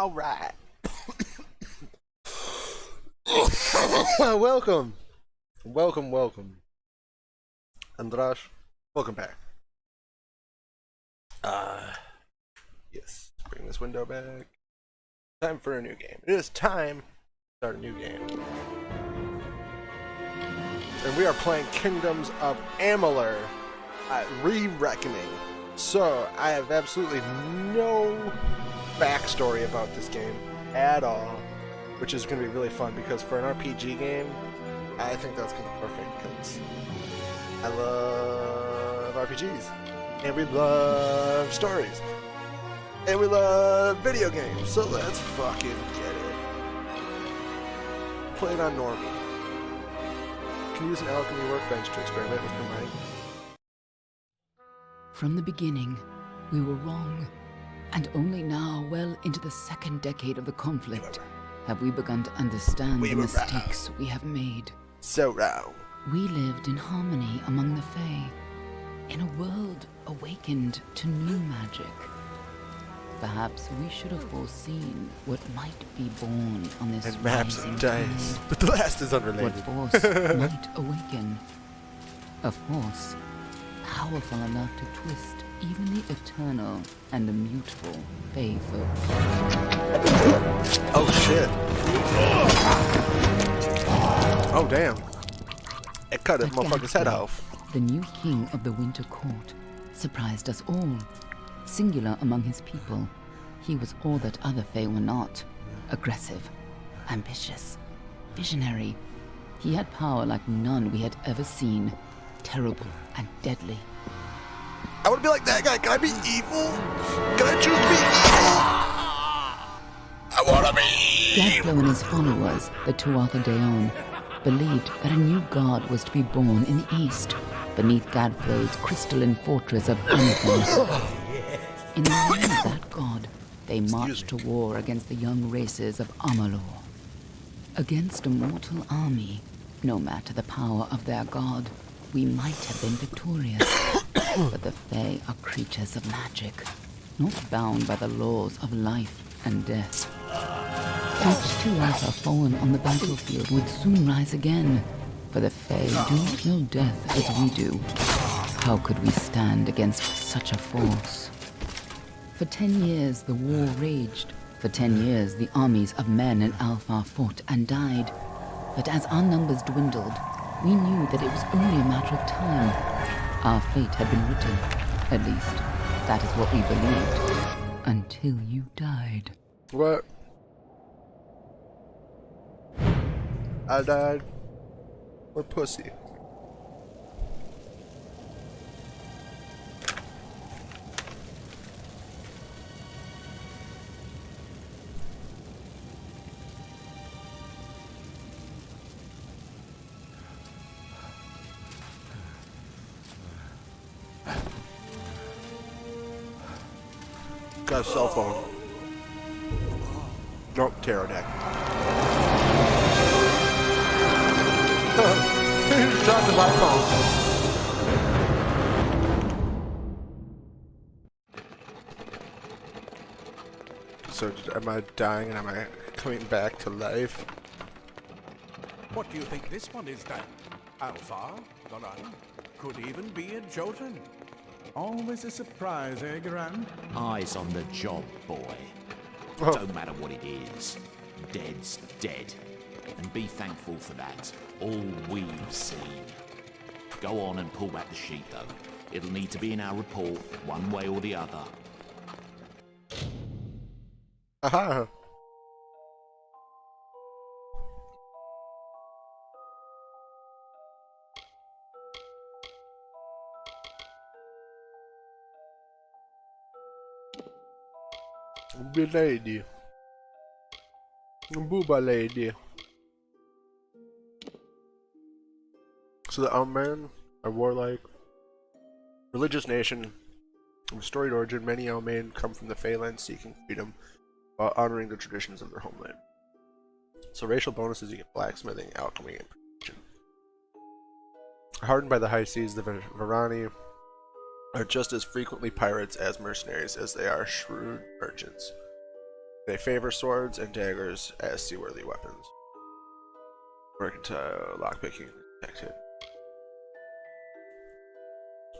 Alright. Welcome. Welcome. Andras, welcome back. Yes, bring this window back. Time for a new game. It is time to start a new game. And we are playing Kingdoms of Amalur Re-Reckoning. So, I have absolutely no backstory about this game at all, which is going to be really fun because for an RPG game, I think that's going to be perfect because I love RPGs, and we love stories, and we love video games, so let's fucking get it. Play it on normal. Can use an alchemy workbench to experiment with your mind. From the beginning, we were wrong, and only now, well into the second decade of the conflict, have we begun to understand the mistakes we have made. So wrong. We lived in harmony among the Fae, in a world awakened to new magic. Perhaps we should have foreseen what might be born on this And maps rising and dice. tide. But the last is unrelated. What force might awaken? A force powerful enough to twist even the eternal and immutable Fae folk. Oh shit. Oh damn. It cut his motherfucker's head off. The new king of the Winter Court surprised us all. Singular among his people, he was all that other Fae were not. Aggressive, ambitious, visionary. He had power like none we had ever seen. Terrible and deadly. I want to be like that guy. Can I be evil? Can I choose to be evil? I want to be evil. Gadflow and his followers, the Tuatha Deon, believed that a new god was to be born in the east, beneath Gadflow's crystalline fortress of Anathem. In the name of that god, they marched to war against the young races of Amalur. Against a mortal army, no matter the power of their god, we might have been victorious. But the Fae are creatures of magic, not bound by the laws of life and death. Each Tuatha fallen on the battlefield would soon rise again, for the Fae do not know death as we do. How could we stand against such a force? For 10 years the war raged. For 10 years the armies of Men and Alpha fought and died. But as our numbers dwindled, we knew that it was only a matter of time. Our fate had been written. At least, that is what we believed. Until you died. What? I died? What pussy? Got a cell phone. Nope, pterodactyl. He just dropped my phone. So, am I dying and am I coming back to life? What do you think this one is then? Alpha? Garan? Could even be a Jotun. Always a surprise, eh, Garan? Eyes on the job, boy. Oh. Don't matter what it is. Dead's dead. And be thankful for that. All we've seen. Go on and pull back the sheet, though. It'll need to be in our report, one way or the other. Aha! Lady. Booba lady. So the Elmen are warlike, religious nation of storied origin. Many Elmen come from the Feyland seeking freedom while honoring the traditions of their homeland. So racial bonuses, you get blacksmithing, alchemy, and protection. Hardened by the high seas, the Varani are just as frequently pirates as mercenaries as they are shrewd merchants. They favor swords and daggers as seaworthy weapons. Mercantile lockpicking detected.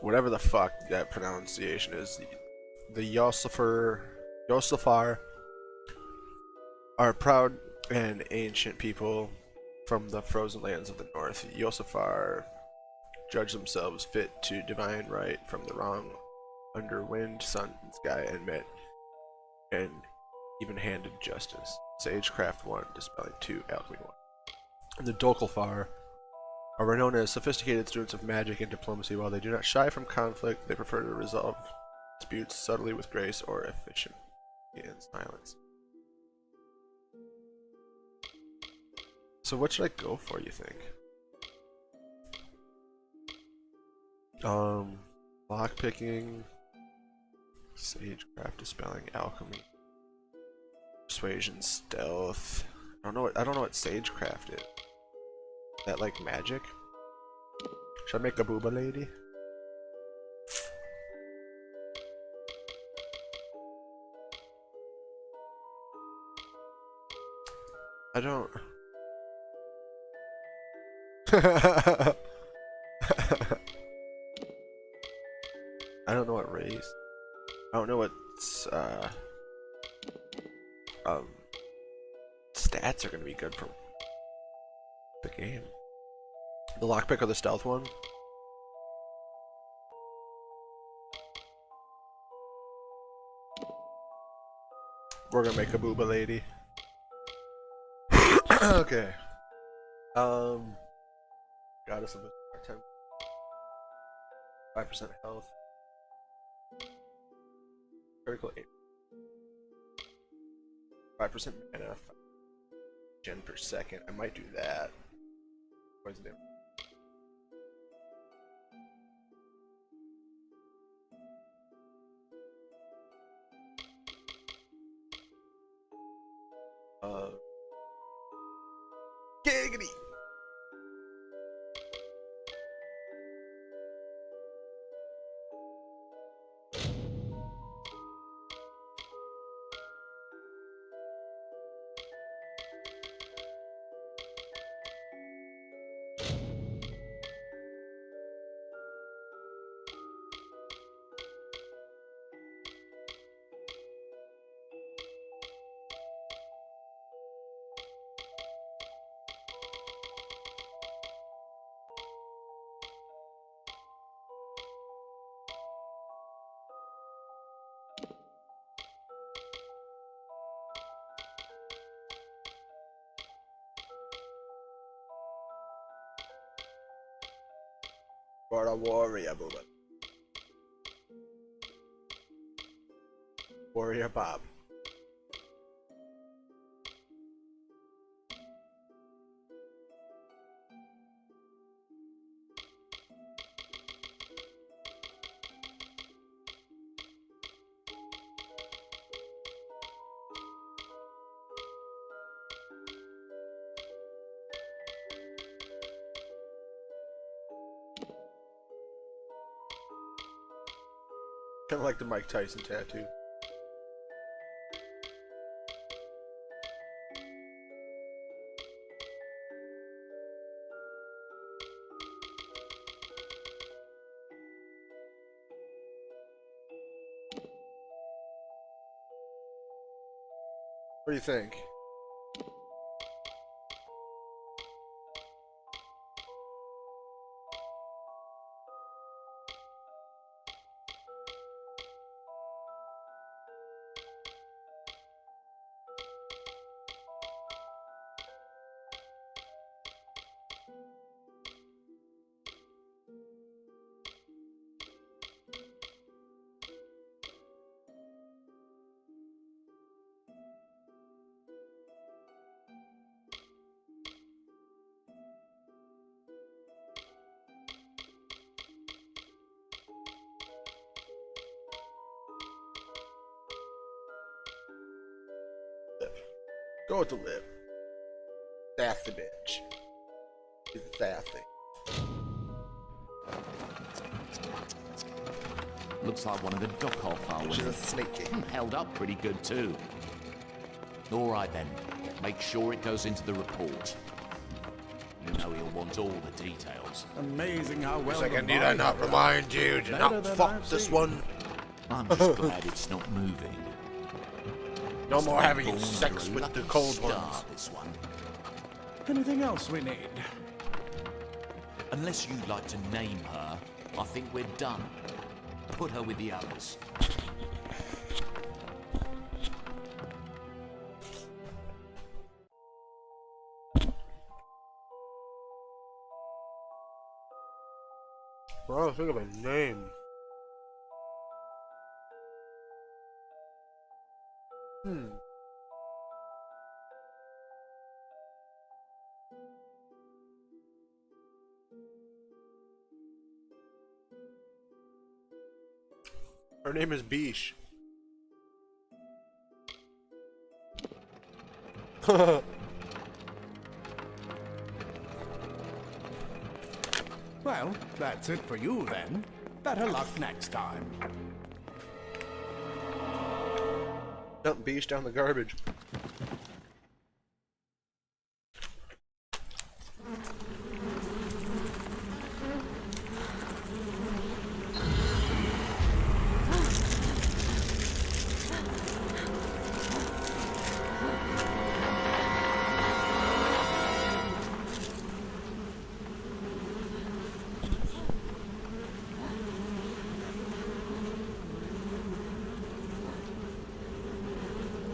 Whatever the fuck that pronunciation is, the Yosafar are proud and ancient people from the frozen lands of the north. Yosafar judge themselves fit to divine right from the wrong under wind, sun, and sky, and met and even-handed justice. Sagecraft 1, Dispelling 2, Alchemy 1. And the Dolkalfar are known as sophisticated students of magic and diplomacy. While they do not shy from conflict, they prefer to resolve disputes subtly with grace or efficiency in silence. So what should I go for, you think? Lockpicking, Sagecraft, Dispelling, Alchemy, Persuasion, Stealth. I don't know what Sagecraft is. Is that like magic? Should I make a booba lady? I don't. I don't know what race. I don't know what stats are gonna be good for the game. The lockpick or the stealth one? We're gonna make a booba lady. Okay. Goddess of the 10. 5% health. Critical 8. 5% mana. Gen per second. I might do that. Poison damage. Giggity! For a warrior, booba. Warrior Bob. Kind of like the Mike Tyson tattoo. What do you think? Go with the lip. Sassy bitch. She's sassy. Looks like one of the dock off our She's a snaky. Held up pretty good too. All right then. Make sure it goes into the report. You know he'll want all the details. Amazing how well. He's like, the need I not Bible remind you to Better not than fuck I've this seen. one? I'm just glad it's not moving. No more having Born sex under a with lucky the cold star, ones. This one. Anything else we need? Unless you'd like to name her, I think we're done. Put her with the others. Well, think of a name. Her name is Bish. Well, that's it for you then. Better luck next time. Dump Bish down the garbage.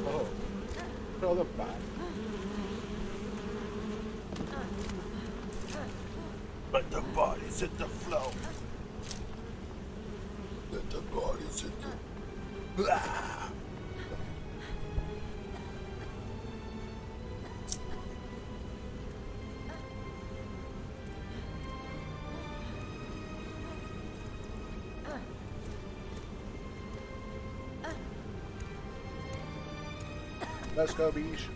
Oh, throw them back. Let the bodies hit the flow. Let the bodies hit the... Blah! Let's go, Bish.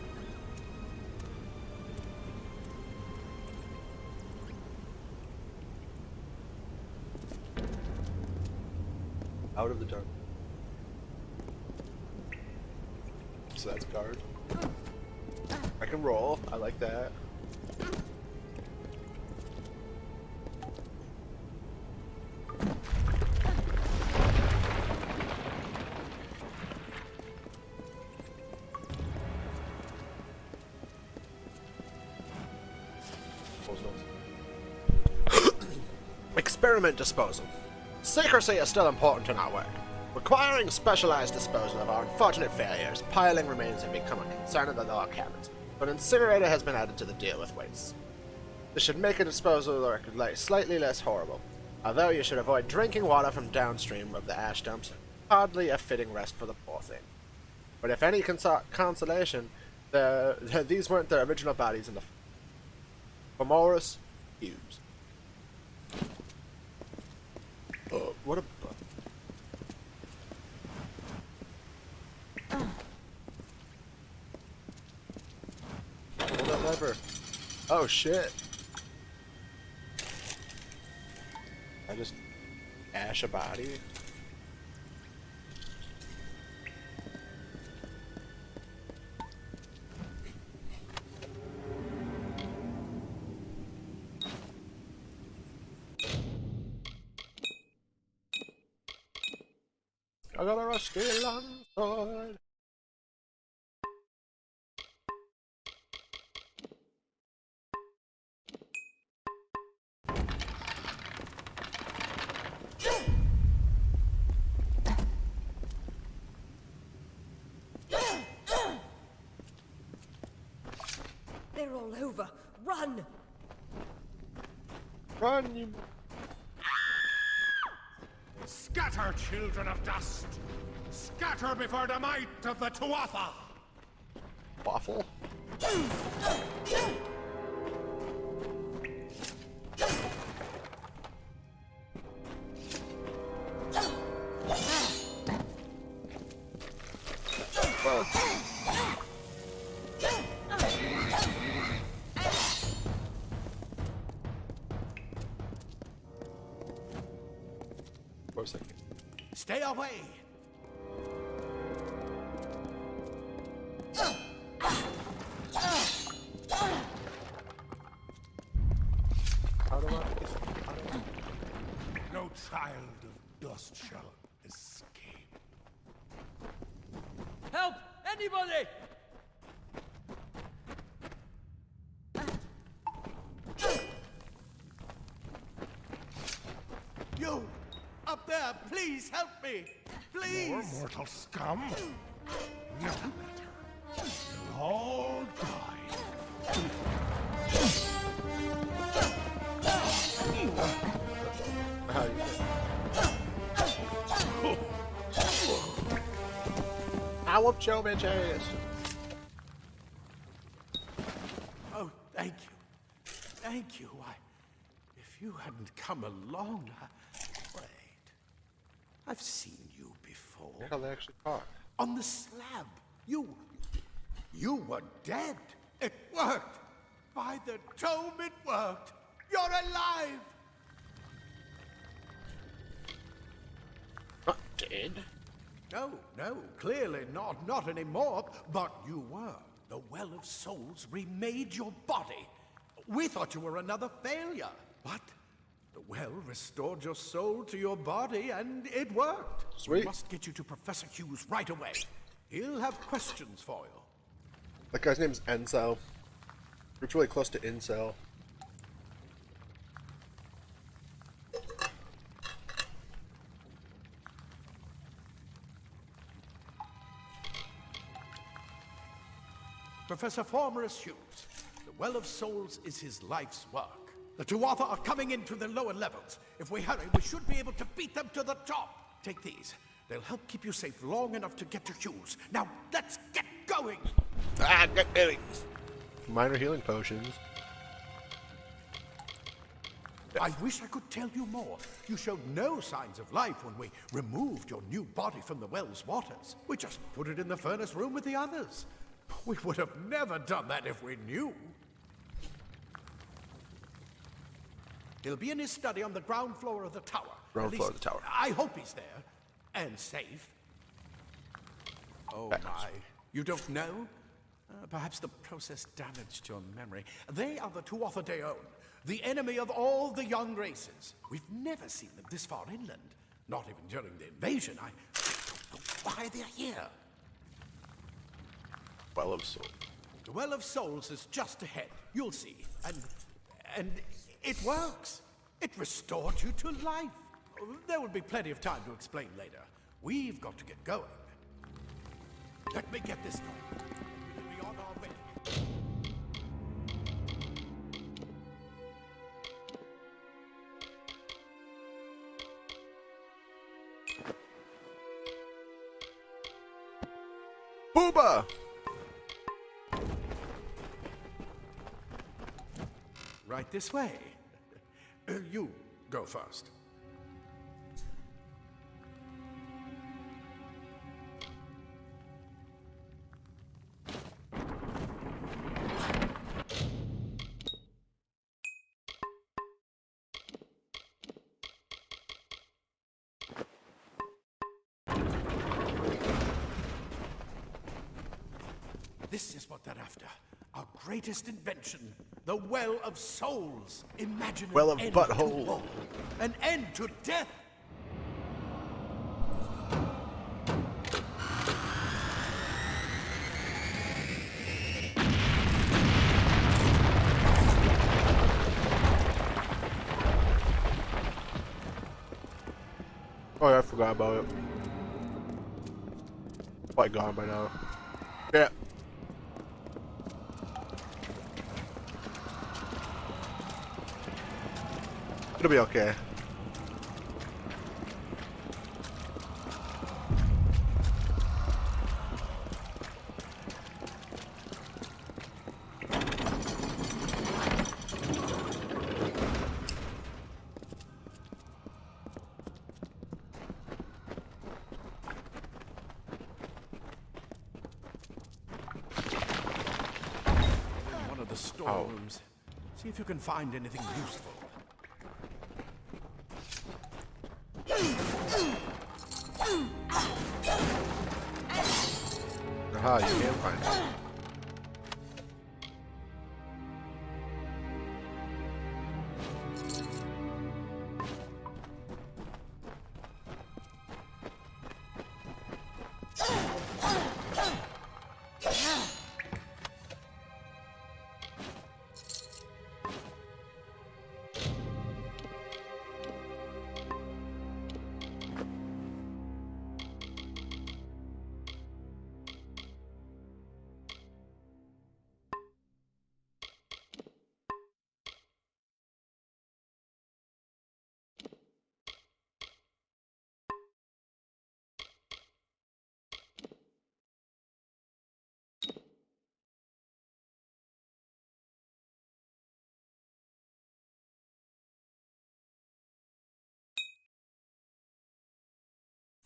Out of the dark. So that's guard. I can roll. I like that. Experiment disposal. Secrecy is still important in our work. Requiring specialized disposal of our unfortunate failures, piling remains have become a concern of the lower cabins, but incinerator has been added to the deal with waste. This should make a disposal slightly less horrible, although you should avoid drinking water from downstream of the ash dumps. Hardly a fitting rest for the poor thing. But if any consolation, these weren't the original bodies in the Femoris Hughes. What a... Hold that lever. Oh shit. I just ash a body. I got a rusty long sword. They're all over. Run! Run, you... Scatter, children of dust! Scatter before the might of the Tuatha! Waffle? For a second. Stay away! child of dust shall escape. Help! Anybody! You! Up there, please help me! Please! More mortal scum? No. You'll all die. How you doing? I whooped your bitch ass. Oh, thank you. Thank you. If you hadn't come along, wait. I've seen you before. How they actually talk. On the slab. You were dead. It worked. By the tome, it worked. You're alive. Not dead. No, clearly not anymore. But you were. The Well of Souls remade your body. We thought you were another failure. But the well restored your soul to your body, and it worked. Sweet. We must get you to Professor Hughes right away. He'll have questions for you. That guy's name's Encel. It's really close to Incel. Professor Formerus Hughes, the Well of Souls is his life's work. The Tuatha are coming into the lower levels. If we hurry, we should be able to beat them to the top. Take these. They'll help keep you safe long enough to get to Hughes. Now, let's get going! Get going! Minor healing potions. I wish I could tell you more. You showed no signs of life when we removed your new body from the well's waters. We just put it in the furnace room with the others. We would have never done that if we knew. He'll be in his study on the ground floor of the tower. Ground At floor of least, the tower. I hope he's there. And safe. Oh my. You don't know? Perhaps the process damaged your memory. They are the Tuatha Deon, the enemy of all the young races. We've never seen them this far inland. Not even during the invasion. I don't know why they're here. Well of Soul. The Well of Souls is just ahead. You'll see. And it works. It restored you to life. There will be plenty of time to explain later. We've got to get going. Let me get this done. We'll be on our way. Booba! Right this way. You go first. This is what they're after. Our greatest invention. The Well of Souls. Imagine Well an of end butthole. to woe, an end to death. Oh yeah, I forgot about it. Probably gone by now. Yeah. It'll be okay. One of the storerooms. See if you can find anything useful. Aha, you can't find it.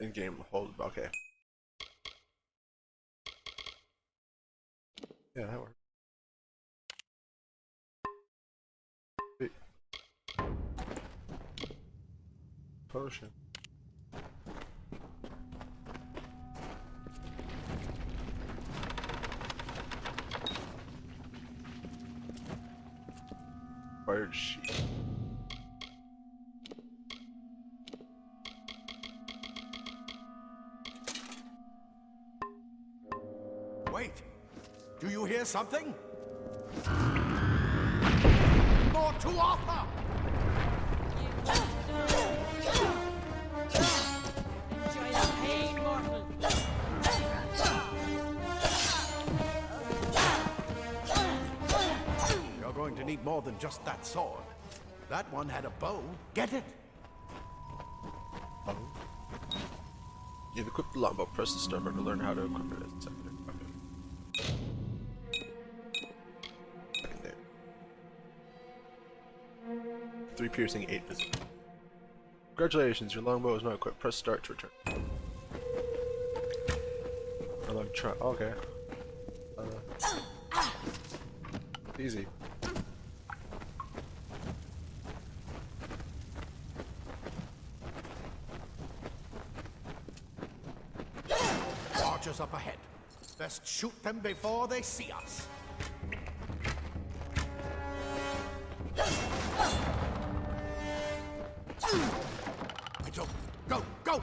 In-game hold. Okay. Yeah, that works. Wait. Potion. Wired sheet. Wait! Do you hear something? More to offer! Enjoy the pain, mortal. You're going to need more than just that sword. That one had a bow. Get it? Oh. You've equipped the longbow. Press the start button to learn how to equip it as a secondary. Okay. Secondary. 3 piercing, 8 visible. Congratulations, your longbow is now equipped. Press start to return. Okay. Easy. Archers up ahead. Best shoot them before they see us. Go, go!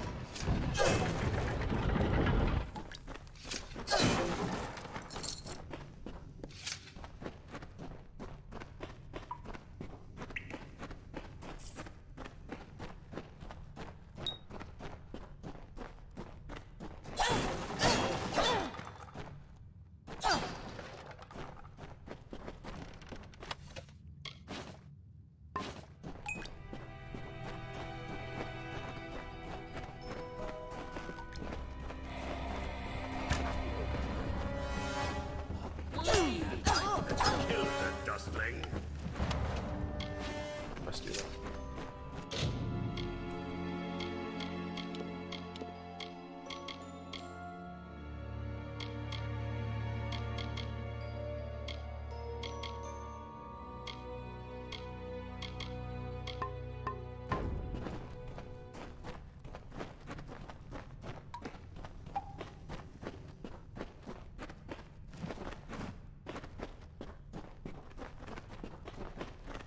Let's do that.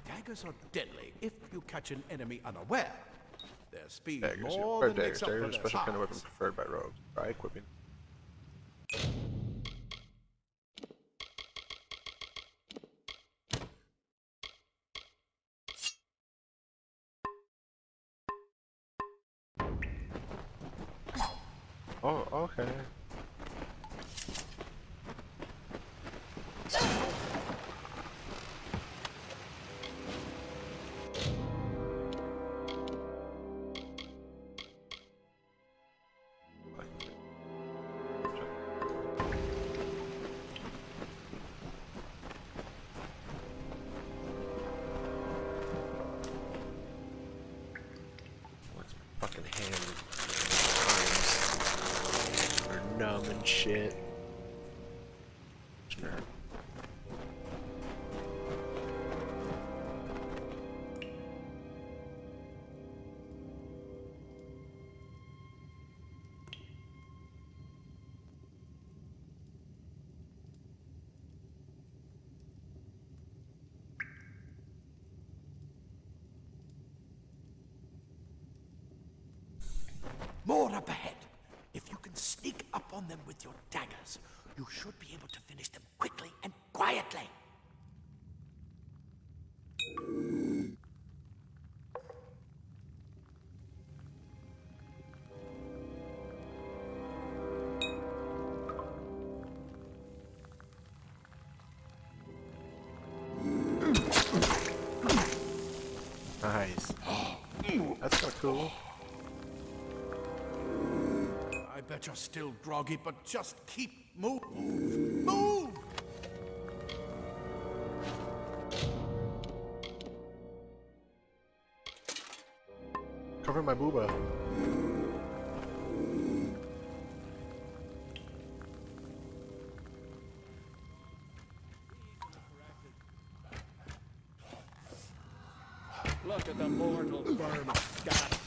Daggers are deadly if you catch an enemy unaware. Their speed Daggers. more than makes up for Daggers are a their special kind of weapon size. preferred by rogues. Try equipping. Oh, okay. What's fucking hands? They're numb and shit. Sure. More up ahead. If you can sneak up on them with your daggers, you should be able to finish them quickly and quietly. Nice. That's kind of cool. I bet you're still groggy, but just keep moving. Move! Cover my booba. the mortal vermin. God.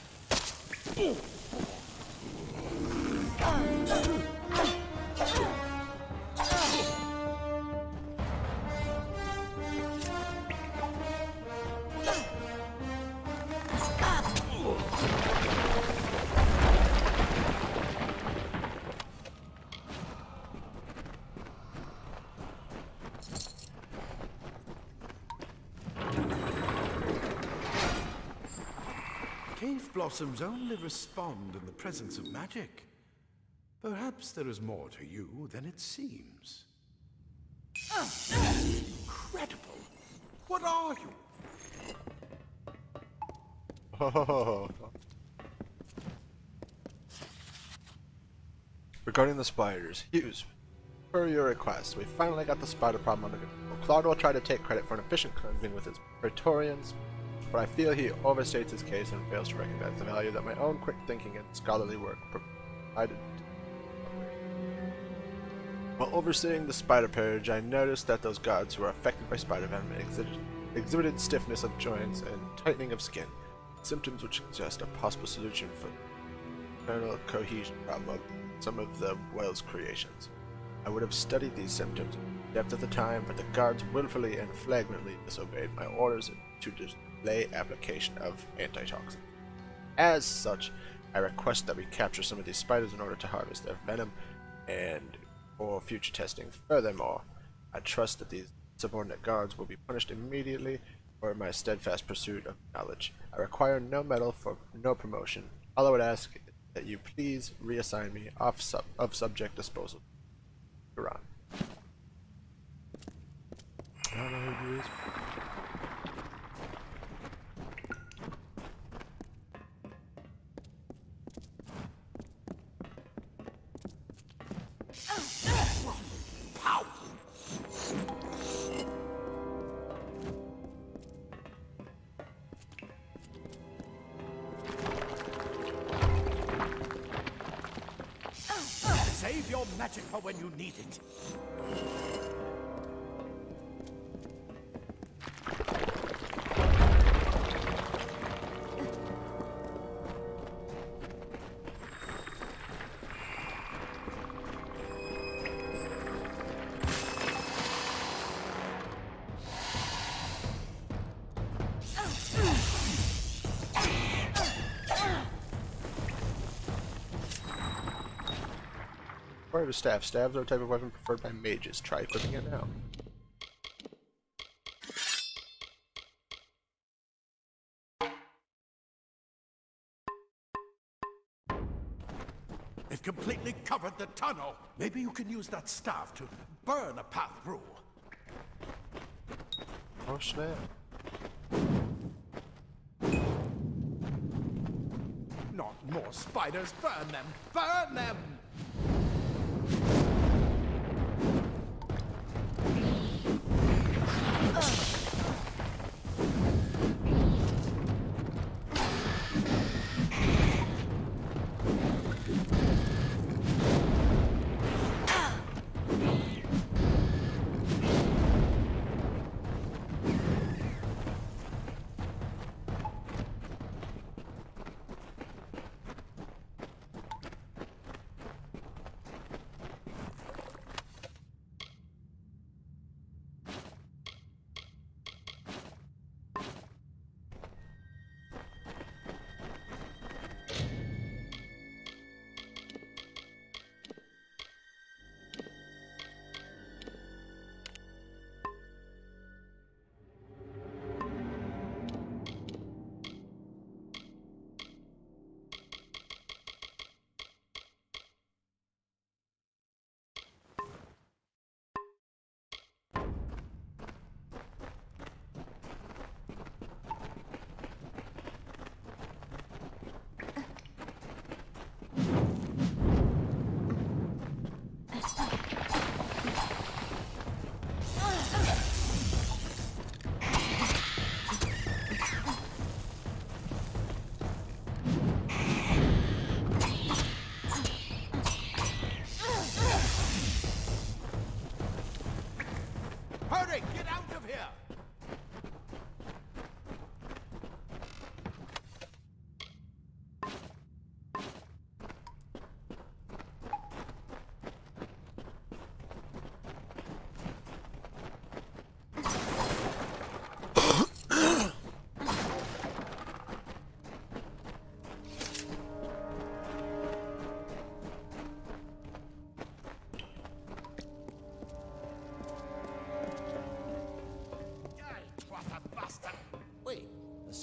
Cave blossoms only respond in the presence of magic. Perhaps there is more to you than it seems. Incredible! What are you? Oh. Regarding the spiders, Hughes, per your request, we finally got the spider problem under control. Claude will try to take credit for an efficient cleansing with his Praetorians, but I feel he overstates his case and fails to recognize the value that my own quick thinking and scholarly work provided. While overseeing the spider purge, I noticed that those guards who were affected by spider venom exhibited stiffness of joints and tightening of skin, symptoms which suggest a possible solution for the internal cohesion problem of some of the Wells creations. I would have studied these symptoms in depth at the time, but the guards willfully and flagrantly disobeyed my orders to delay application of antitoxins. As such, I request that we capture some of these spiders in order to harvest their venom and for future testing. Furthermore, I trust that these subordinate guards will be punished immediately for my steadfast pursuit of knowledge. I require no medal for no promotion. All I would ask is that you please reassign me of subject disposal. Iran. I don't know who he is. Save your magic for when you need it. Required a staff. Staves are a type of weapon preferred by mages. Try equipping it now. It completely covered the tunnel. Maybe you can use that staff to burn a path through. Oh snap. Not more spiders. Burn them. Burn them!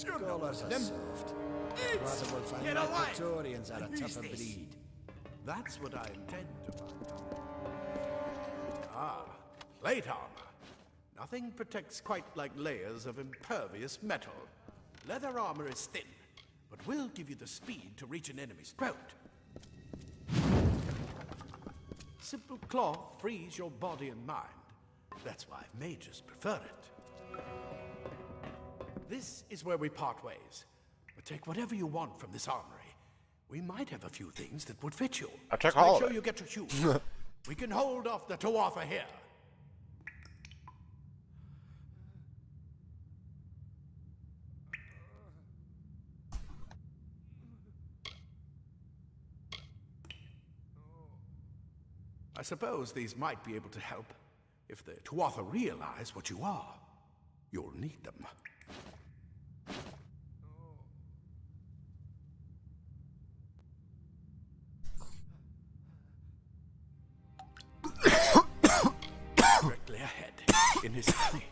Call us a soft. Rather will find the Praetorians are a tougher breed. That's what I intend to find. Ah, plate armor. Nothing protects quite like layers of impervious metal. Leather armor is thin, but will give you the speed to reach an enemy's throat. Simple cloth frees your body and mind. That's why mages prefer it. This is where we part ways. But take whatever you want from this armory. We might have a few things that would fit you. I'll take Make all sure of it. you get your shoes. We can hold off the Tuatha here. I suppose these might be able to help. If the Tuatha realize what you are, you'll need them. Directly ahead, in his alley.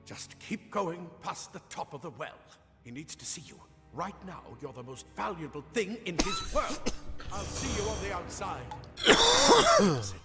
Just keep going past the top of the well. He needs to see you. Right now, you're the most valuable thing in his world. I'll see you on the outside. That's it.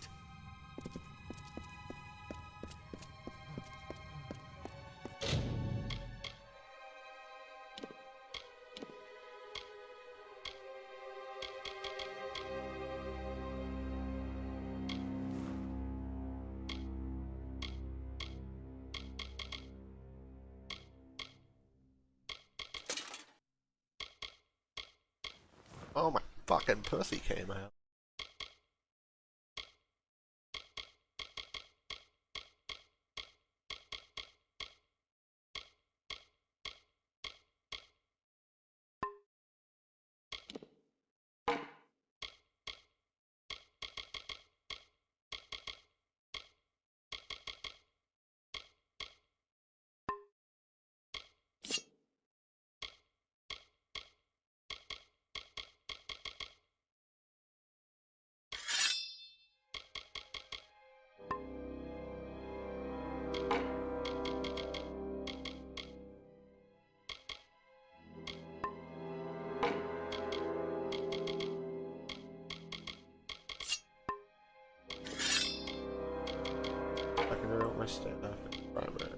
Oh my fucking pussy came out. I can reroll my stat off in primary.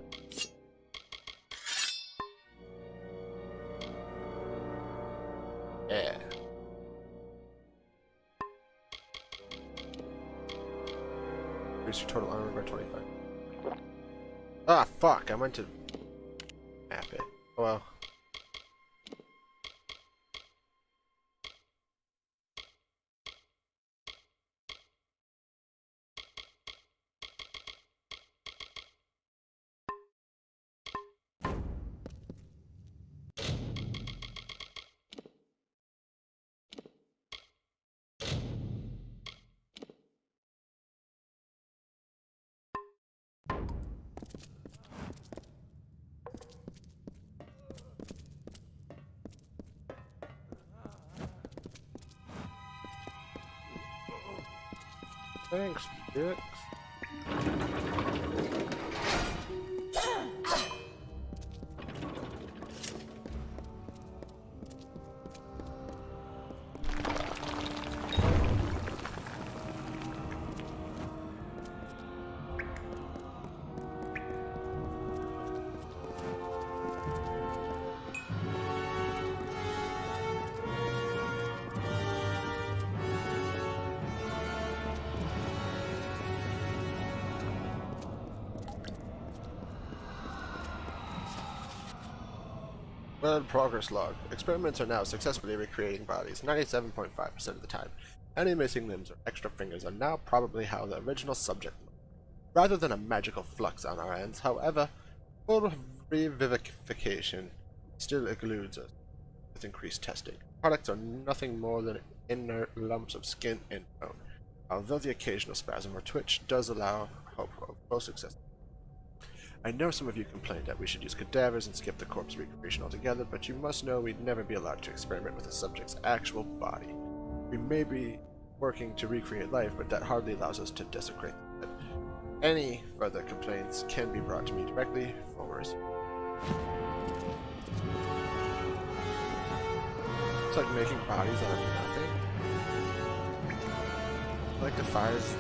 Yeah. Increase your total armor by 25. Ah, fuck! I meant to map it. Oh well. Thanks, dicks. Well, progress log. Experiments are now successfully recreating bodies 97.5% of the time. Any missing limbs or extra fingers are now probably how the original subject looked. Rather than a magical flux on our ends, however, full revivification still eludes us with increased testing. Products are nothing more than inert lumps of skin and bone, although the occasional spasm or twitch does allow hope of full success. I know some of you complained that we should use cadavers and skip the corpse recreation altogether, but you must know we'd never be allowed to experiment with a subject's actual body. We may be working to recreate life, but that hardly allows us to desecrate it. Any further complaints can be brought to me directly for review. It's like making bodies out of nothing. Like defies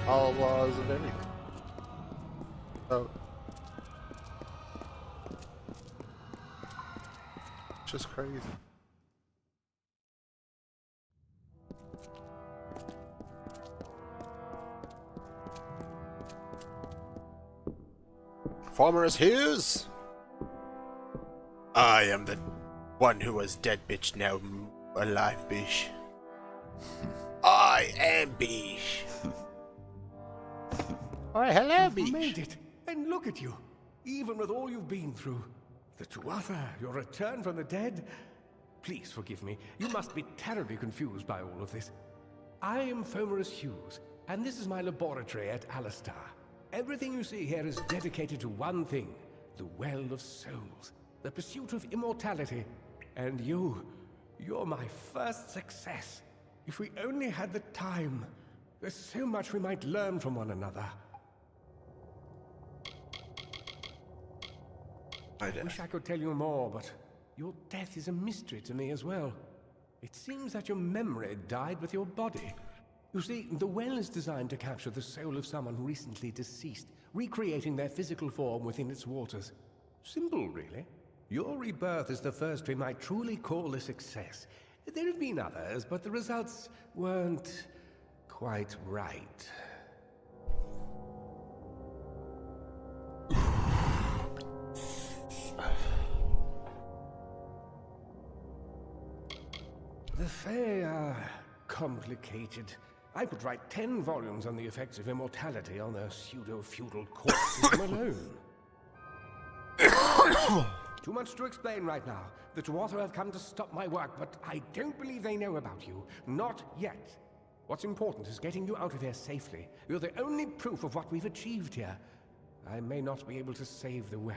all laws of everything. So it's just crazy. Farmer's Hughes! I am the one who was dead, bitch, now alive, bitch. I am Bish. Oh, hello, You Bish. made it, and look at you. Even with all you've been through. The Tuatha, your return from the dead. Please forgive me. You must be terribly confused by all of this. I am Fomerus Hughes, and this is my laboratory at Alistar. Everything you see here is dedicated to one thing, the Well of Souls, the pursuit of immortality. And you're my first success. If we only had the time, there's so much we might learn from one another. I wish I could tell you more, but your death is a mystery to me as well. It seems that your memory died with your body. You see, the well is designed to capture the soul of someone recently deceased, recreating their physical form within its waters. Simple, really. Your rebirth is the first we might truly call a success. There have been others, but the results weren't quite right. The Fae are complicated. I could write 10 volumes on the effects of immortality on their pseudo-feudal court system alone. Too much to explain right now. The Tuatha have come to stop my work, but I don't believe they know about you. Not yet. What's important is getting you out of here safely. You're the only proof of what we've achieved here. I may not be able to save the well,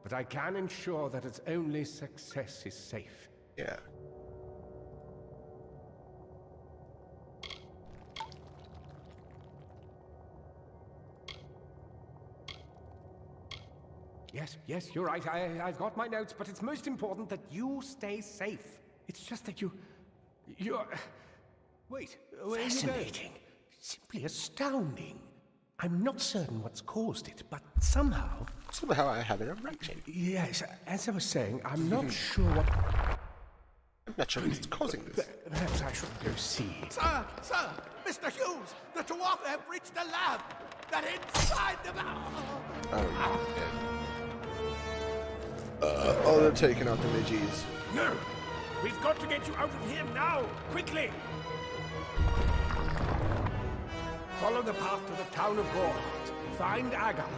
but I can ensure that its only success is safe. Yeah. Yes, you're right. I've got my notes, but it's most important that you stay safe. It's just that you're... Wait, where are you going? Fascinating. Simply astounding. I'm not certain what's caused it, but somehow... Somehow I have an erection. Yes, as I was saying, I'm not sure what... I'm not sure what's causing this. Perhaps I should go see. Sir! Mr. Hughes! The Tuatha have reached the lab! That inside the... Oh, they're taking out the midgies. No! We've got to get you out of here now! Quickly! Follow the path to the town of Gorhart. Find Agath.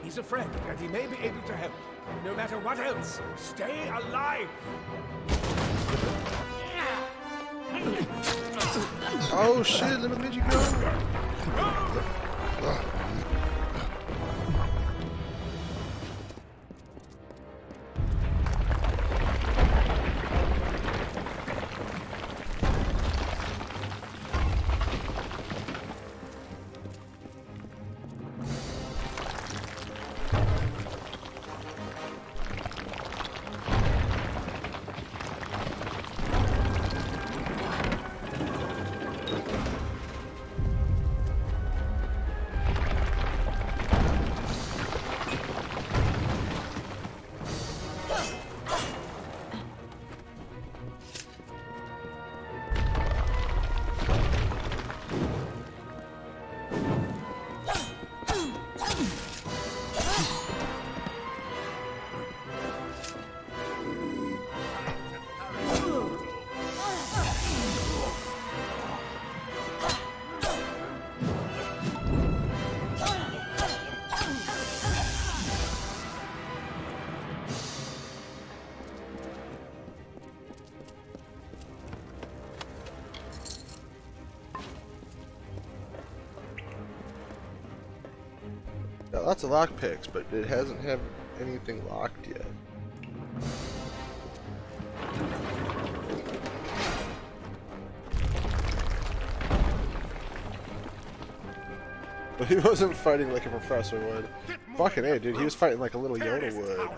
He's a friend, and he may be able to help. No matter what else, stay alive! Oh shit, let the midgie go. Got lots of lockpicks, but it hasn't have anything locked yet. But he wasn't fighting like a professor would. Fucking A, dude, he was fighting like a little Yoda would.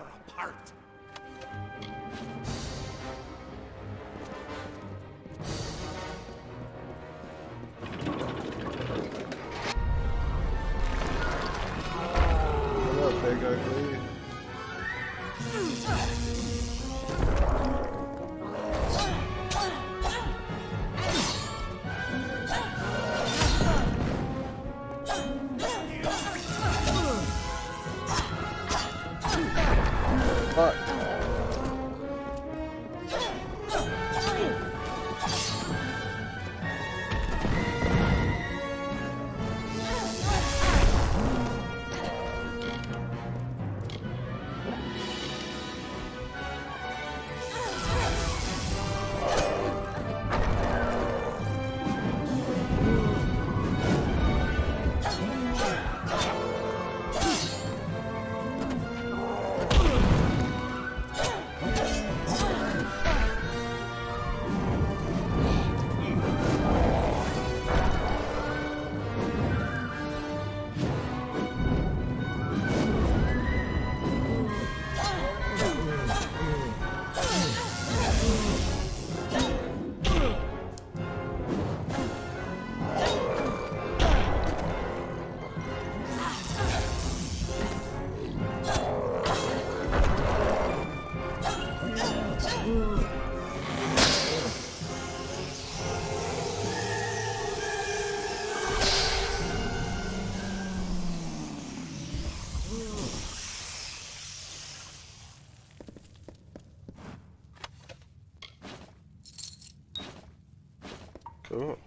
Ooh.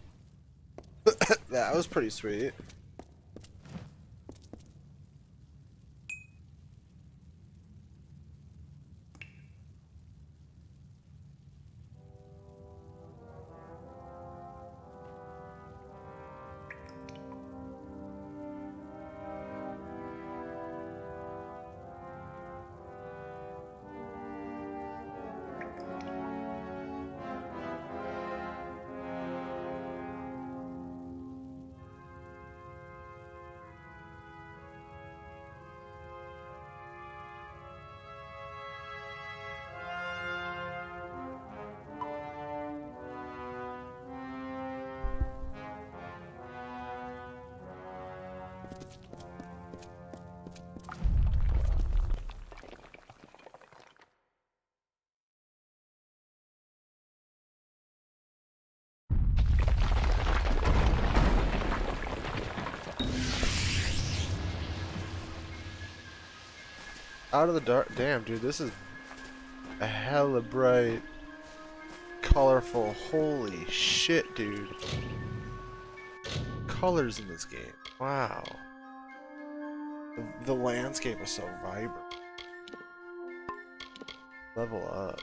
That was pretty sweet. Out of the dark. Damn, dude, this is a hella bright, colorful. Holy shit, dude. Colors in this game. Wow. The landscape is so vibrant. Level up.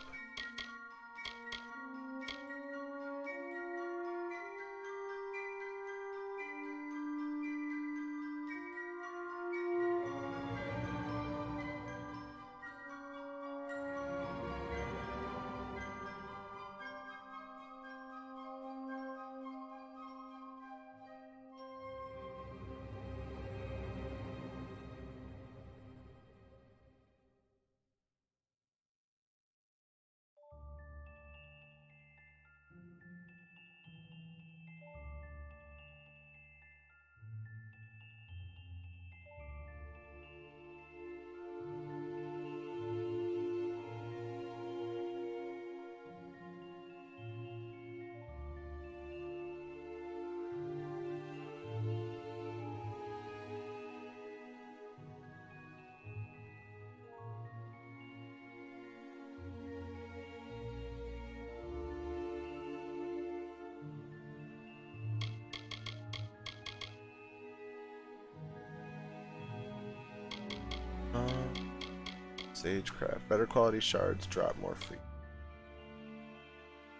Sagecraft. Better quality shards drop more free.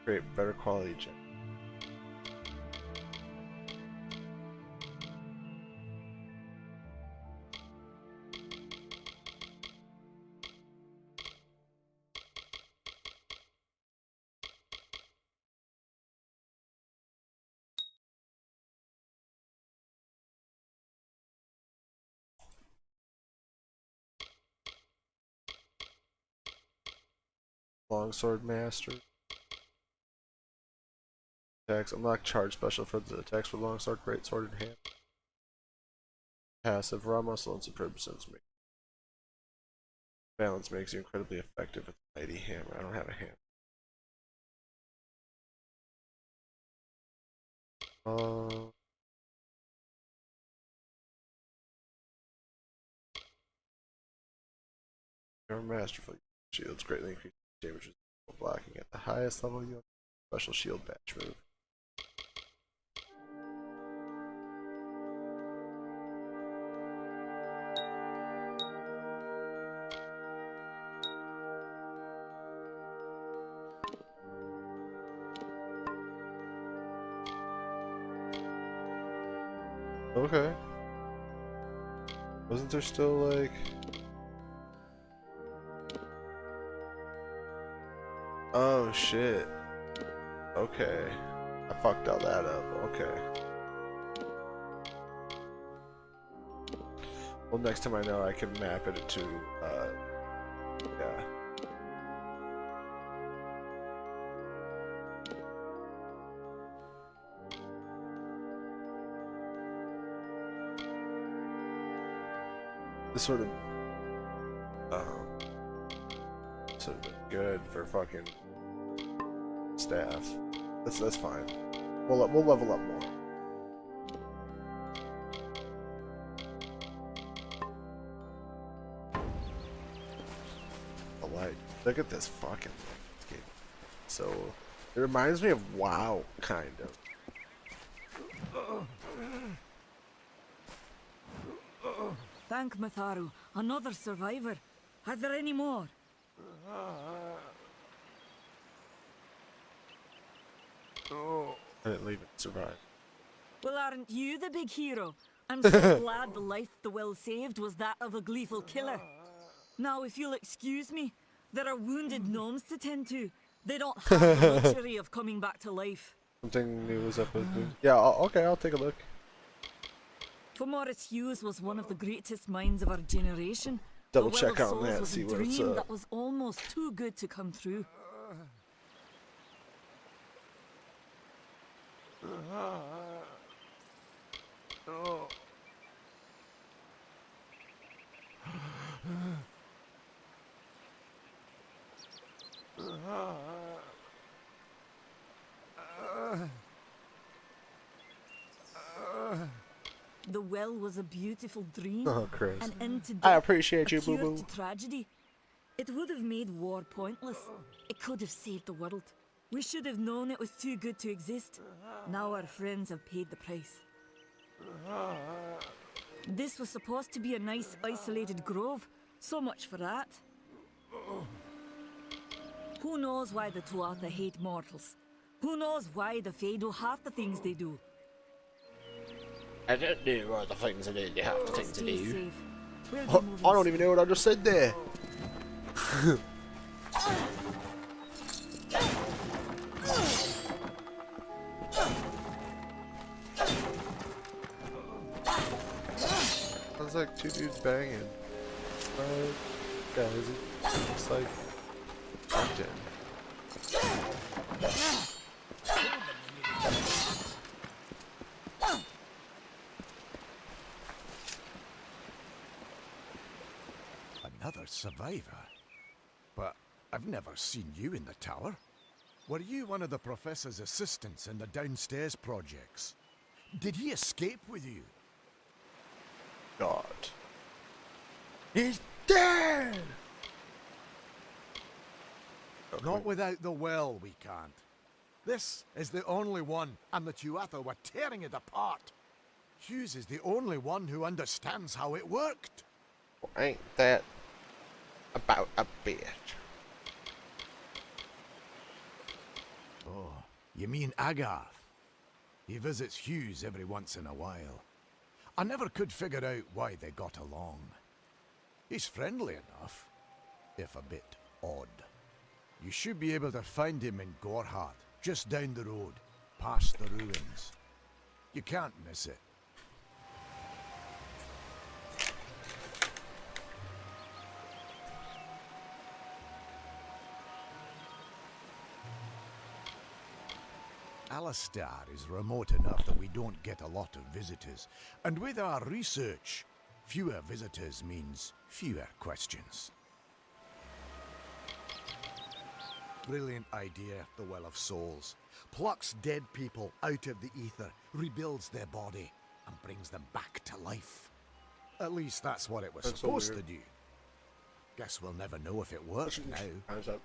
Great, better quality gem. Longsword Master. Attacks. Unlock charge special for the attacks with longsword, greatsword in hand. Passive. Raw muscle and superb sense. Balance makes you incredibly effective with a mighty hammer. I don't have a hammer. You're masterful. Shields greatly increase damage while blocking at the highest level. You have a special shield batch move. Okay. Wasn't there still like... Oh shit. Okay. I fucked all that up. Okay. Well, next time I know I can map it to, yeah. This sort of good for fucking staff. That's fine. We'll level up more. The light. Look at this fucking landscape. So it reminds me of WoW, kind of. thank Matharu, another survivor. Are there any more? Oh, I didn't leave it to survive. Well, aren't you the big hero? I'm so glad the life the Will saved was that of a gleeful killer. Now, if you'll excuse me, there are wounded gnomes to tend to. They don't have the luxury of coming back to life. Something new was up with me. Yeah, okay, I'll take a look. For Morris Hughes was one of the greatest minds of our generation. Double The Well check of on Souls that, was see a what it's dream up. that was almost too good to come true. Oh. The well was a beautiful dream, Oh, Chris. an end to death, I appreciate a you, cure boo-boo. to tragedy. It would have made war pointless. It could have saved the world. We should have known it was too good to exist. Now our friends have paid the price. This was supposed to be a nice isolated grove. So much for that. Who knows why the Tuatha hate mortals? Who knows why the Fae do half the things they do? I don't know all the things I do. You have the things to Stay do. safe. We'll be Oh, moving I don't even know what I just said there. Sounds like two dudes banging. Guys, it's like Mountain. Another survivor? But I've never seen you in the tower. Were you one of the professor's assistants in the downstairs projects? Did he escape with you? God. He's dead! Not without the well, we can't. This is the only one, and the Tuatha were tearing it apart. Hughes is the only one who understands how it worked. Ain't that about a bitch? Oh, you mean Agarth? He visits Hughes every once in a while. I never could figure out why they got along. He's friendly enough, if a bit odd. You should be able to find him in Gorhart, just down the road, past the ruins. You can't miss it. Alistar is remote enough that we don't get a lot of visitors. And with our research, fewer visitors means fewer questions. Brilliant idea, the Well of Souls. Plucks dead people out of the ether, rebuilds their body, and brings them back to life. At least that's what it was That's so supposed to weird. do. Guess we'll never know if it worked now. How's that?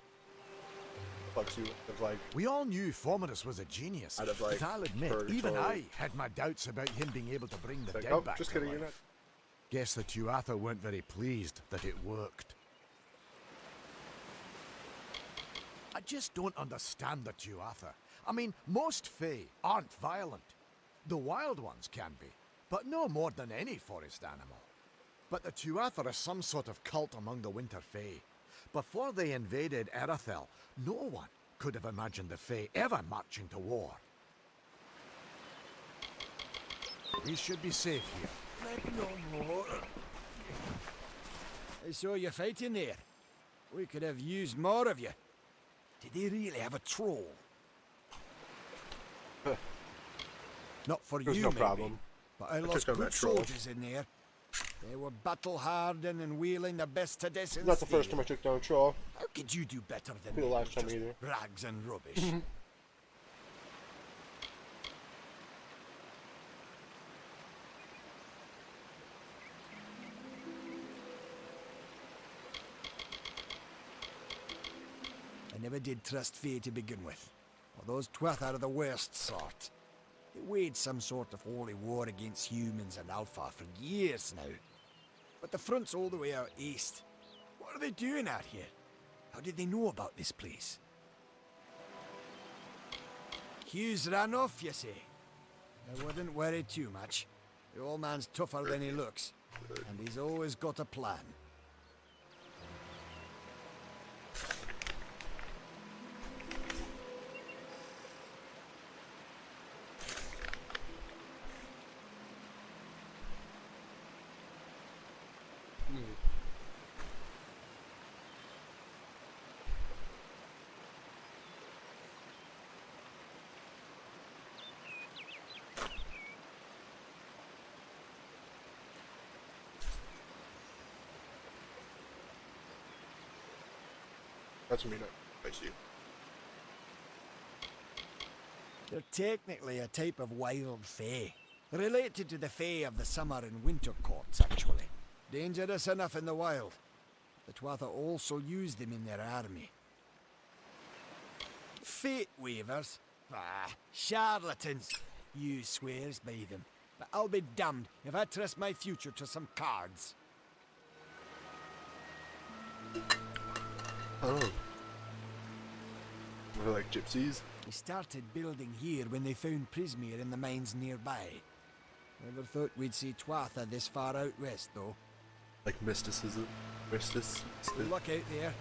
Fucks you of like. We all knew Fomerus was a genius, I'd have, like, but I'll admit, purgatory. even I had my doubts about him being able to bring the Like, dead oh, back just to kidding, life. you're not. Guess the Tuatha weren't very pleased that it worked. I just don't understand the Tuatha. I mean, most Fae aren't violent. The wild ones can be, but no more than any forest animal. But the Tuatha are some sort of cult among the Winter Fae. Before they invaded Erethel, no one could have imagined the Fae ever marching to war. We should be safe here. No more. I saw you fighting there. We could have used more of you. Did they really have a troll? Not for There's you, no maybe, problem. but I took lost on good that troll. soldiers in there. They were battle-hardened and wielding the best traditions. Not the first time I took down a troll. How could you do better than Be the me last with time just either. rags and rubbish? I never did trust Fae to begin with. Well, those Tuatha are the worst sort. They waged some sort of holy war against humans and Alpha for years now. but the front's all the way out east. What are they doing out here? How did they know about this place? Hughes ran off, you say? I wouldn't worry too much. The old man's tougher than he looks, and he's always got a plan. That's me, not I see. They're technically a type of wild fae. Related to the fae of the summer and winter courts, actually. Dangerous enough in the wild. The Tuatha also use them in their army. Fate weavers? Ah, charlatans. You swears by them. But I'll be damned if I trust my future to some cards. Oh. We're like gypsies. They started building here when they found Prismeer in the mines nearby. Never thought we'd see Tuatha this far out west, though. Like mysticism. Good luck out there.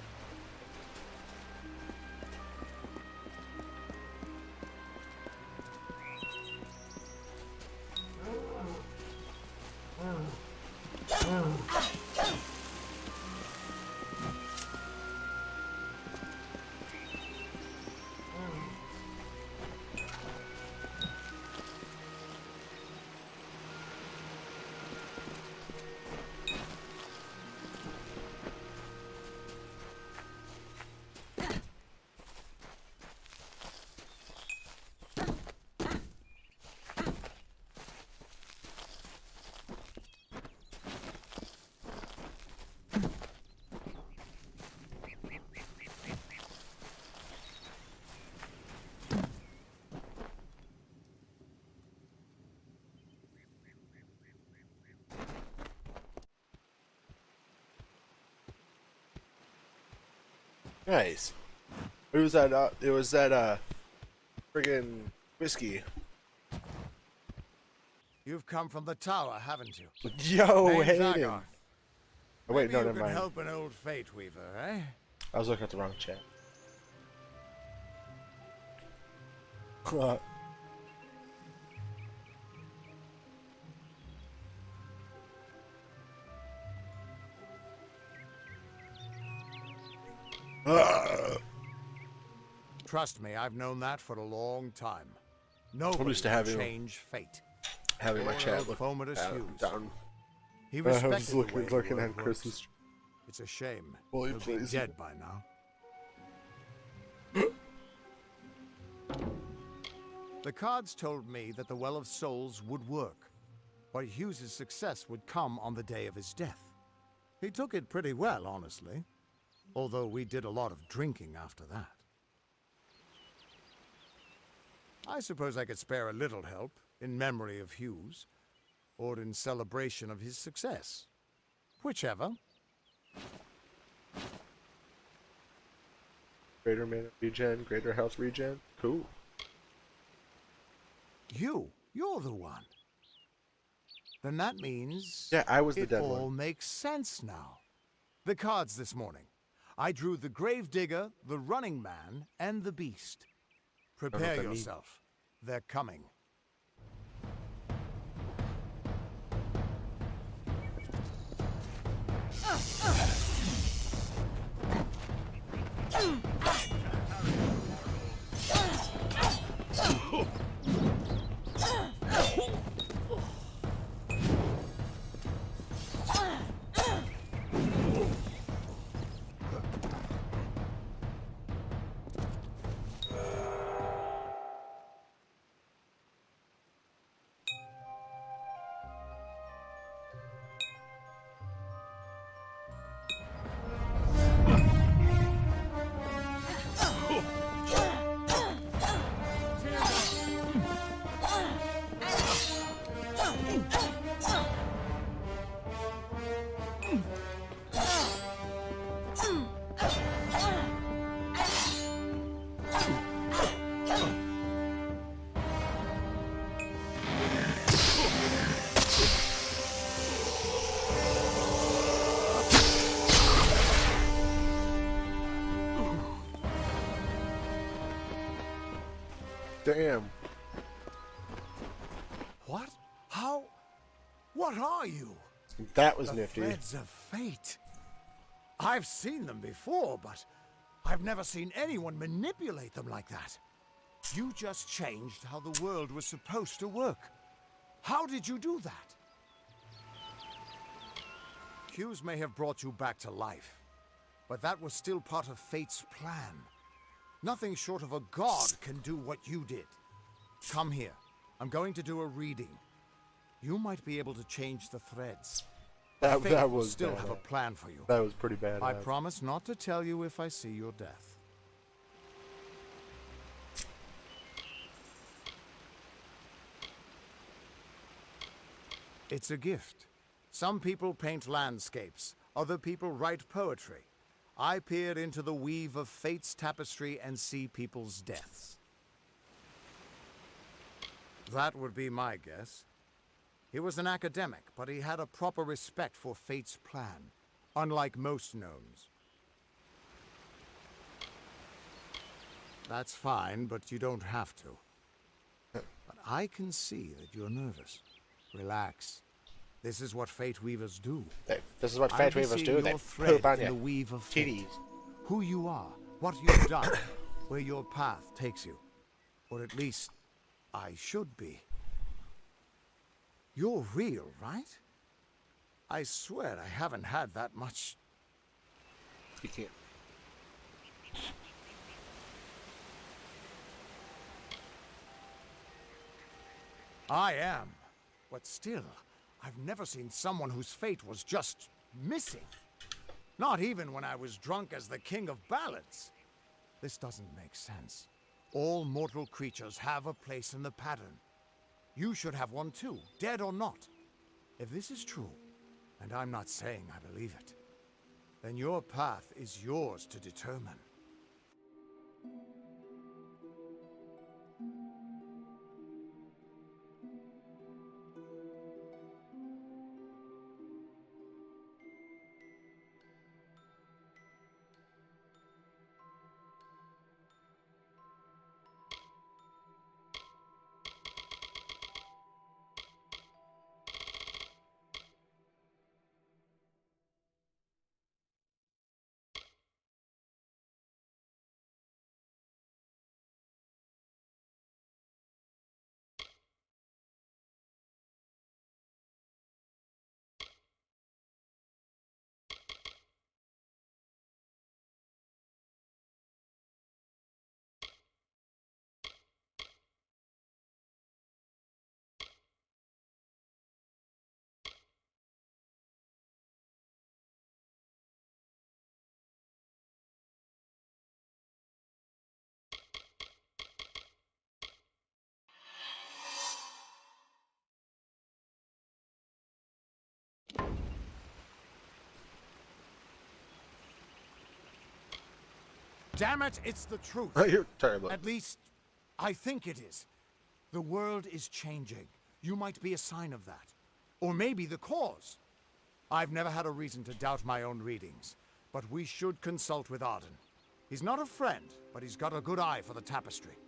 Nice. It was that. It was that. Friggin' whiskey. You've come from the tower, haven't you? Yo, Name's Hayden. Agar. Oh, wait, Maybe no, you never can mind. help an old fate weaver, eh? I was looking at the wrong chat. Trust me, I've known that for a long time. I'm Nobody used to can having change fate. my Poor chat old look Fomadus down. Hughes. He I respected was the way the looking world at works. Chris's. It's a shame. Boy, He'll be please. dead by now. The cards told me that the Well of Souls would work, but Hughes' success would come on the day of his death. He took it pretty well, honestly, although we did a lot of drinking after that. I suppose I could spare a little help in memory of Hughes, or in celebration of his success. Whichever. Greater mana regen, greater health regen. Cool. You're the one. Then that means... Yeah, I was the it dead all one. makes sense now. The cards this morning. I drew the Gravedigger, the Running Man, and the Beast. Prepare that means. yourself. They're coming. Damn. What? How? What are you? That was The nifty. threads of fate. I've seen them before, but I've never seen anyone manipulate them like that. You just changed how the world was supposed to work. How did you do that? Cues may have brought you back to life, but that was still part of fate's plan. Nothing short of a god can do what you did. Come here. I'm going to do a reading. You might be able to change the threads. That Fate will was still bad. have a plan for you. That was pretty bad. I promise not to tell you if I see your death. It's a gift. Some people paint landscapes, other people write poetry. I peer into the weave of fate's tapestry and see people's deaths. That would be my guess. He was an academic, but he had a proper respect for fate's plan, unlike most gnomes. That's fine, but you don't have to. But I can see that you're nervous. Relax. This is what fate weavers do. This is what I'll fate be weavers seeing do. They your poop on thread in the you. weave of fate. Titties. Who you are, what you've done, where your path takes you. Or at least, I should be. You're real, right? I swear I haven't had that much. You can't. I am. But still, I've never seen someone whose fate was just missing. Not even when I was drunk as the king of ballads. This doesn't make sense. All mortal creatures have a place in the pattern. You should have one too, dead or not. If this is true, and I'm not saying I believe it, then your path is yours to determine. Damn it, it's the truth. You're terrible. At least, I think it is. The world is changing. You might be a sign of that. Or maybe the cause. I've never had a reason to doubt my own readings, but we should consult with Arden. He's not a friend, but he's got a good eye for the tapestry.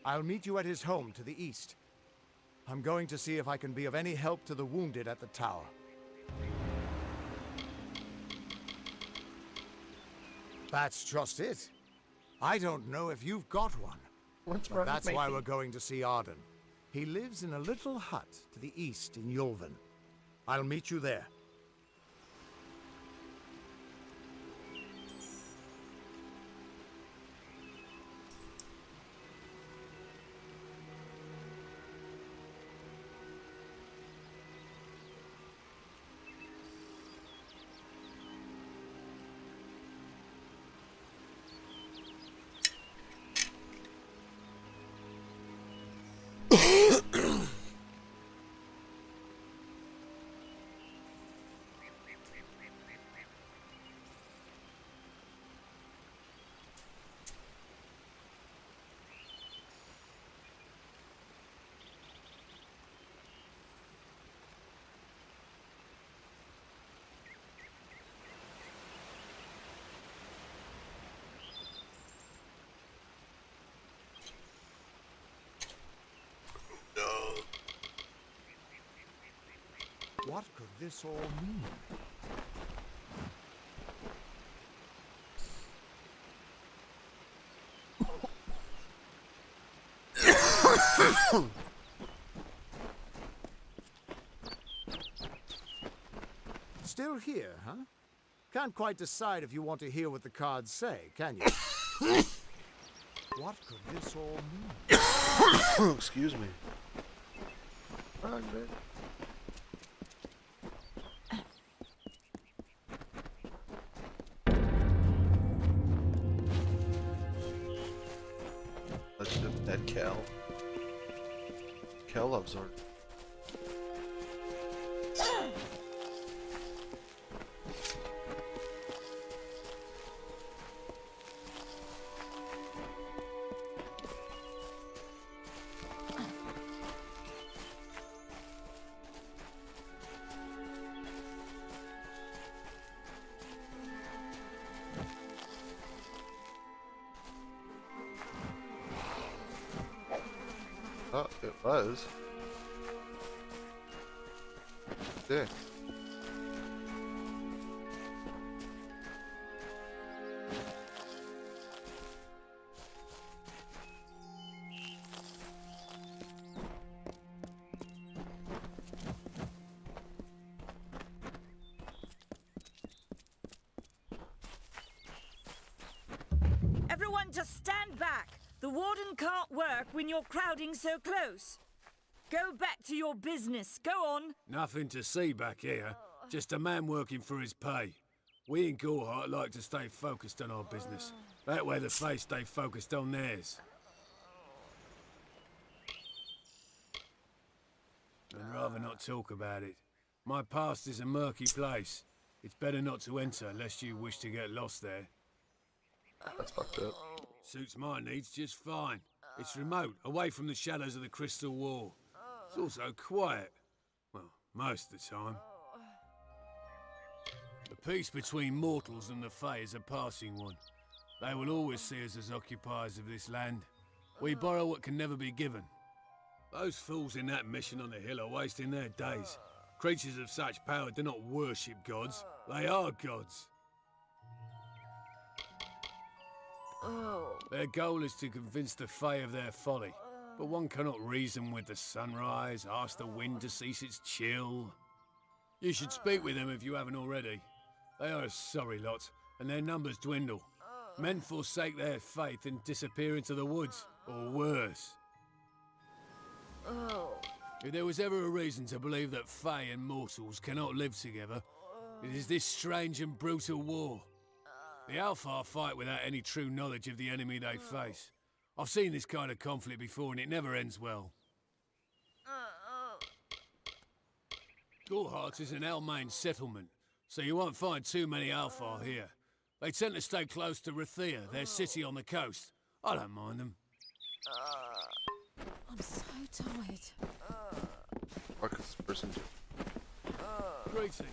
I'll meet you at his home to the east. I'm going to see if I can be of any help to the wounded at the tower. That's just it. I don't know if you've got one. What's But wrong that's with why me? we're going to see Arden. He lives in a little hut to the east in Yulven. I'll meet you there. What could this all mean? Still here, huh? Can't quite decide if you want to hear what the cards say, can you? What could this all mean? Excuse me. Wrong bit. Legend of Dead Cal. Cal loves art. Oh, it was. There. Everyone just stand back. The warden can't work when you're crowding so close. Go back to your business. Go on. Nothing to see back here. Just a man working for his pay. We in Gorehart like to stay focused on our business. That way the face stay focused on theirs. I'd rather not talk about it. My past is a murky place. It's better not to enter lest you wish to get lost there. That's fucked up. Suits my needs just fine. It's remote, away from the shadows of the Crystal Wall. It's also quiet. Well, most of the time. The peace between mortals and the Fae is a passing one. They will always see us as occupiers of this land. We borrow what can never be given. Those fools in that mission on the hill are wasting their days. Creatures of such power do not worship gods. They are gods. Their goal is to convince the Fae of their folly. But one cannot reason with the sunrise, ask the wind to cease its chill. You should speak with them if you haven't already. They are a sorry lot, and their numbers dwindle. Men forsake their faith and disappear into the woods, or worse. If there was ever a reason to believe that Fae and mortals cannot live together, it is this strange and brutal war. The Alpha fight without any true knowledge of the enemy they face. I've seen this kind of conflict before and it never ends well. Gorehart is an Almain settlement, so you won't find too many Alpha here. They tend to stay close to Rathea, their city on the coast. I don't mind them. I'm so tired. What could this person do? Greetings.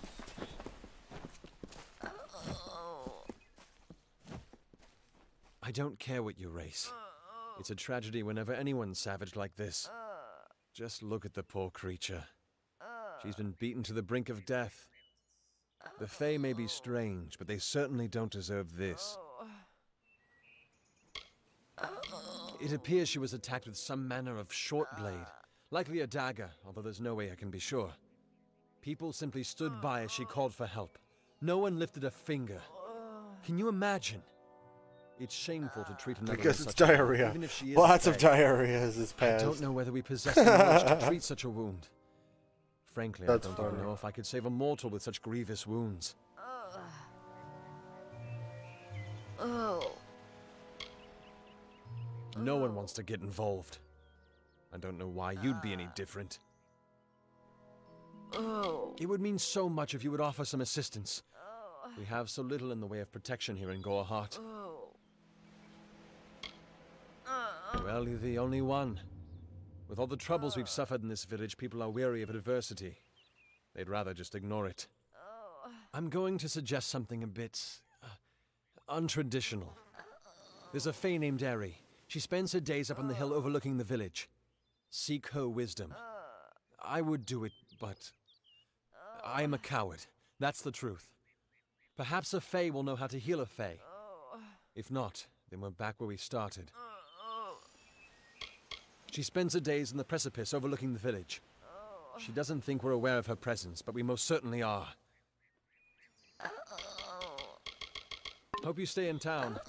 I don't care what you race. It's a tragedy whenever anyone's savaged like this. Just look at the poor creature. She's been beaten to the brink of death. The Fae may be strange, but they certainly don't deserve this. It appears she was attacked with some manner of short blade, likely a dagger, although there's no way I can be sure. People simply stood by as she called for help. No one lifted a finger. Can you imagine? It's shameful to treat another Because with it's such pain, diarrhea. even if she is Lots a of Fae. diarrhea as this I passed. don't know whether we possess the knowledge to treat such a wound. Frankly, That's I don't even funny. know if I could save a mortal with such grievous wounds. No one wants to get involved. I don't know why you'd be any different. It would mean so much if you would offer some assistance. We have so little in the way of protection here in Gorehart. Well, you're the only one. With all the troubles we've suffered in this village, people are weary of adversity. They'd rather just ignore it. I'm going to suggest something a bit untraditional. There's a Fae named Eri. She spends her days up on the hill overlooking the village. Seek her wisdom. I would do it, but I am a coward. That's the truth. Perhaps a Fae will know how to heal a Fae. If not, then we're back where we started. She spends her days in the precipice overlooking the village. She doesn't think we're aware of her presence, but we most certainly are. Hope you stay in town.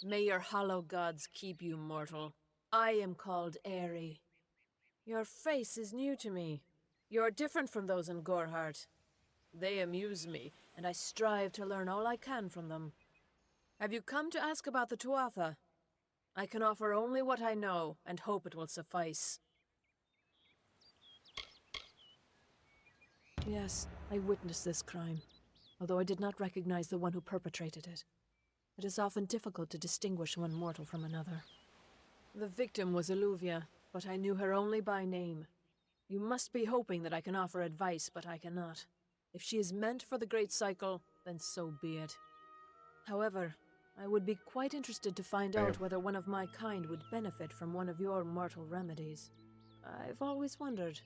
May your hollow gods keep you, mortal. I am called Aerie. Your face is new to me. You're different from those in Gorhart. They amuse me, and I strive to learn all I can from them. Have you come to ask about the Tuatha? I can offer only what I know, and hope it will suffice. Yes, I witnessed this crime, although I did not recognize the one who perpetrated it. It is often difficult to distinguish one mortal from another. The victim was Illuvia, but I knew her only by name. You must be hoping that I can offer advice, but I cannot. If she is meant for the Great Cycle, then so be it. However, I would be quite interested to find out whether one of my kind would benefit from one of your mortal remedies. I've always wondered.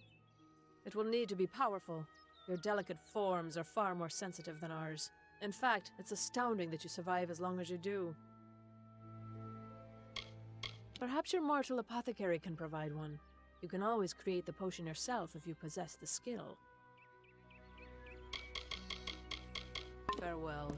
It will need to be powerful. Your delicate forms are far more sensitive than ours. In fact, it's astounding that you survive as long as you do. Perhaps your mortal apothecary can provide one. You can always create the potion yourself if you possess the skill. Farewell.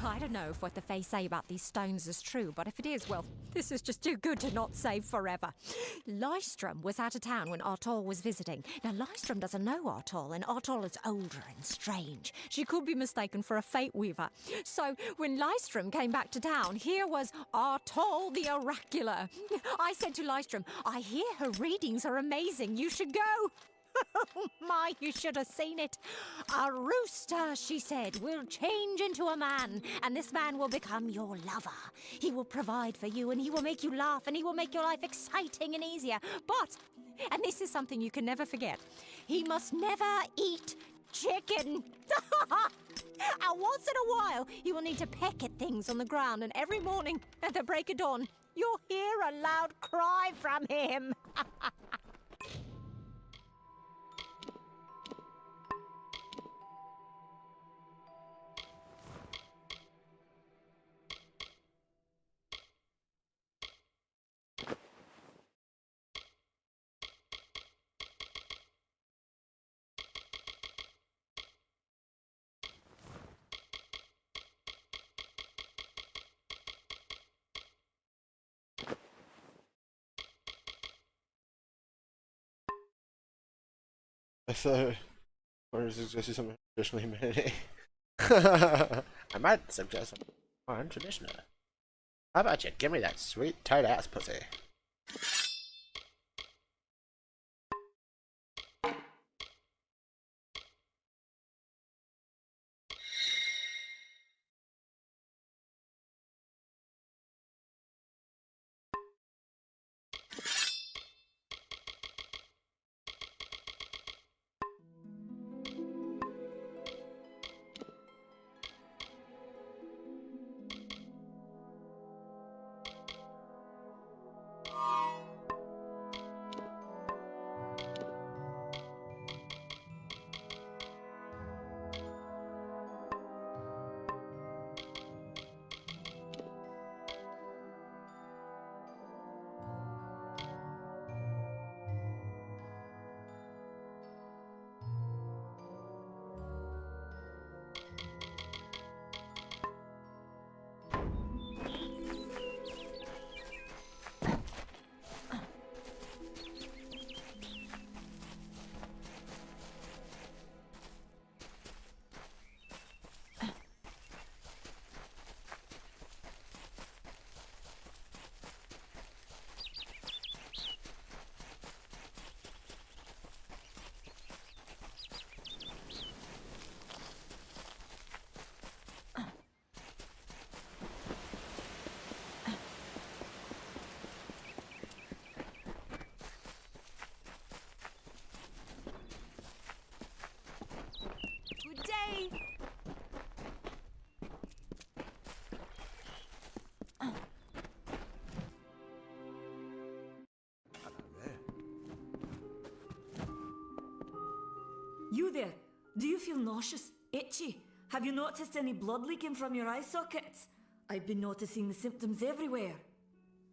I don't know if what the Fae say about these stones is true, but if it is, well, this is just too good to not save forever. Lystrom was out of town when Artol was visiting. Now, Lystrom doesn't know Artol, and Artol is older and strange. She could be mistaken for a Fate Weaver. So, when Lystrom came back to town, here was Artol the Oracular. I said to Lystrom, I hear her readings are amazing. You should go. Oh my, you should have seen it. A rooster, she said, will change into a man, and this man will become your lover. He will provide for you, and he will make you laugh, and he will make your life exciting and easier. But, and this is something you can never forget, he must never eat chicken. And once in a while, he will need to peck at things on the ground, and every morning at the break of dawn, you'll hear a loud cry from him. I thought, or suggested something traditionally made. I might suggest something more untraditional. How about you give me that sweet tight ass pussy? You there? Do you feel nauseous? Itchy? Have you noticed any blood leaking from your eye sockets? I've been noticing the symptoms everywhere.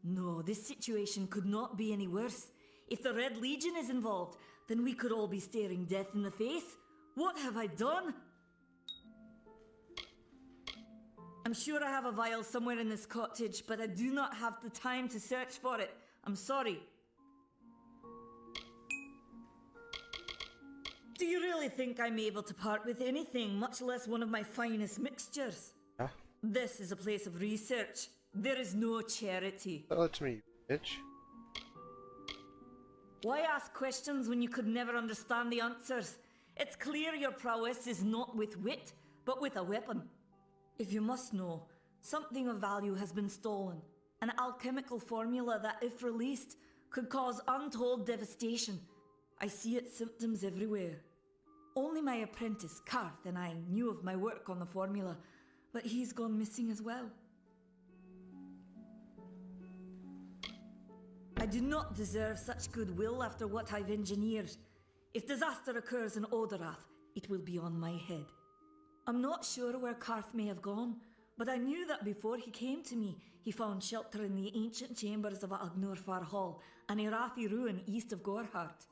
No, this situation could not be any worse. If the Red Legion is involved, then we could all be staring death in the face. What have I done? I'm sure I have a vial somewhere in this cottage, but I do not have the time to search for it. I'm sorry. Do you really think I'm able to part with anything, much less one of my finest mixtures? Huh? This is a place of research. There is no charity. Tell it to me, bitch. Why ask questions when you could never understand the answers? It's clear your prowess is not with wit, but with a weapon. If you must know, something of value has been stolen. An alchemical formula that, if released, could cause untold devastation. I see its symptoms everywhere. Only my apprentice, Karth, and I knew of my work on the formula, but he's gone missing as well. I do not deserve such goodwill after what I've engineered. If disaster occurs in Odorath, it will be on my head. I'm not sure where Karth may have gone, but I knew that before he came to me, he found shelter in the ancient chambers of Agnurfar Hall, an Irathi ruin east of Gorhart.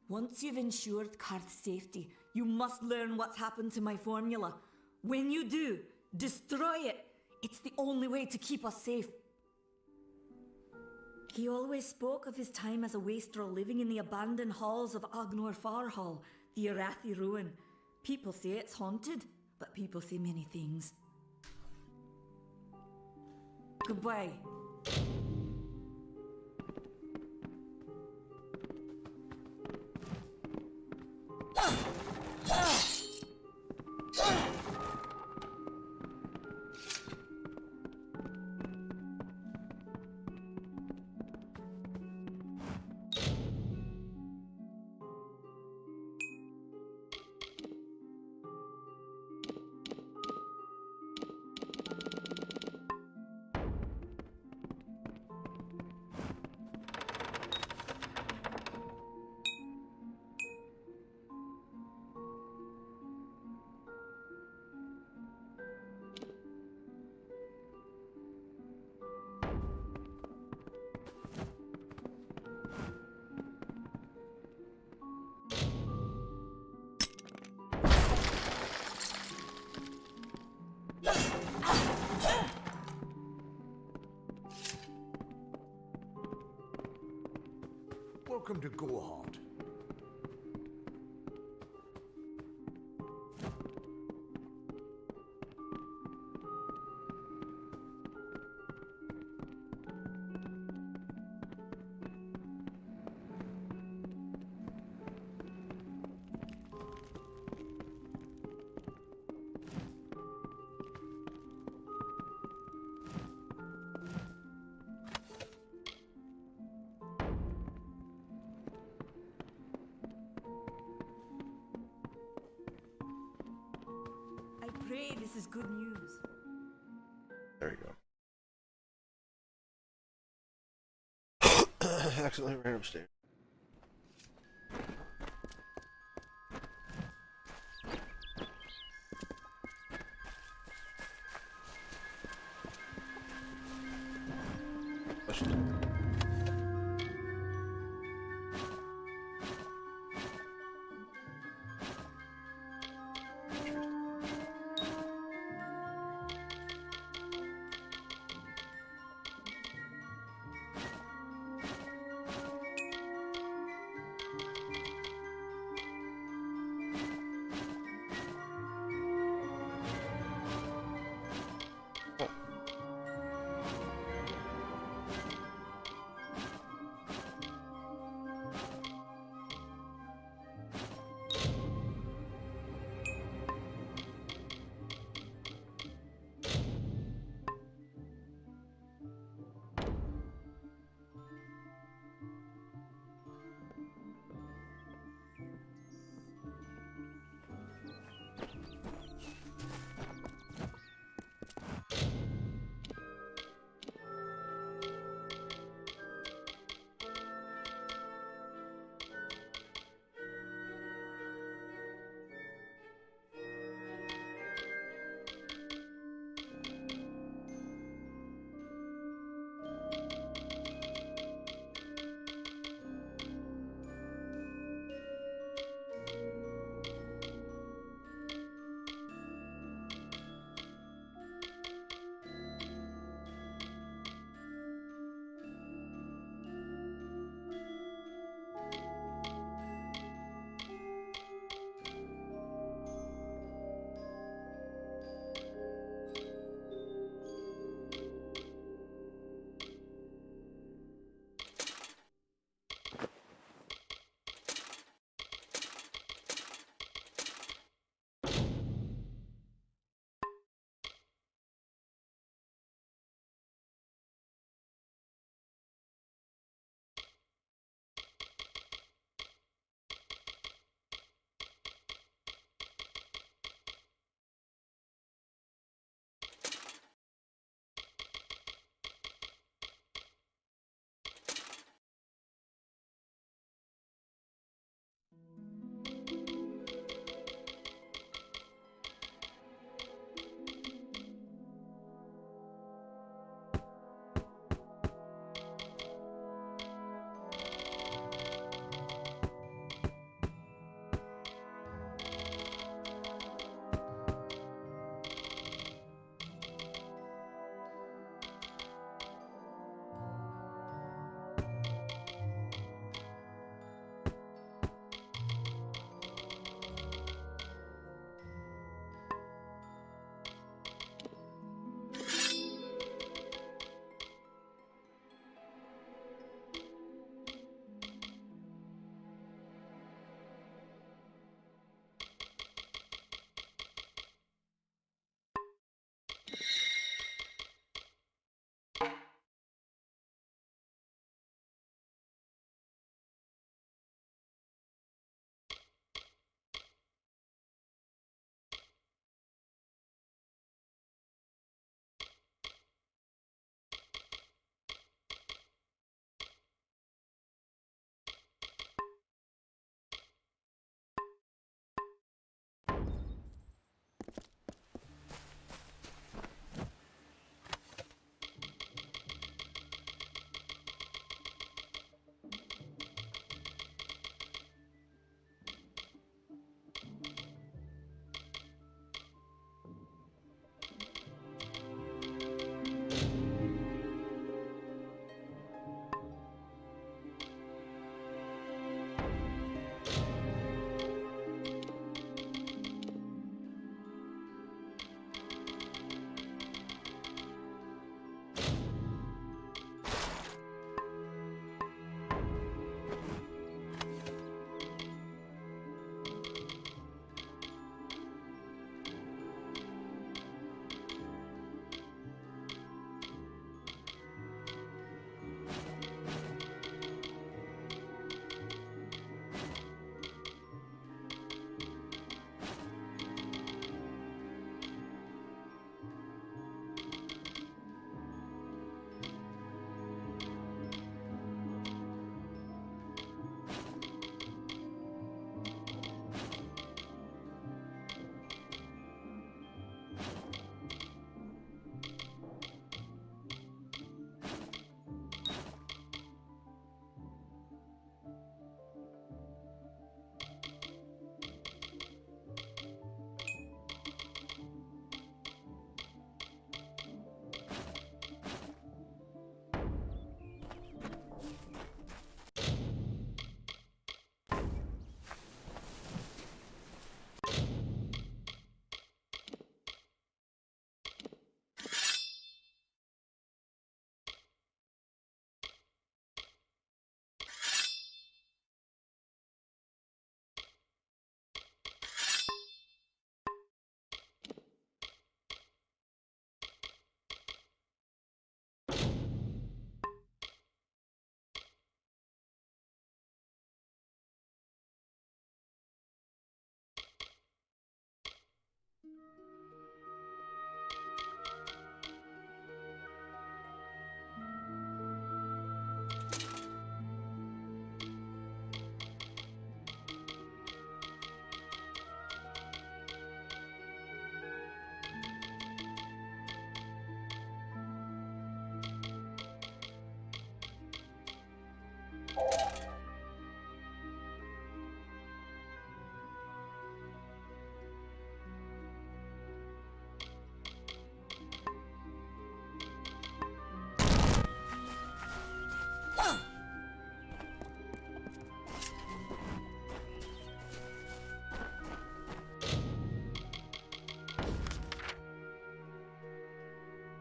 Once you've ensured Karth's safety, you must learn what's happened to my formula. When you do, destroy it. It's the only way to keep us safe. He always spoke of his time as a wastrel living in the abandoned halls of Agnor Farhall, the Arathi ruin. People say it's haunted, but people say many things. Goodbye. Welcome to Gohard. I pray this is good news. There you go. Accidentally ran upstairs.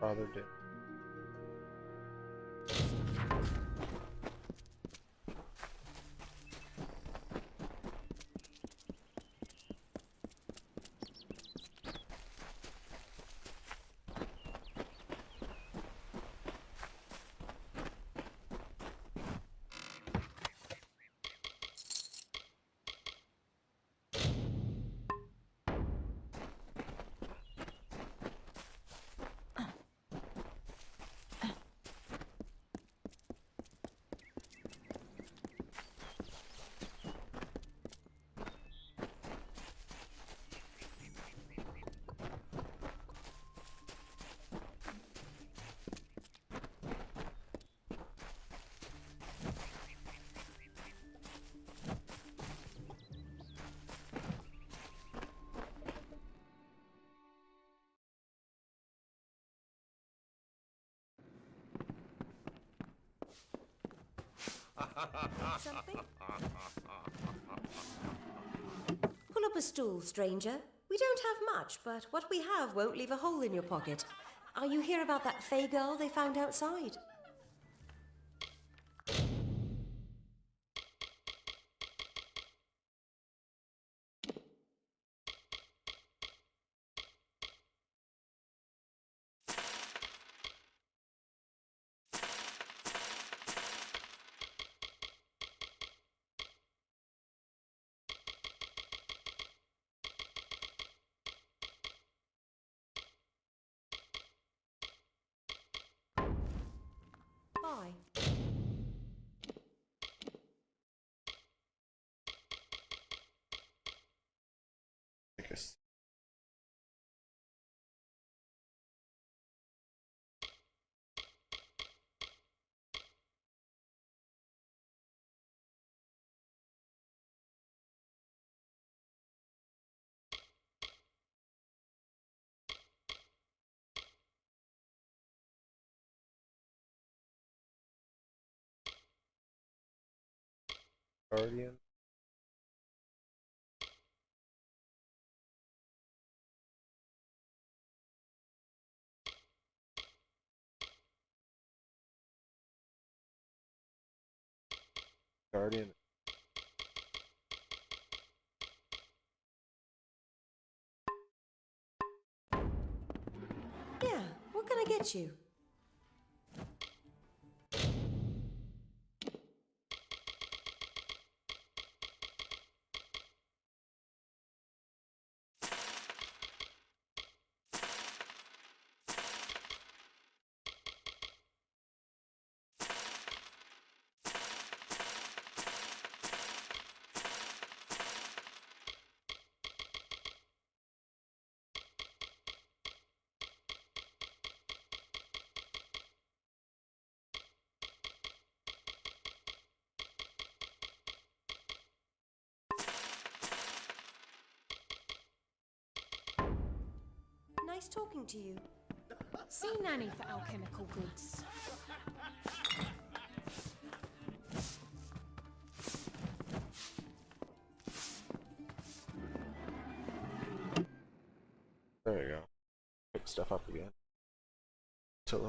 father did. Something? Pull up a stool, stranger. We don't have much, but what we have won't leave a hole in your pocket. Are you here about that Fey girl they found outside? Bye. I guess. Guardian. Guardian. Yeah, what can I get you? Nice talking to you. See Nanny for alchemical goods. There you go. Pick stuff up again.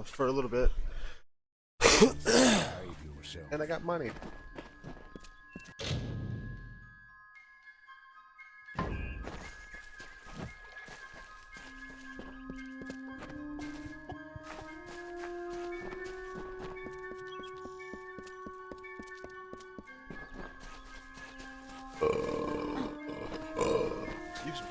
For a little bit. And I got money. Excuse me.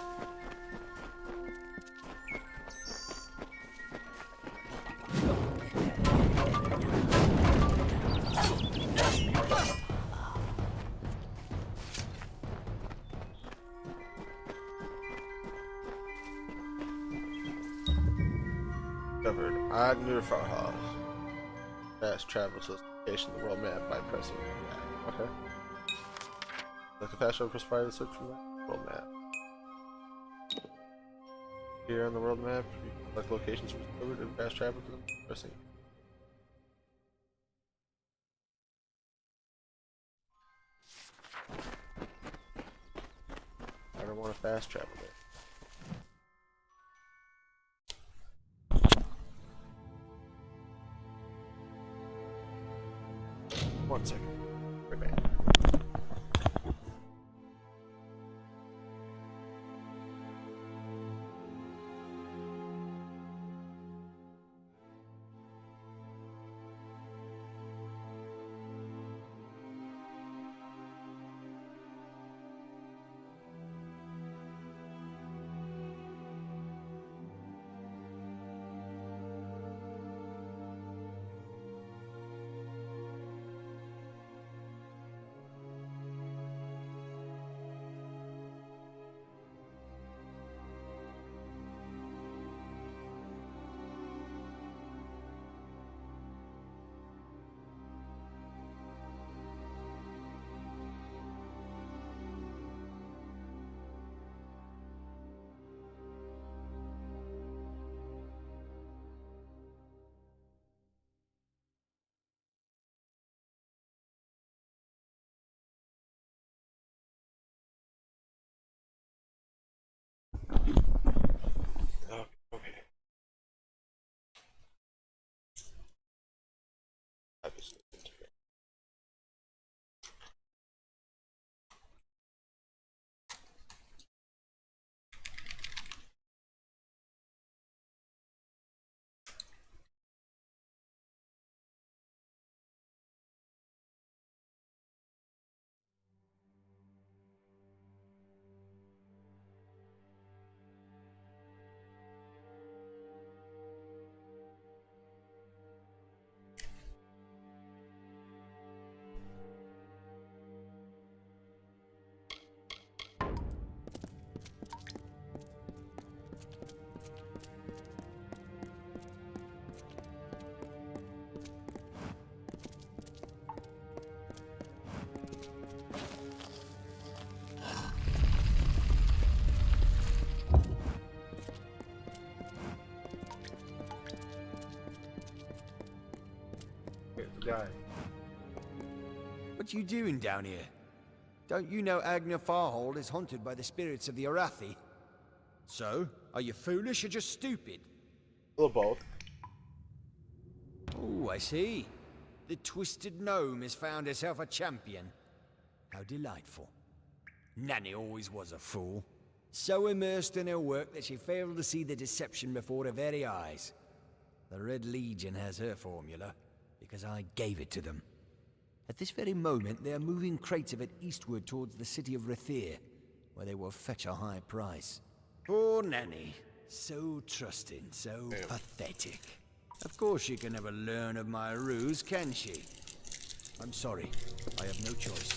Discovered Agnur Farha. Fast travel to the location of the world map by pressing that. Okay. Like a fast travel press fire to search for the world map. Here on the world map, you can select locations for discovered and fast travel to them pressing. I don't want to fast travel there. 1 second. Right back. Okay. Obviously. Guy. What you doing down here? Don't you know Agner Farhold is haunted by the spirits of the Arathi? So, are you foolish or just stupid? A little both. Oh, I see. The Twisted Gnome has found herself a champion. How delightful. Nanny always was a fool. So immersed in her work that she failed to see the deception before her very eyes. The Red Legion has her formula, because I gave it to them. At this very moment, they are moving crates of it eastward towards the city of Rathir, where they will fetch a high price. Poor Nanny. So trusting, so pathetic. Of course she can never learn of my ruse, can she? I'm sorry. I have no choice.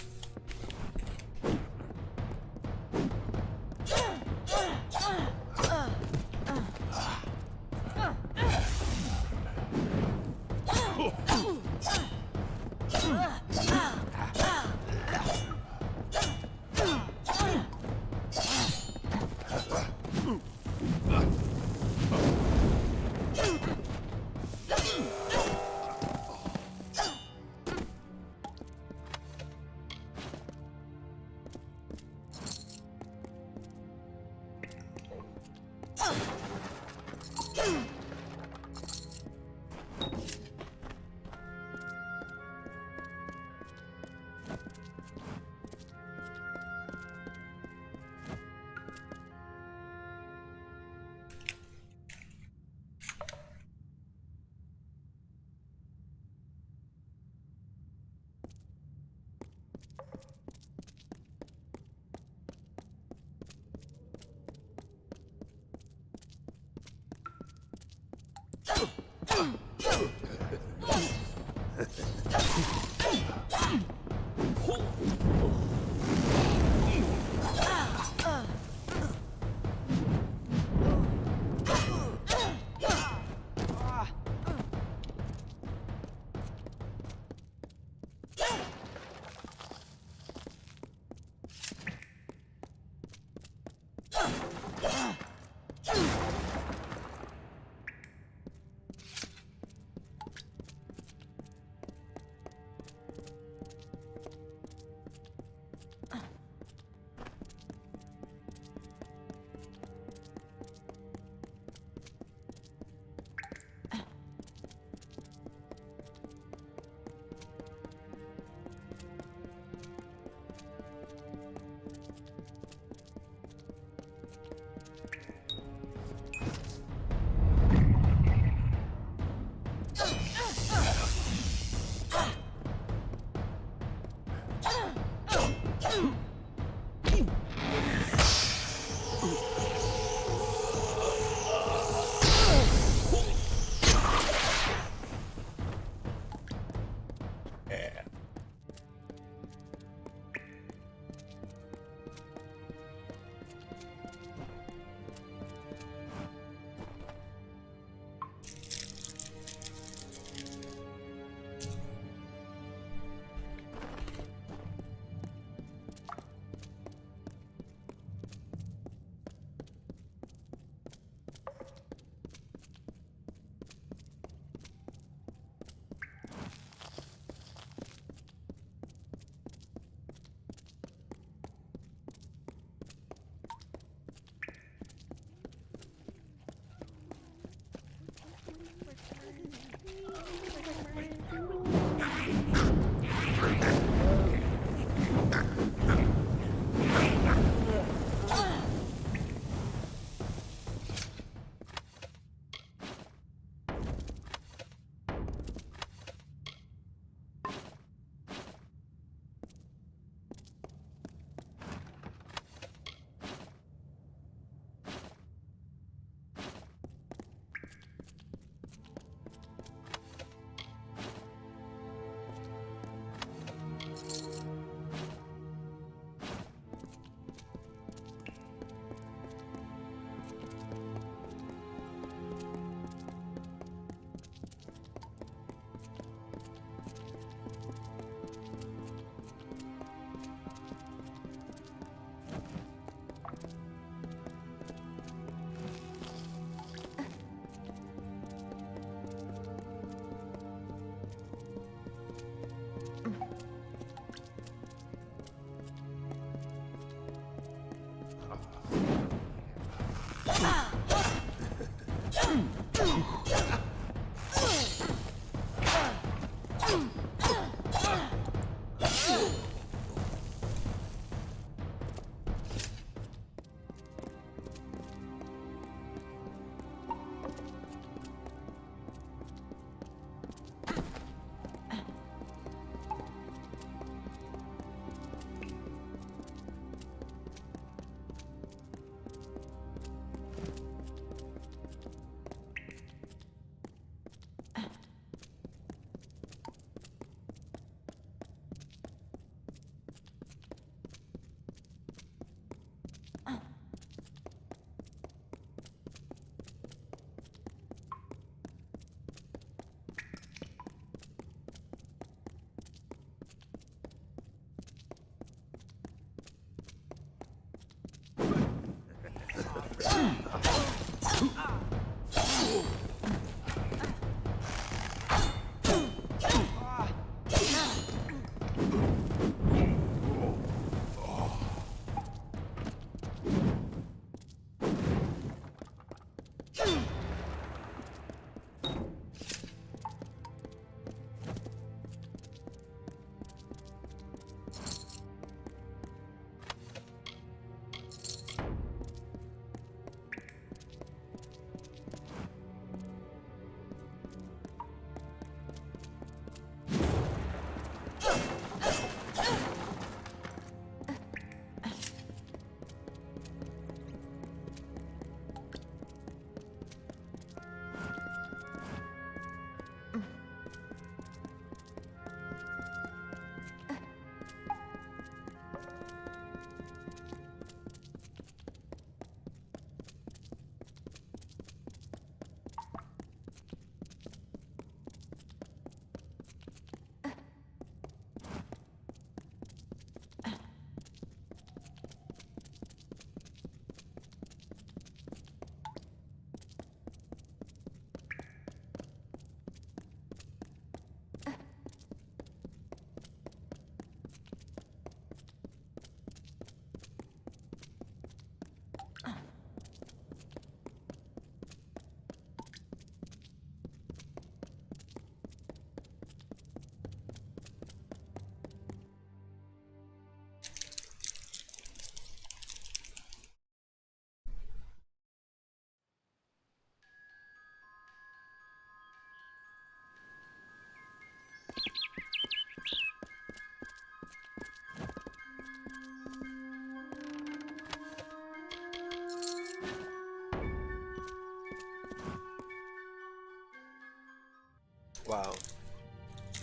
Wow.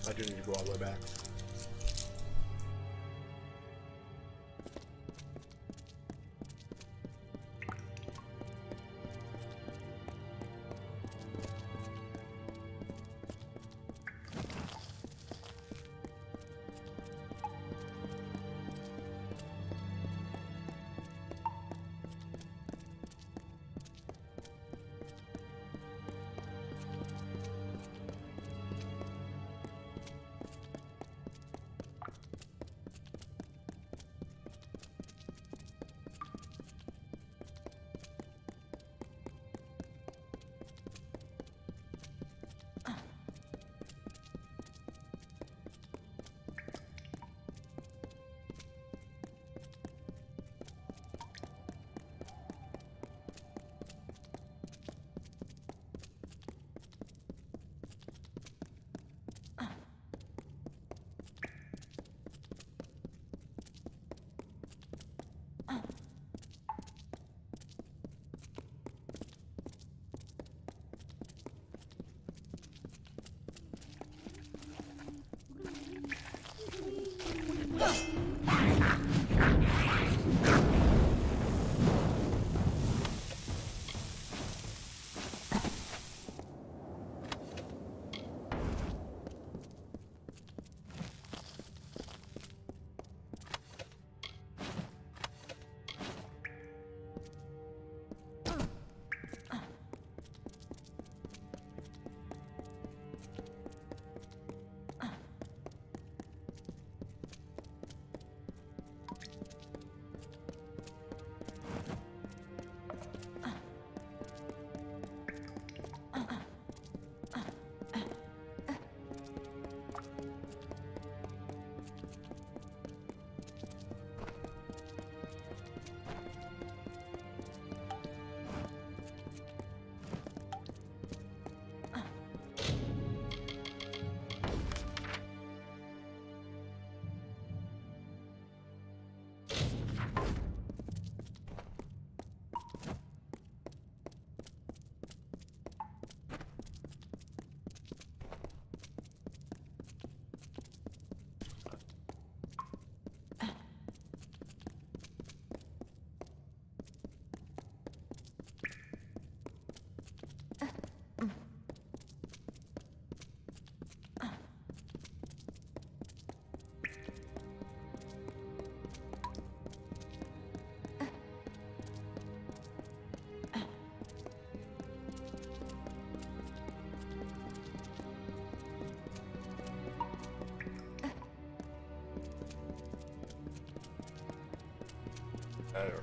I do need to go all the way back.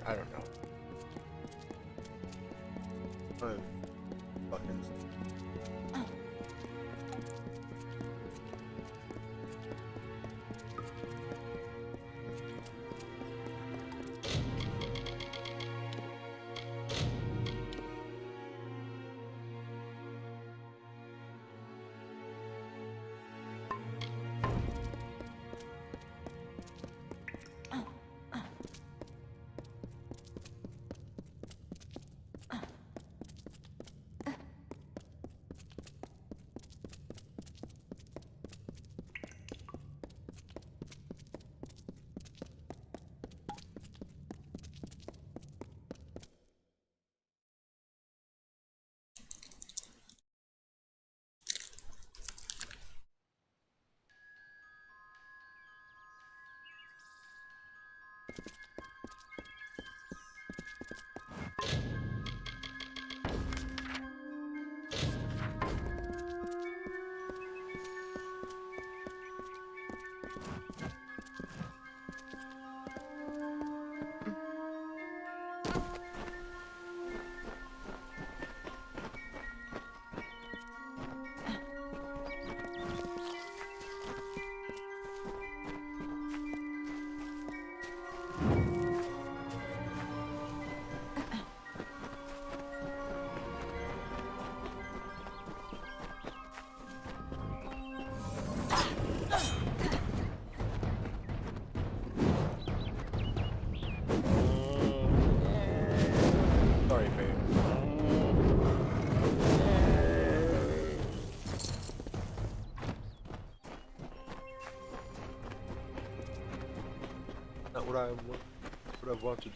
I don't know. Fucking. what I wanted.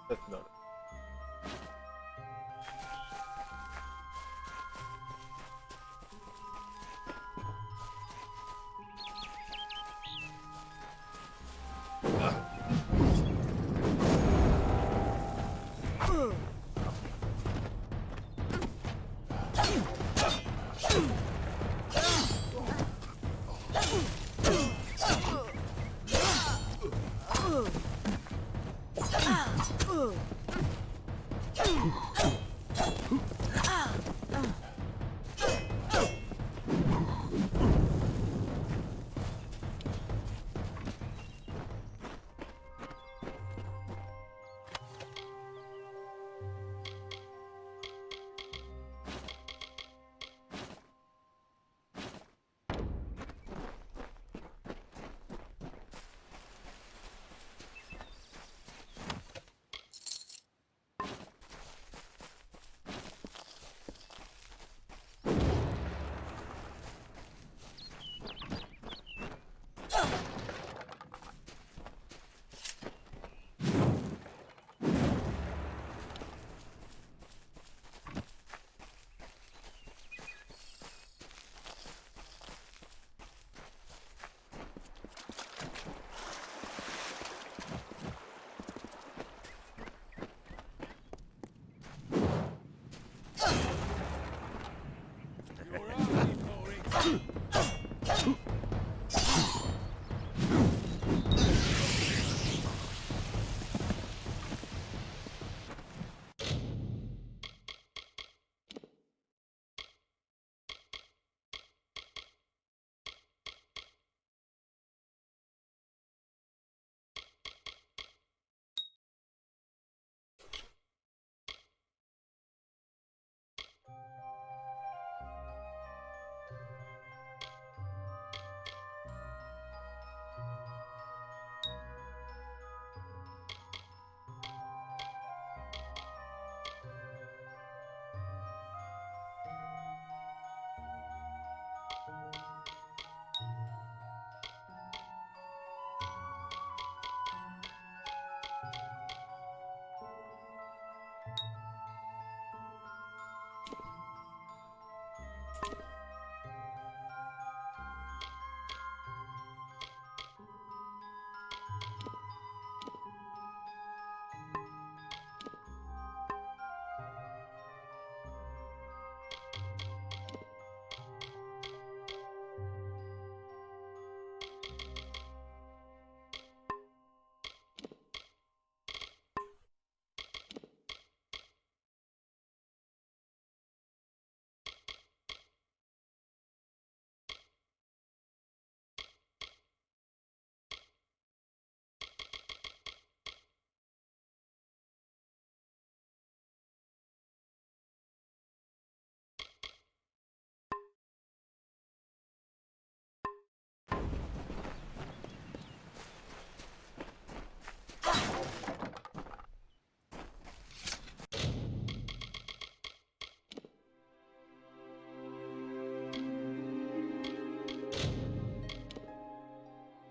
That's not it.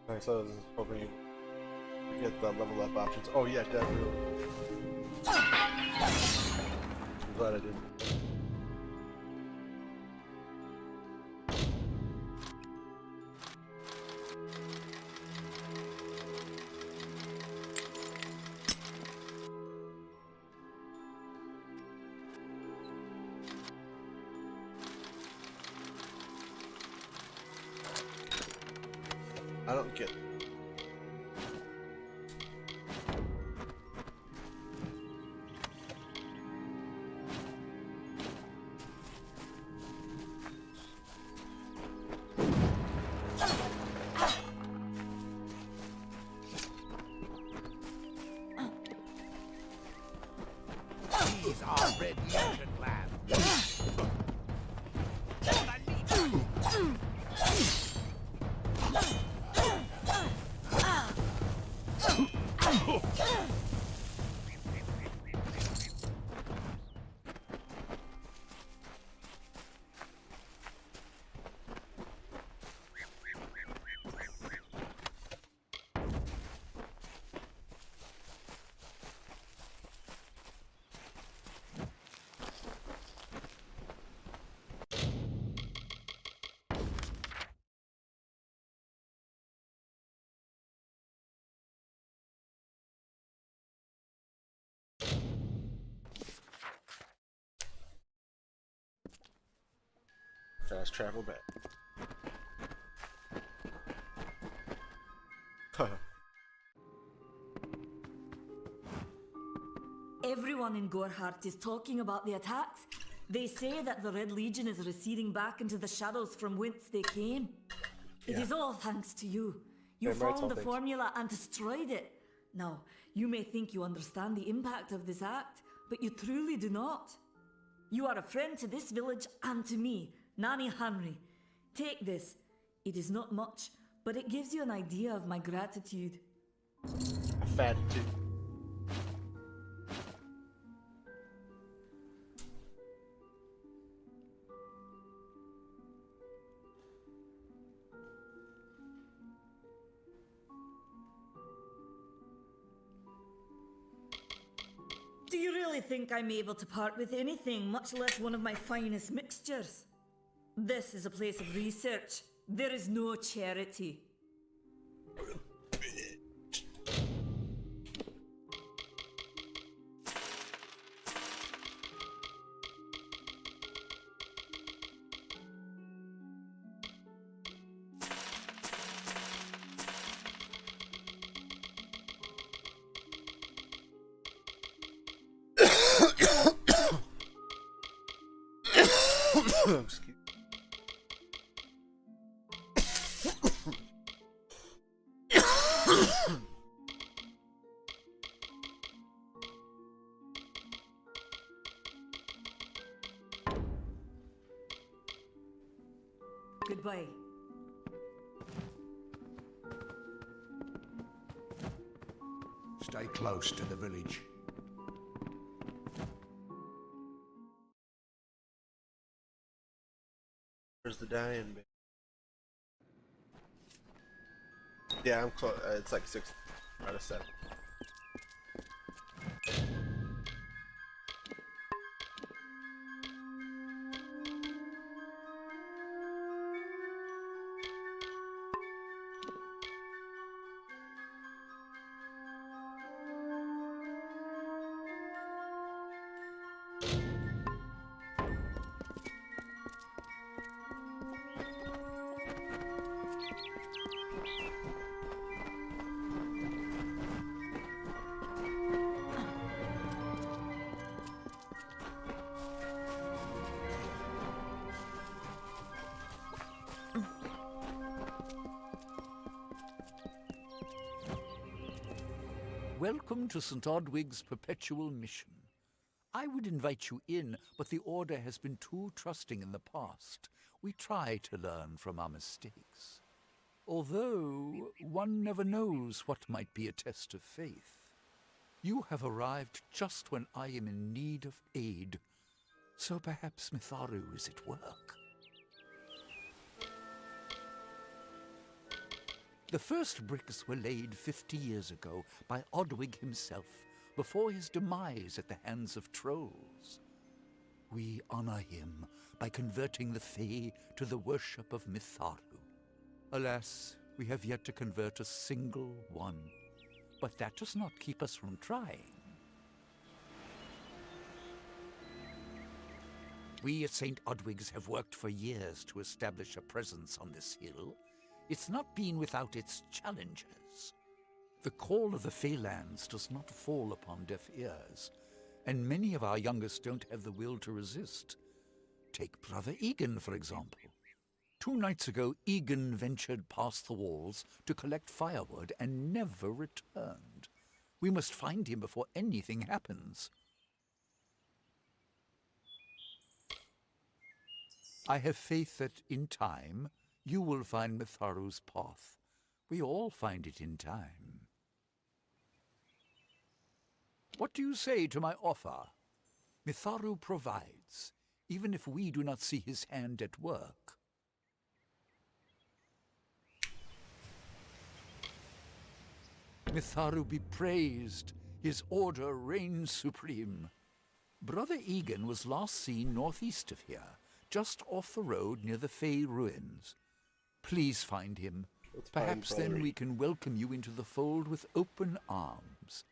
Okay, so this is hoping you get the level up options. Oh yeah, definitely. I'm glad I did. I don't get. These are red mountain lands. Fast travel back. Everyone in Gorhart is talking about the attacks. They say that the Red Legion is receding back into the shadows from whence they came. It is all thanks to you. You found the formula and destroyed it. Now, you may think you understand the impact of this act, but you truly do not. You are a friend to this village and to me, Nanny Henry. Take this. It is not much, but it gives you an idea of my gratitude. A fatitude. Do you really think I'm able to part with anything, much less one of my finest mixtures? This is a place of research. There is no charity. Excuse me. Goodbye. Stay close to the village. Where's the dying bit? Yeah, I'm close. It's like 6 out of 7. Welcome to St. Odwig's perpetual mission. I would invite you in, but the Order has been too trusting in the past. We try to learn from our mistakes. Although, one never knows what might be a test of faith. You have arrived just when I am in need of aid, so perhaps Mitharu is at work. The first bricks were laid 50 years ago by Odwig himself, before his demise at the hands of trolls. We honor him by converting the Fae to the worship of Mitharu. Alas, we have yet to convert a single one, but that does not keep us from trying. We at St. Odwig's have worked for years to establish a presence on this hill. it's not been without its challenges. The call of the Feylands does not fall upon deaf ears, and many of our youngest don't have the will to resist. Take Brother Egan, for example. 2 nights ago, Egan ventured past the walls to collect firewood and never returned. We must find him before anything happens. I have faith that, in time, you will find Mitharu's path. We all find it in time. What do you say to my offer? Mitharu provides, even if we do not see his hand at work. Mitharu be praised. His order reigns supreme. Brother Egan was last seen northeast of here, just off the road near the Fey ruins. Please find him. Perhaps then we can welcome you into the fold with open arms.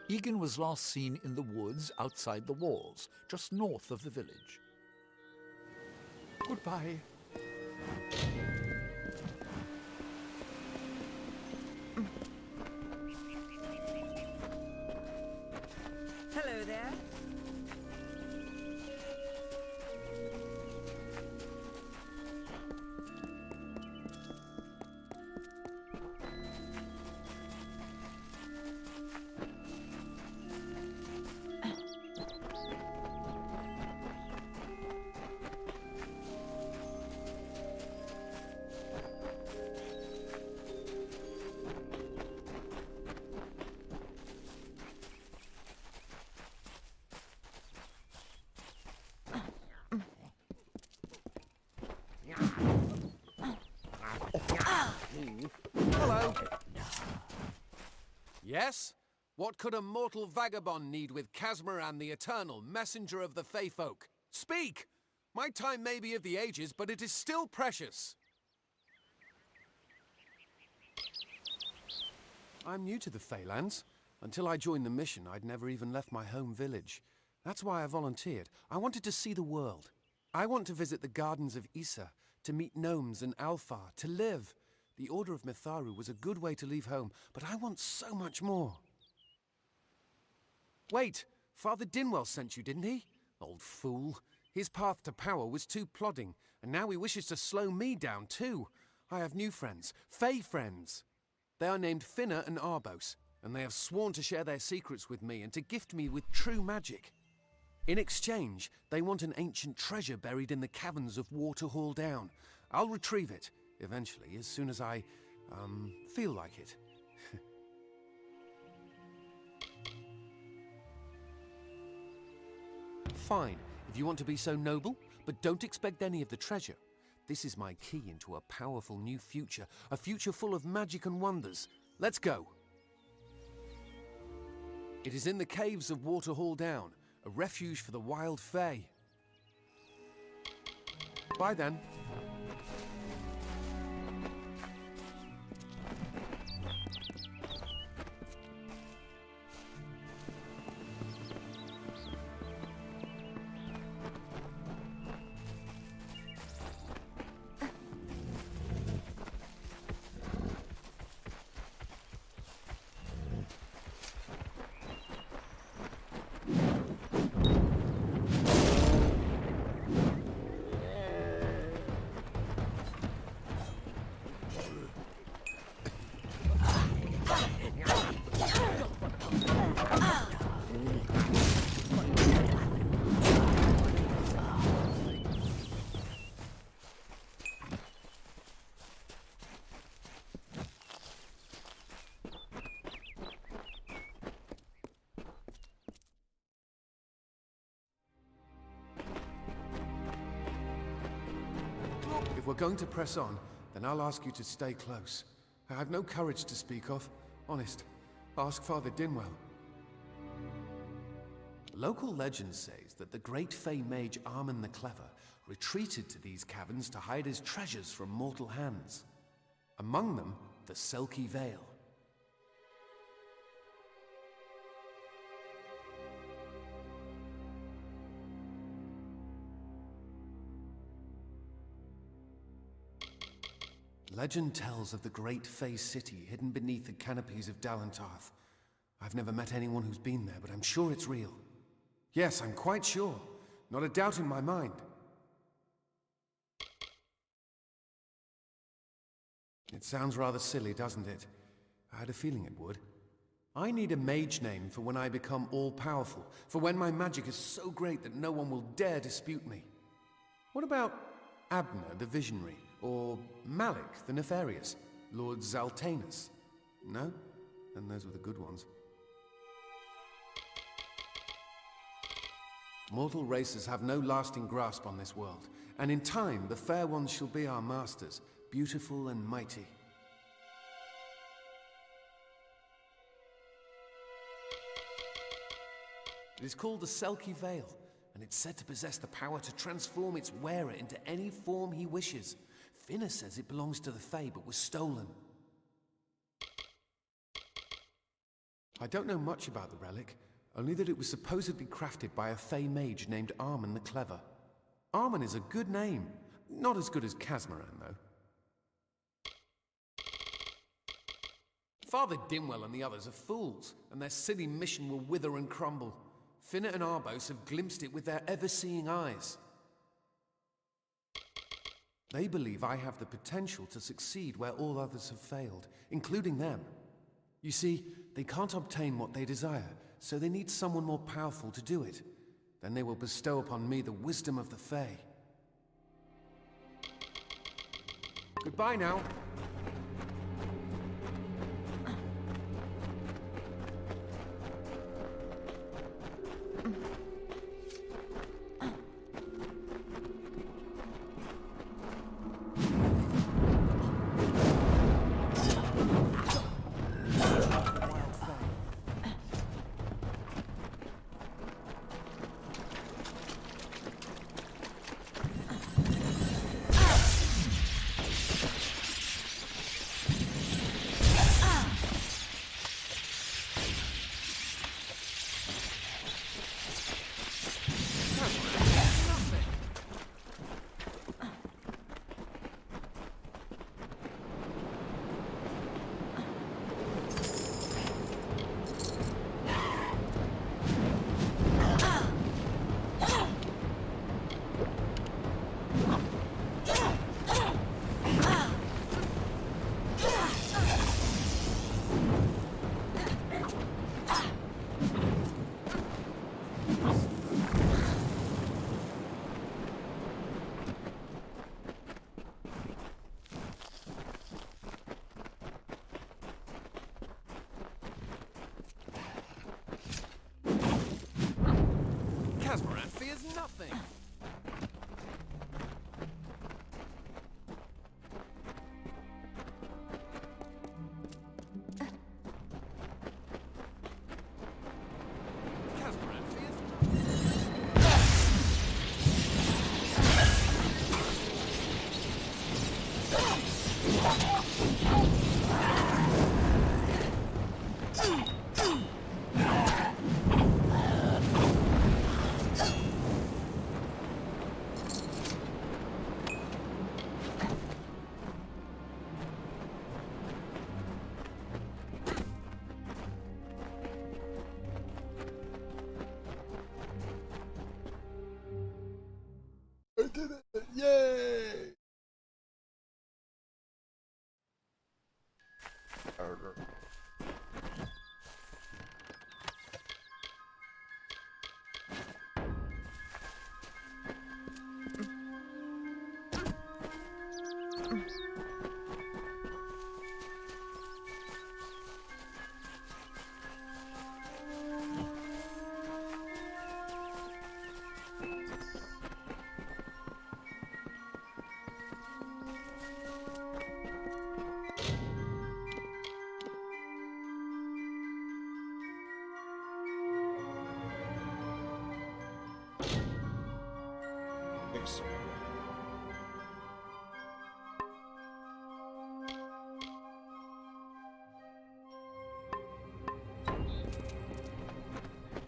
Egan was last seen in the woods outside the walls, just north of the village. Goodbye. Hello there. Hello. Yes? What could a mortal vagabond need with Casmaran the Eternal, messenger of the Fey folk? Speak! My time may be of the ages, but it is still precious. I'm new to the Feylands. Until I joined the mission, I'd never even left my home village. That's why I volunteered. I wanted to see the world. I want to visit the gardens of Issa, to meet gnomes and Alfar, to live. The Order of Mitharu was a good way to leave home, but I want so much more. Wait, Father Dinwell sent you, didn't he? Old fool. His path to power was too plodding, and now he wishes to slow me down too. I have new friends, Fey friends. They are named Finna and Arbos, and they have sworn to share their secrets with me and to gift me with true magic. In exchange, they want an ancient treasure buried in the caverns of Waterhall Down. I'll retrieve it, eventually, as soon as I, feel like it. Fine, if you want to be so noble, but don't expect any of the treasure. This is my key into a powerful new future, a future full of magic and wonders. Let's go. It is in the caves of Waterhall Down, a refuge for the wild Fey. Bye then. If we're going to press on, then I'll ask you to stay close. I have no courage to speak of. Honest. Ask Father Dinwell. Local legend says that the great Fey mage Armin the Clever retreated to these caverns to hide his treasures from mortal hands. Among them, the Selkie Veil. Legend tells of the great Fey city hidden beneath the canopies of Dalantarth. I've never met anyone who's been there, but I'm sure it's real. Yes, I'm quite sure. Not a doubt in my mind. It sounds rather silly, doesn't it? I had a feeling it would. I need a mage name for when I become all-powerful, for when my magic is so great that no one will dare dispute me. What about Abner the Visionary, or Malik the Nefarious, Lord Zaltanus? No? Then those were the good ones. Mortal races have no lasting grasp on this world, and in time the fair ones shall be our masters, beautiful and mighty. It is called the Selkie Veil, and it's said to possess the power to transform its wearer into any form he wishes. Finna says it belongs to the Fae, but was stolen. I don't know much about the relic, only that it was supposedly crafted by a Fey mage named Armen the Clever. Armen is a good name. Not as good as Casmaran, though. Father Dimwell and the others are fools, and their silly mission will wither and crumble. Finna and Arbos have glimpsed it with their ever-seeing eyes. They believe I have the potential to succeed where all others have failed, including them. You see, they can't obtain what they desire, so they need someone more powerful to do it. Then they will bestow upon me the wisdom of the Fae. Goodbye now. Casmaran fears nothing. Casmaran fears I did it! Yay! Thanks.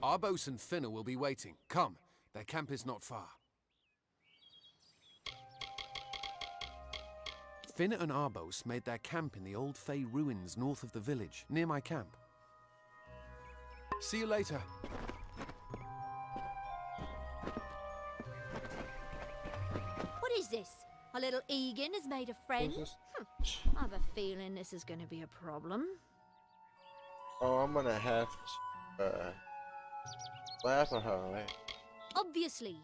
Arbos and Finna will be waiting. Come, their camp is not far. Finn and Arbos made their camp in the old Fey ruins north of the village, near my camp. See you later. What is this? Our little Egan has made a friend? I have a feeling this is going to be a problem. Oh, I'm gonna have to laugh at her. Obviously.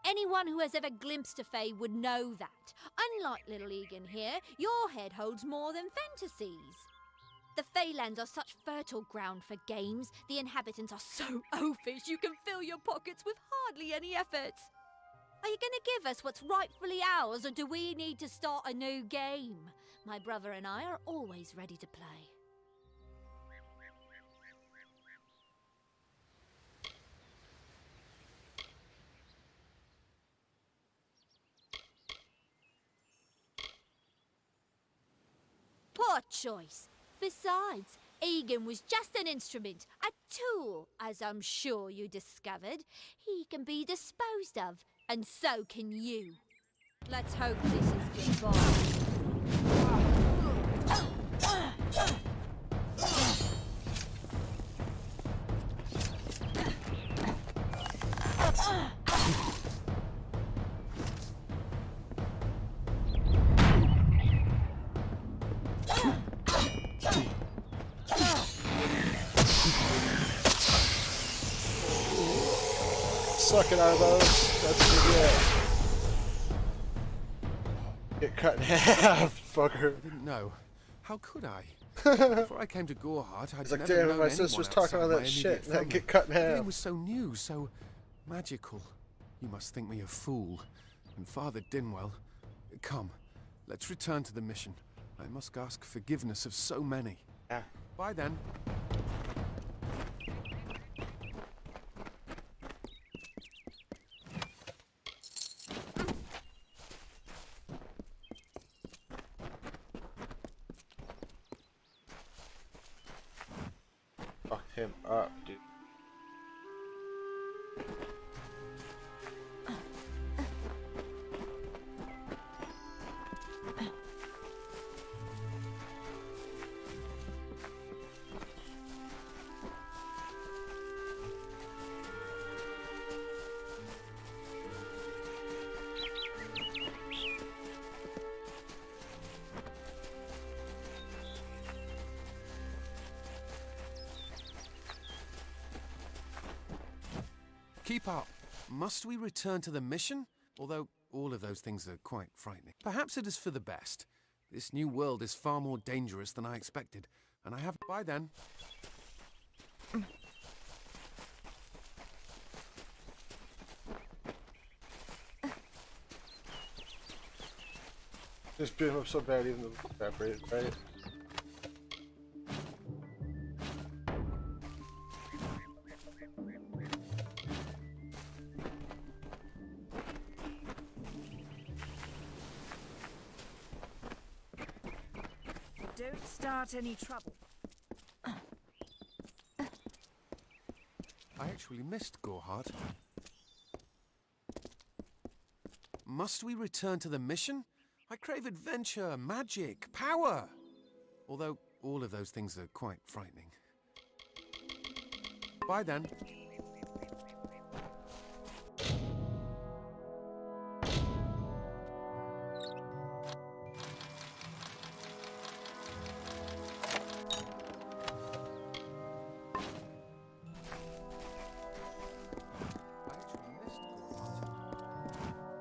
Anyone who has ever glimpsed a Fae would know that. Unlike little Egan here, your head holds more than fantasies. The Feylands are such fertile ground for games. The inhabitants are so oafish you can fill your pockets with hardly any effort. Are you going to give us what's rightfully ours, or do we need to start a new game? My brother and I are always ready to play. Poor choice. Besides, Egan was just an instrument, a tool, as I'm sure you discovered. He can be disposed of, and so can you. Let's hope this is goodbye. Suck it out of those. That's what you get. Get cut in half, fucker. I didn't know. How could I? Before I came to Gorehart, I'd It's like, never damn, known my sister's anyone talking all outside that my shit. immediate And I family. get cut in half. Everything was so new, so magical. You must think me a fool. And Father Dinwell, come, let's return to the mission. I must ask forgiveness of so many. Yeah. Bye then. Fucked him up, dude. Keep up. Must we return to the mission? Although all of those things are quite frightening. Perhaps it is for the best. This new world is far more dangerous than I expected, and I have... Bye then. Just beat him up so bad, even the evaporated, right? Don't start any trouble. I actually missed Gorehart. Must we return to the mission? I crave adventure, magic, power. Although all of those things are quite frightening. Bye then.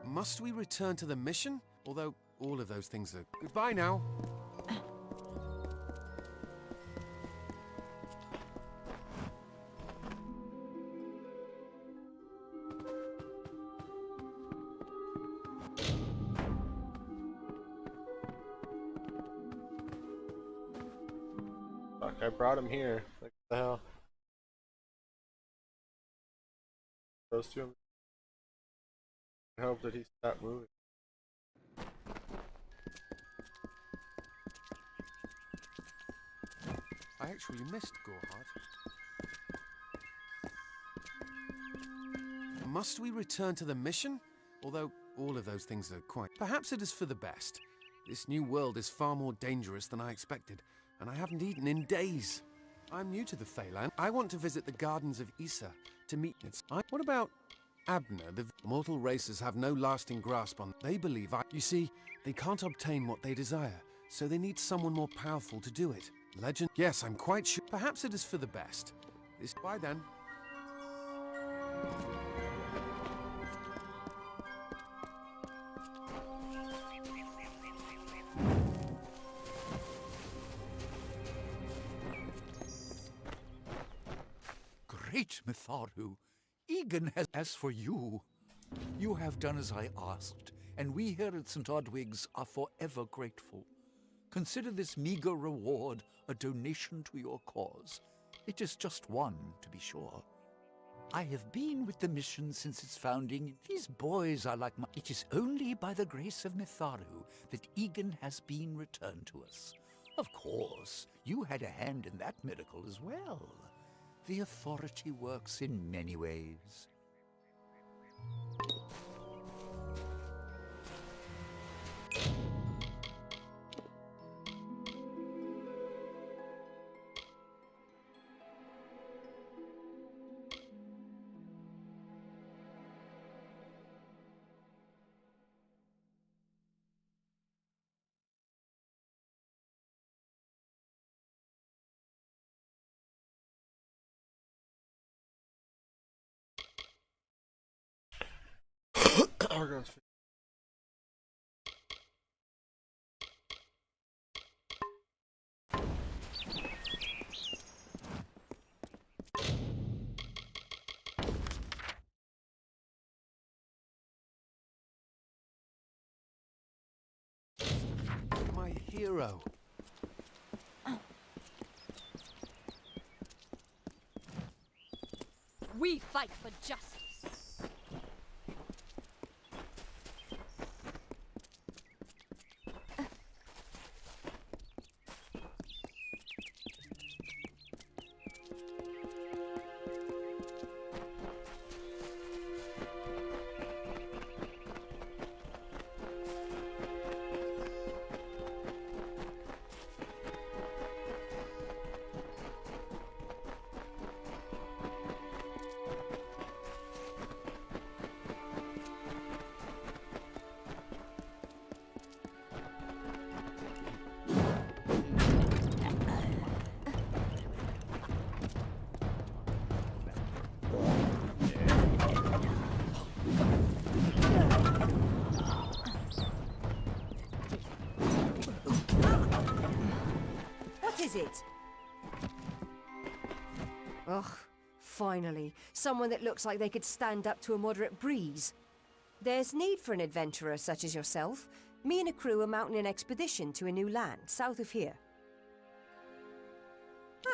Must we return to the mission? Although all of those things are... Goodbye now. Fuck, I brought him here. Like, what the hell? Those two. I hope that he stopped moving. I actually missed Gorehart. Must we return to the mission? Although all of those things are quite... Perhaps it is for the best. This new world is far more dangerous than I expected, and I haven't eaten in days. I'm new to the Feyland. I want to visit the gardens of Issa to meet its... What about Abner? The mortal races have no lasting grasp on... They believe You see, they can't obtain what they desire, so they need someone more powerful to do it. Legend... Yes, I'm quite sure. Perhaps it is for the best. Bye then. Great Mitharu, Egan has... As for you, you have done as I asked, and we here at St. Odwig's are forever grateful. Consider this meager reward a donation to your cause. It is just one, to be sure. I have been with the mission since its founding. These boys are like my... It is only by the grace of Mitharu that Egan has been returned to us. Of course, you had a hand in that miracle as well. The authority works in many ways. Argon's My hero. We fight for justice. Is it? Ugh, finally. Someone that looks like they could stand up to a moderate breeze. There's need for an adventurer such as yourself. Me and a crew are mounting an expedition to a new land, south of here.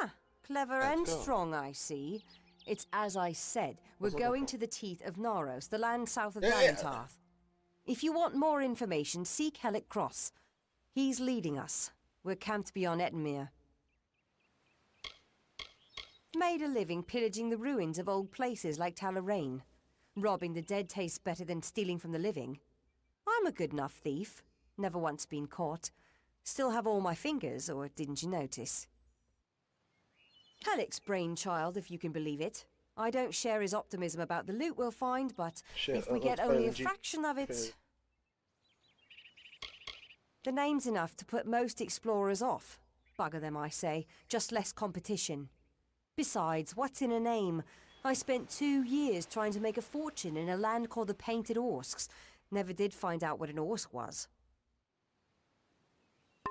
Ah, clever and strong, I see. It's as I said. We're going to the teeth of Naros, the land south of Valentarth. If you want more information, seek Hellick Cross. He's leading us. We're camped beyond Ettenmere. Made a living pillaging the ruins of old places like Talarain. Robbing the dead tastes better than stealing from the living. I'm a good enough thief. Never once been caught. Still have all my fingers, or didn't you notice? Hellick's brainchild, if you can believe it. I don't share his optimism about the loot we'll find, but if we get only a fraction of it... The name's enough to put most explorers off. Bugger them, I say. Just less competition. Besides, what's in a name? I spent 2 years trying to make a fortune in a land called the Painted Orsks. Never did find out what an Orsk was.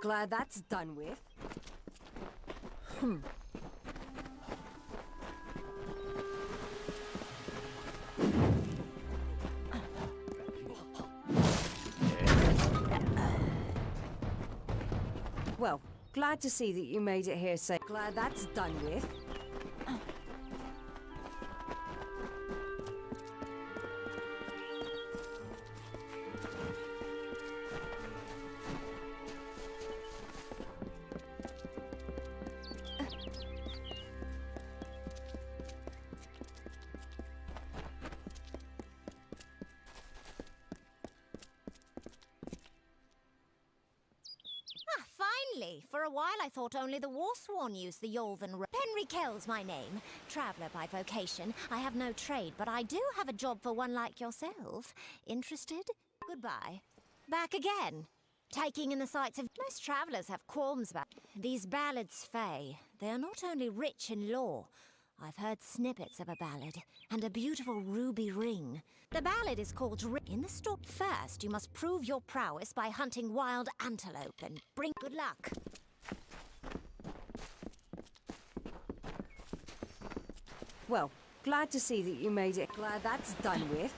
Glad that's done with. Well, glad to see that you made it here safe. Glad that's done with. For a while I thought only the Warsworn used the Yolven road. Henry Kell's my name. Traveller by vocation. I have no trade, but I do have a job for one like yourself. Interested? Goodbye. Back again. Taking in the sights of... Most travellers have qualms about... These ballads, Fae, they are not only rich in lore. I've heard snippets of a ballad, and a beautiful ruby ring. The ballad is called In the Storm. First, you must prove your prowess by hunting wild antelope and bring good luck. Well, glad to see that you made it. Glad that's done with.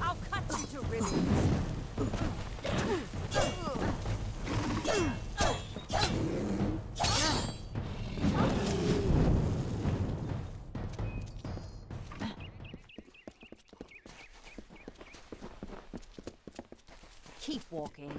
I'll cut you to ribbons. Keep walking.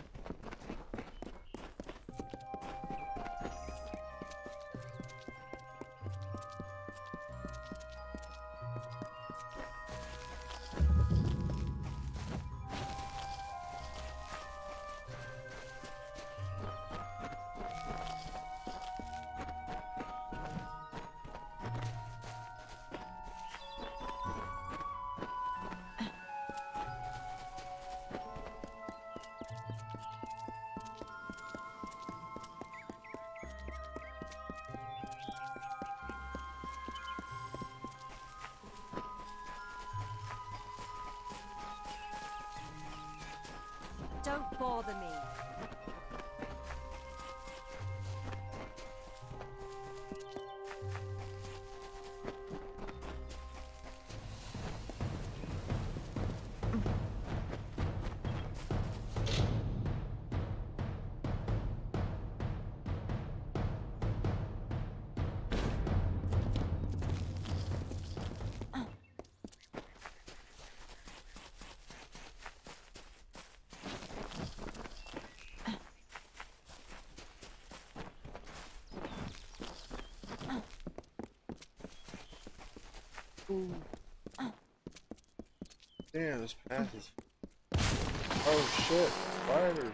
Don't bother me. Damn, this path is... Oh shit, spiders.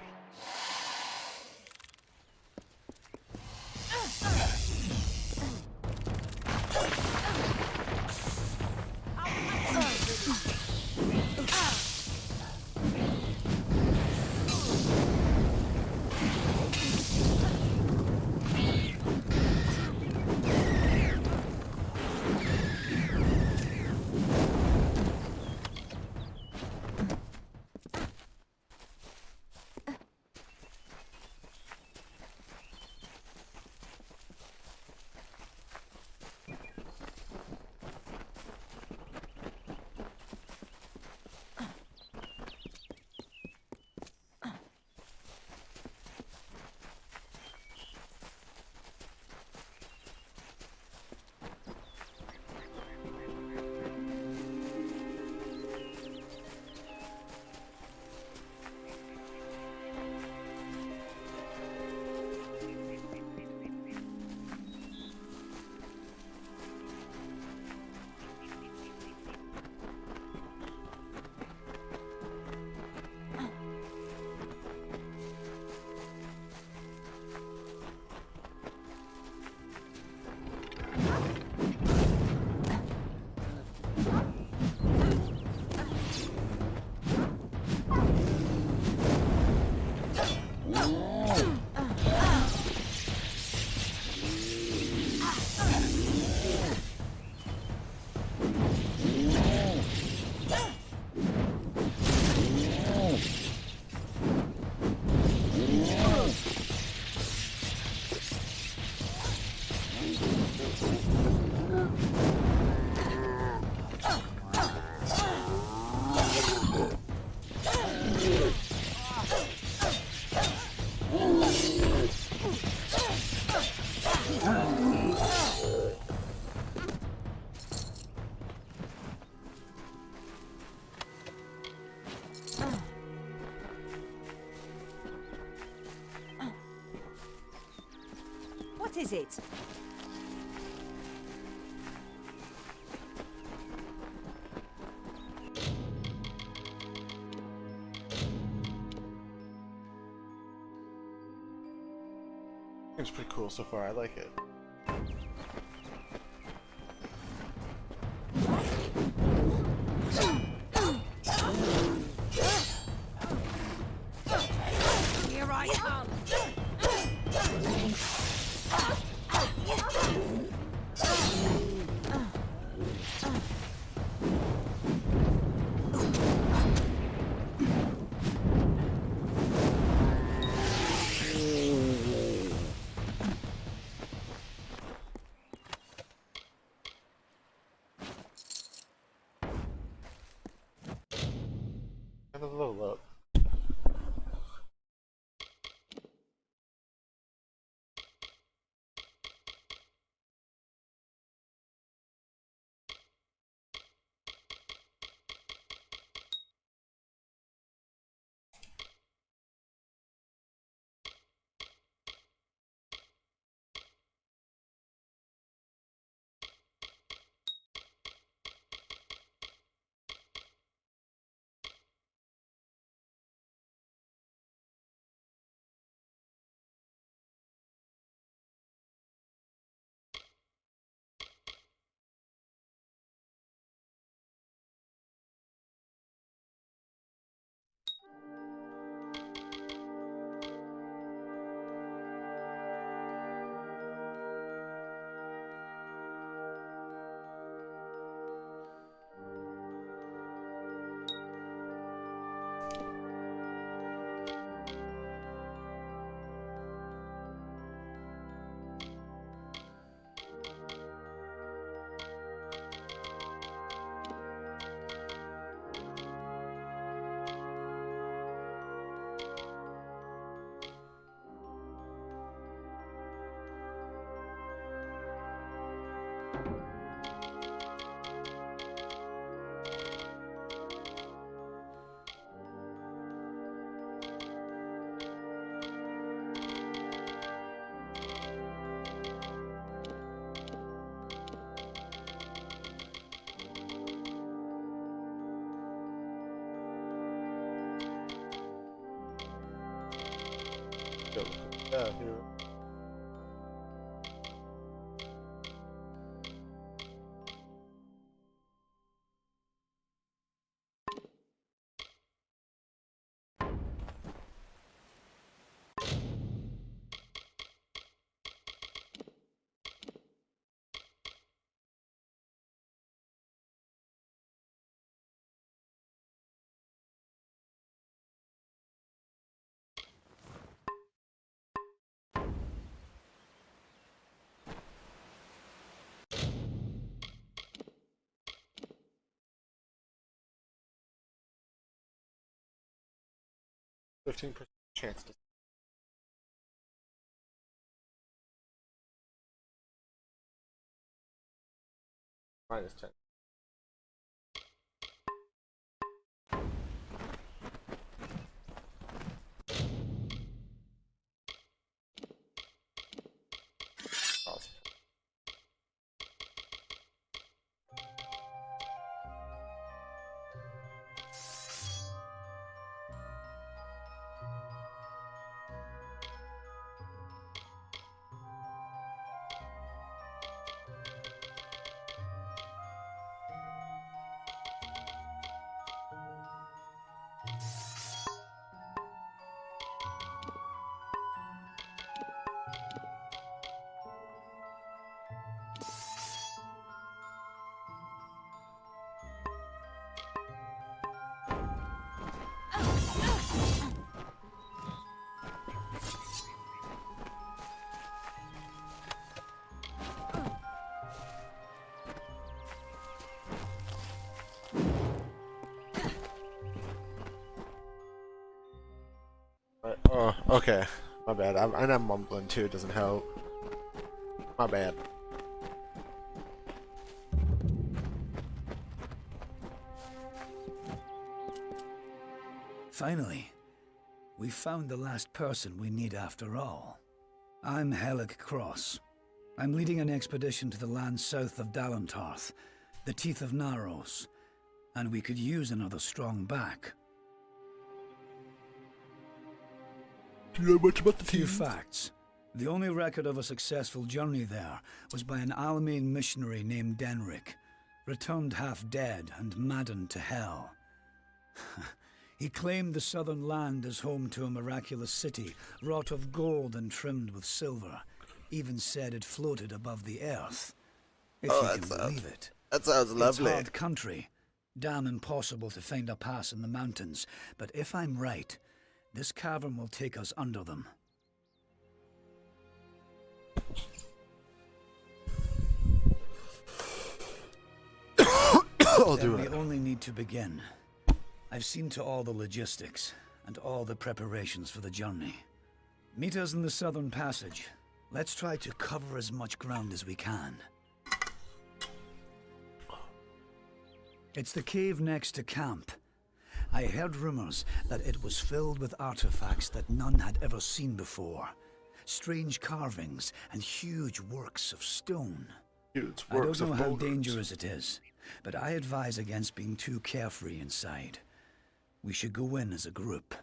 is it? It's pretty cool so far. I like it. Here I come. Have a little look. Yeah, here. %15 chance to -10. Awesome. Oh, okay. My bad. I'm mumbling too. It doesn't help. My bad. Finally, we found the last person we need after all. I'm Helig Cross, I'm leading an expedition to the land south of Dalantarth, the Teeth of Naros, and we could use another strong back. Do you know much about the Few teeth? facts. The only record of a successful journey there was by an Almain missionary named Denric, returned half dead and maddened to hell. He claimed the southern land as home to a miraculous city, wrought of gold and trimmed with silver. Even said it floated above the earth. If you can believe it. That sounds lovely. It's hard country. Damn impossible to find a pass in the mountains. But if I'm right, this cavern will take us under them. I'll do We it. only need to begin. I've seen to all the logistics and all the preparations for the journey. Meet us in the southern passage. Let's try to cover as much ground as we can. It's the cave next to camp. I heard rumors that it was filled with artifacts that none had ever seen before. Strange carvings and huge works of stone. Huge I works don't know of how boulders. dangerous it is, but I advise against being too carefree inside. We should go in as a group.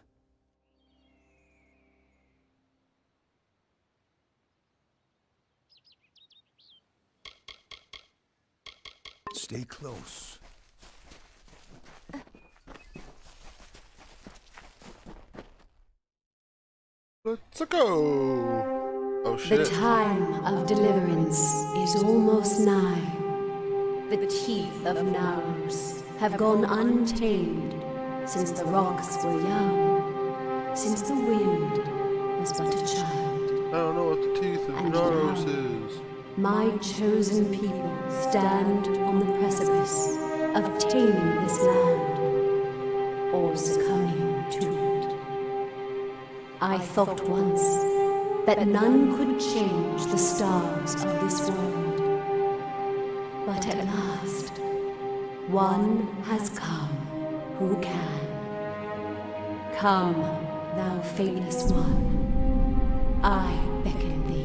Stay close. Let's go. Oh shit. The time of deliverance is almost nigh. The teeth of Naros have gone untamed since the rocks were young, since the wind was but a child. I don't know what the teeth of And Naros now, is. my chosen people stand on the precipice of taming this land, or succumbing to it. I thought once that none could change the stars of this world. But at last, one has come who can. Come, thou fateless one, I beckon thee.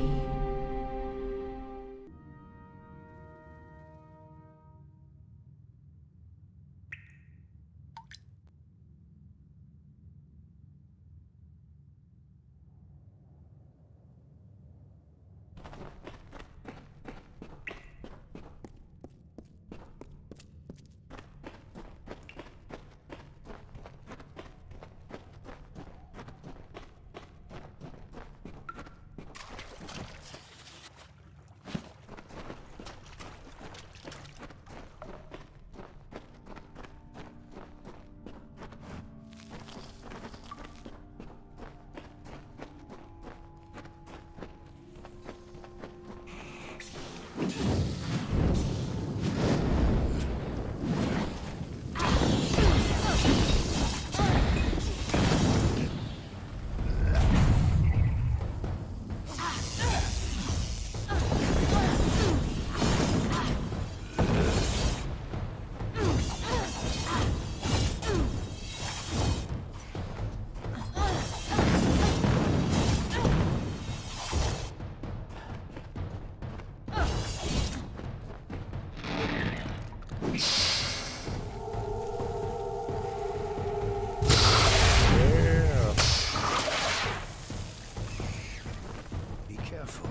Be careful.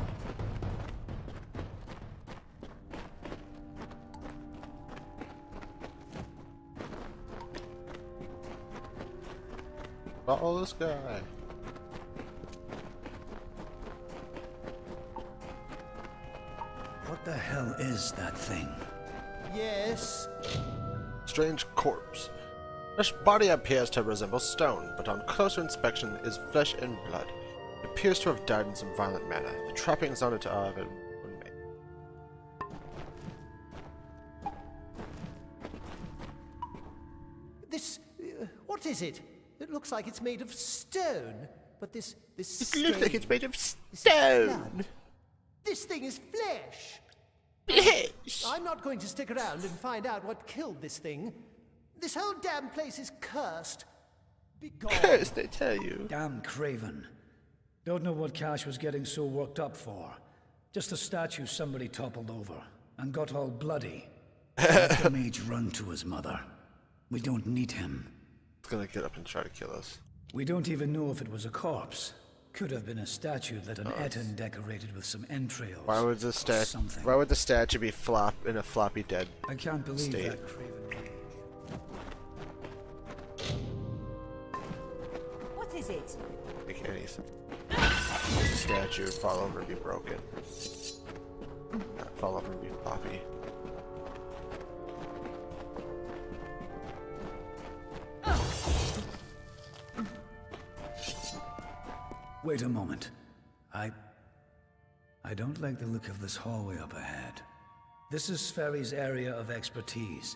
Follow this guy. What the hell is that thing? Yes? Strange corpse. This body appears to resemble stone, but on closer inspection is flesh and blood. It appears to have died in some violent manner. The trappings on it are of a woman. This... what is it? It looks like it's made of stone, but this It looks like it's made of This is stone. blood. This thing is flesh! Flesh! I'm not going to stick around and find out what killed this thing. This whole damn place is cursed. Be gone. Cursed, I tell you. Damn craven. Don't know what Cash was getting so worked up for. Just a statue somebody toppled over and got all bloody. Let the mage run to his mother. We don't need him. He's gonna get up and try to kill us. We don't even know if it was a corpse. Could have been a statue that an Etten decorated with some entrails. Why would the statue be in a floppy dead I can't believe state? that craven mage. What is it? Make any sense. The statue would fall over and be broken. Not fall over and be floppy. Wait a moment. I don't like the look of this hallway up ahead. This is Sverri's area of expertise.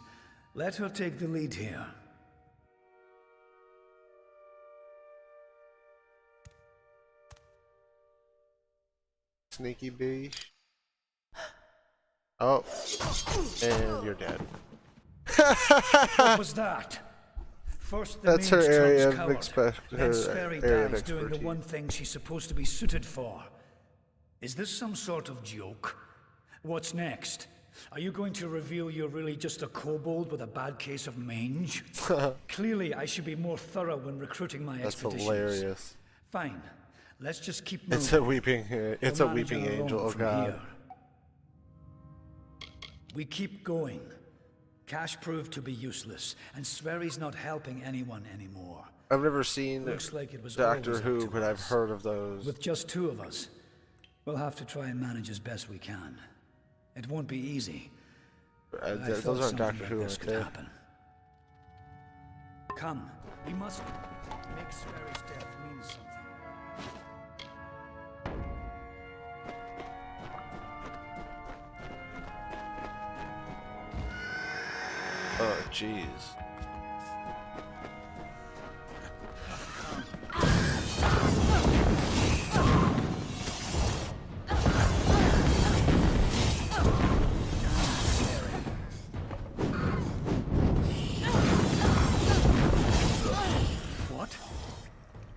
Let her take the lead here. Sneaky beach. Oh, and you're dead. What was that? First, the That's her mage area turns of coward, then Sverri area of dies doing the expertise. one thing she's supposed to be suited for. Is this some sort of joke? What's next? Are you going to reveal you're really just a kobold with a bad case of mange? Clearly, I should be more thorough when recruiting my That's expeditions. hilarious. Fine. Let's just keep moving. It's a weeping. It's a We'll manage weeping on our angel. own Oh from god. here. We keep going. Cash proved to be useless, and Sverri's not helping anyone anymore. I've never seen Looks like it was Doctor always up Who, to but I've us. heard of those. With just two of us, we'll have to try and manage as best we can. It won't be easy. but I Those thought aren't something Doctor like Who, this aren't could they? happen. Come, we must make Sverri's death mean something. Oh, jeez.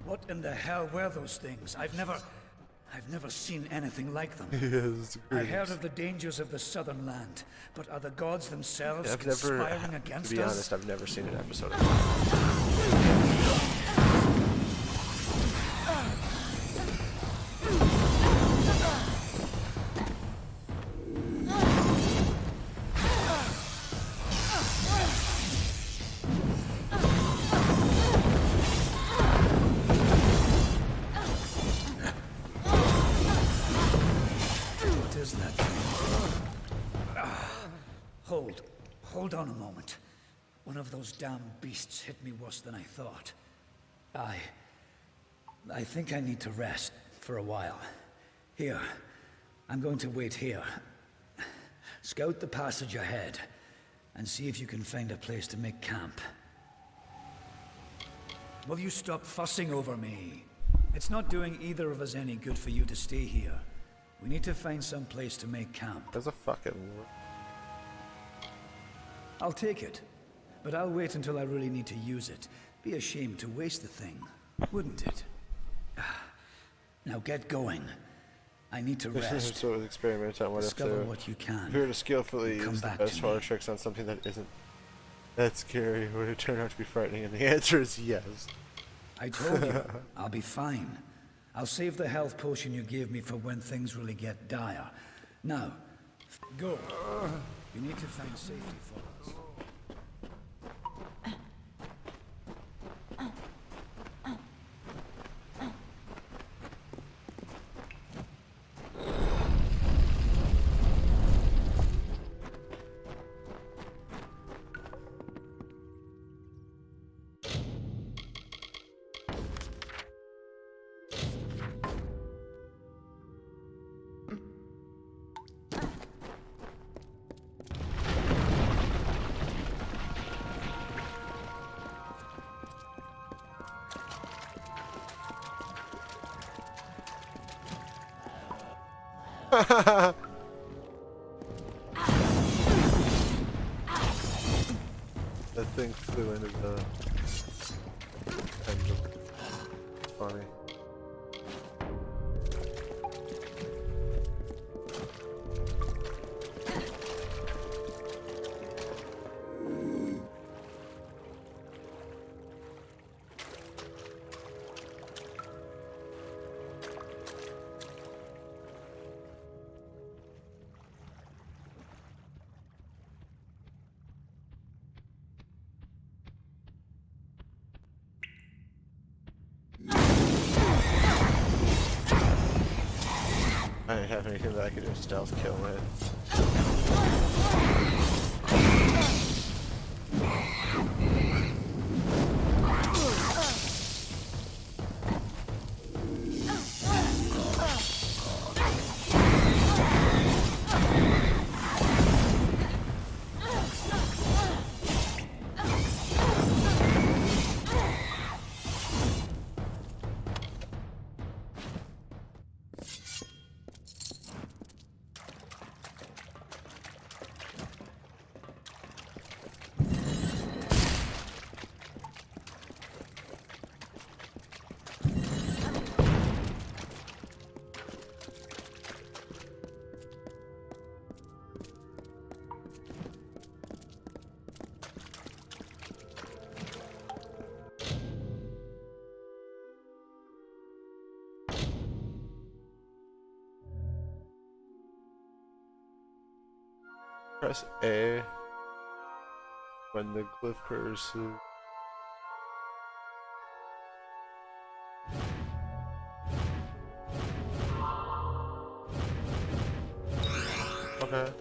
What in the hell were those things? I've never seen anything like them. Yes, I heard of the dangers of the southern land, but are the gods themselves I've conspiring never, against to be us? honest, I've never seen an episode of it. What is that thing? Hold on a moment. One of those damn beasts hit me worse than I thought. I think I need to rest for a while. Here, I'm going to wait here. Scout the passage ahead, and see if you can find a place to make camp. Will you stop fussing over me? It's not doing either of us any good for you to stay here. We need to find some place to make camp. There's a fucking... I'll take it, but I'll wait until I really need to use it. Be a shame to waste the thing, wouldn't it? Now get going. I need to rest. Sort of experiment on what Discover if what you can. If you were to skillfully Come use the back best to horror me. tricks on something that isn't that scary, would it turn out to be frightening? And the answer is yes. I told you, I'll be fine. I'll save the health potion you gave me for when things really get dire. Now, go. You need to find safety for us. That thing flew into the pendulum. It's funny. I didn't have anything that I could just stealth kill with. Press A when the glyph cursor. Okay.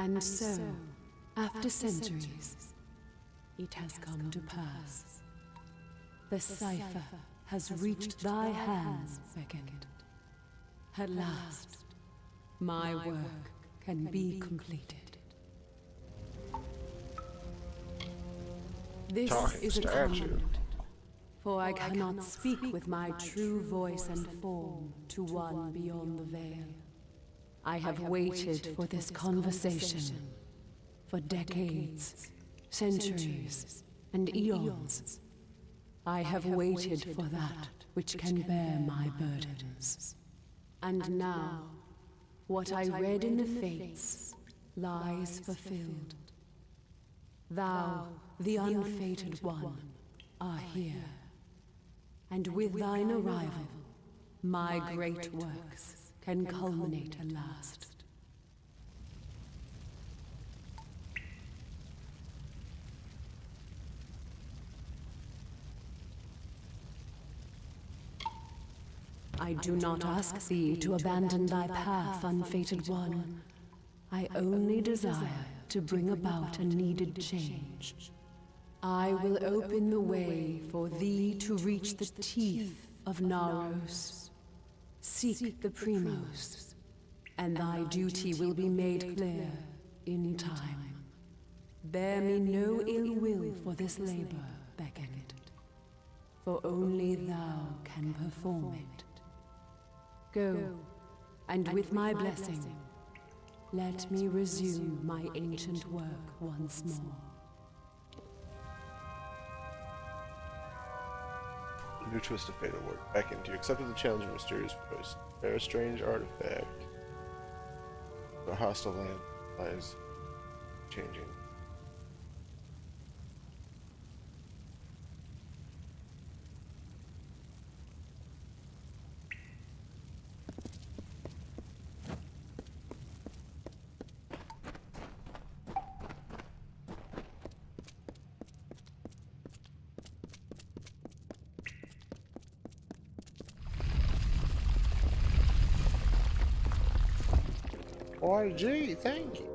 And so, after centuries, it has come to pass. The cipher has reached thy hands, Beckett. At last, my work can be completed. This is a command, for I cannot speak with my true voice and form to one beyond the veil. I have waited for this conversation for decades, centuries, and eons. I have waited for that which can bear my burdens. And now, what I read in the fates lies fulfilled. Thou, the unfated one, are here. And with thine arrival, my great works can culminate at last. I do not ask thee to abandon thy path, unfated one. I only desire to bring about a needed change. I will open the way for thee to reach the teeth of Naros. Seek the Primos, and thy duty will be made clear in time. Bear me no ill will for this labor, Beckett, for only thou can perform it. Go, and with my blessing, let me resume my ancient work once more. New twist of fatal work. Back into you accepted the challenge of mysterious voice. Bear a strange artifact. The hostile land lies changing. RG, thank you.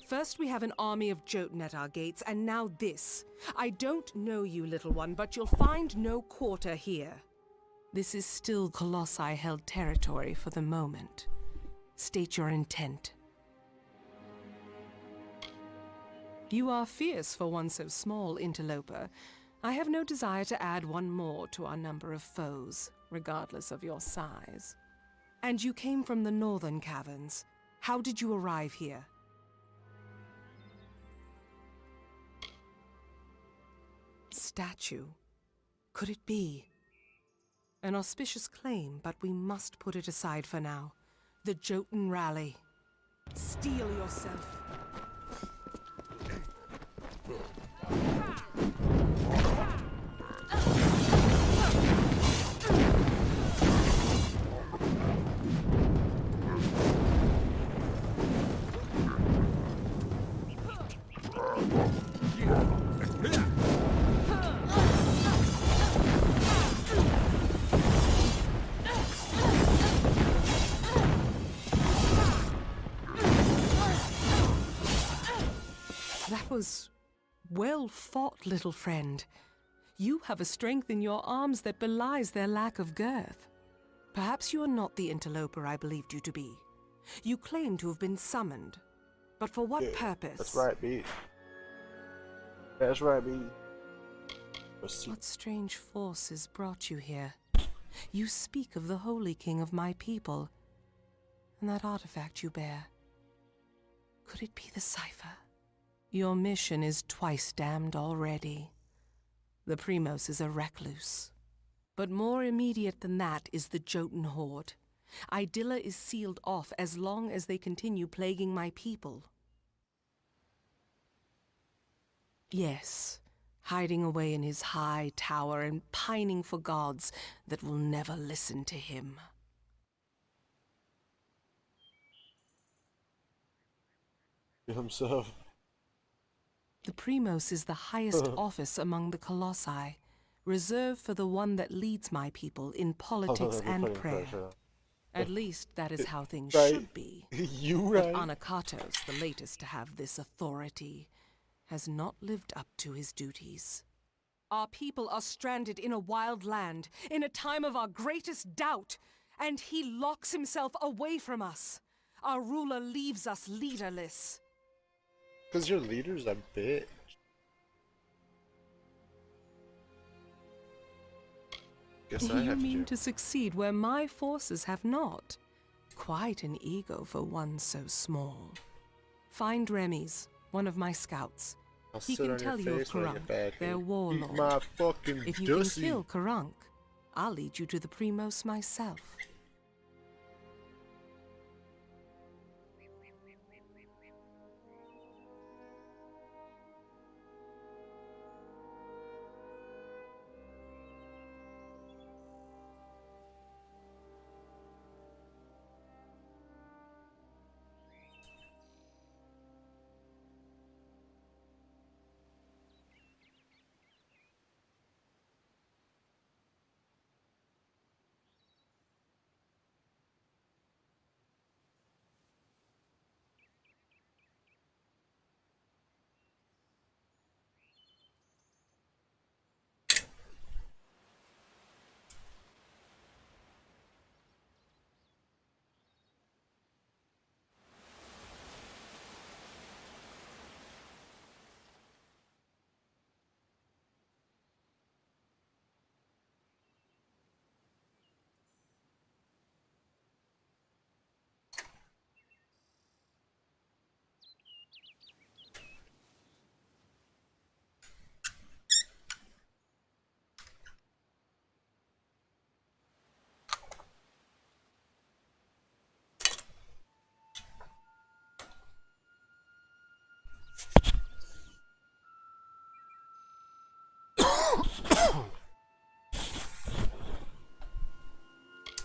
First we have an army of Jotun at our gates, and now this. I don't know you, little one, but you'll find no quarter here. This is still Colossi-held territory for the moment. State your intent. You are fierce for one so small, interloper. I have no desire to add one more to our number of foes, regardless of your size. And you came from the northern caverns. How did you arrive here? Statue. Could it be? An auspicious claim, but we must put it aside for now. The Jotun rally. Steel yourself. That was well fought, little friend. You have a strength in your arms that belies their lack of girth. Perhaps you are not the interloper I believed you to be. You claim to have been summoned, but for what purpose? That's right, B. That's right, B. What strange forces brought you here? You speak of the Holy King of my people, and that artifact you bear. Could it be the cipher? Your mission is twice damned already. The Primos is a recluse. But more immediate than that is the Jotun horde. Idilla is sealed off as long as they continue plaguing my people. Yes, hiding away in his high tower and pining for gods that will never listen to him. Himself. The Primos is the highest office among the Colossi, reserved for the one that leads my people in politics and prayer. At least that is how things should be. You But right. Anakatos, the latest to have this authority, has not lived up to his duties. Our people are stranded in a wild land, in a time of our greatest doubt, and he locks himself away from us. Our ruler leaves us leaderless. Because your leader's a bitch. Guess I You have mean to succeed where my forces have not? Quite an ego for one so small. Find Remy's, one of my scouts. I'll He sit can on your tell you of face when I get Karunk, back their and eat warlord. my fucking If you dussy. can kill Karunk, I'll lead you to the Primos myself.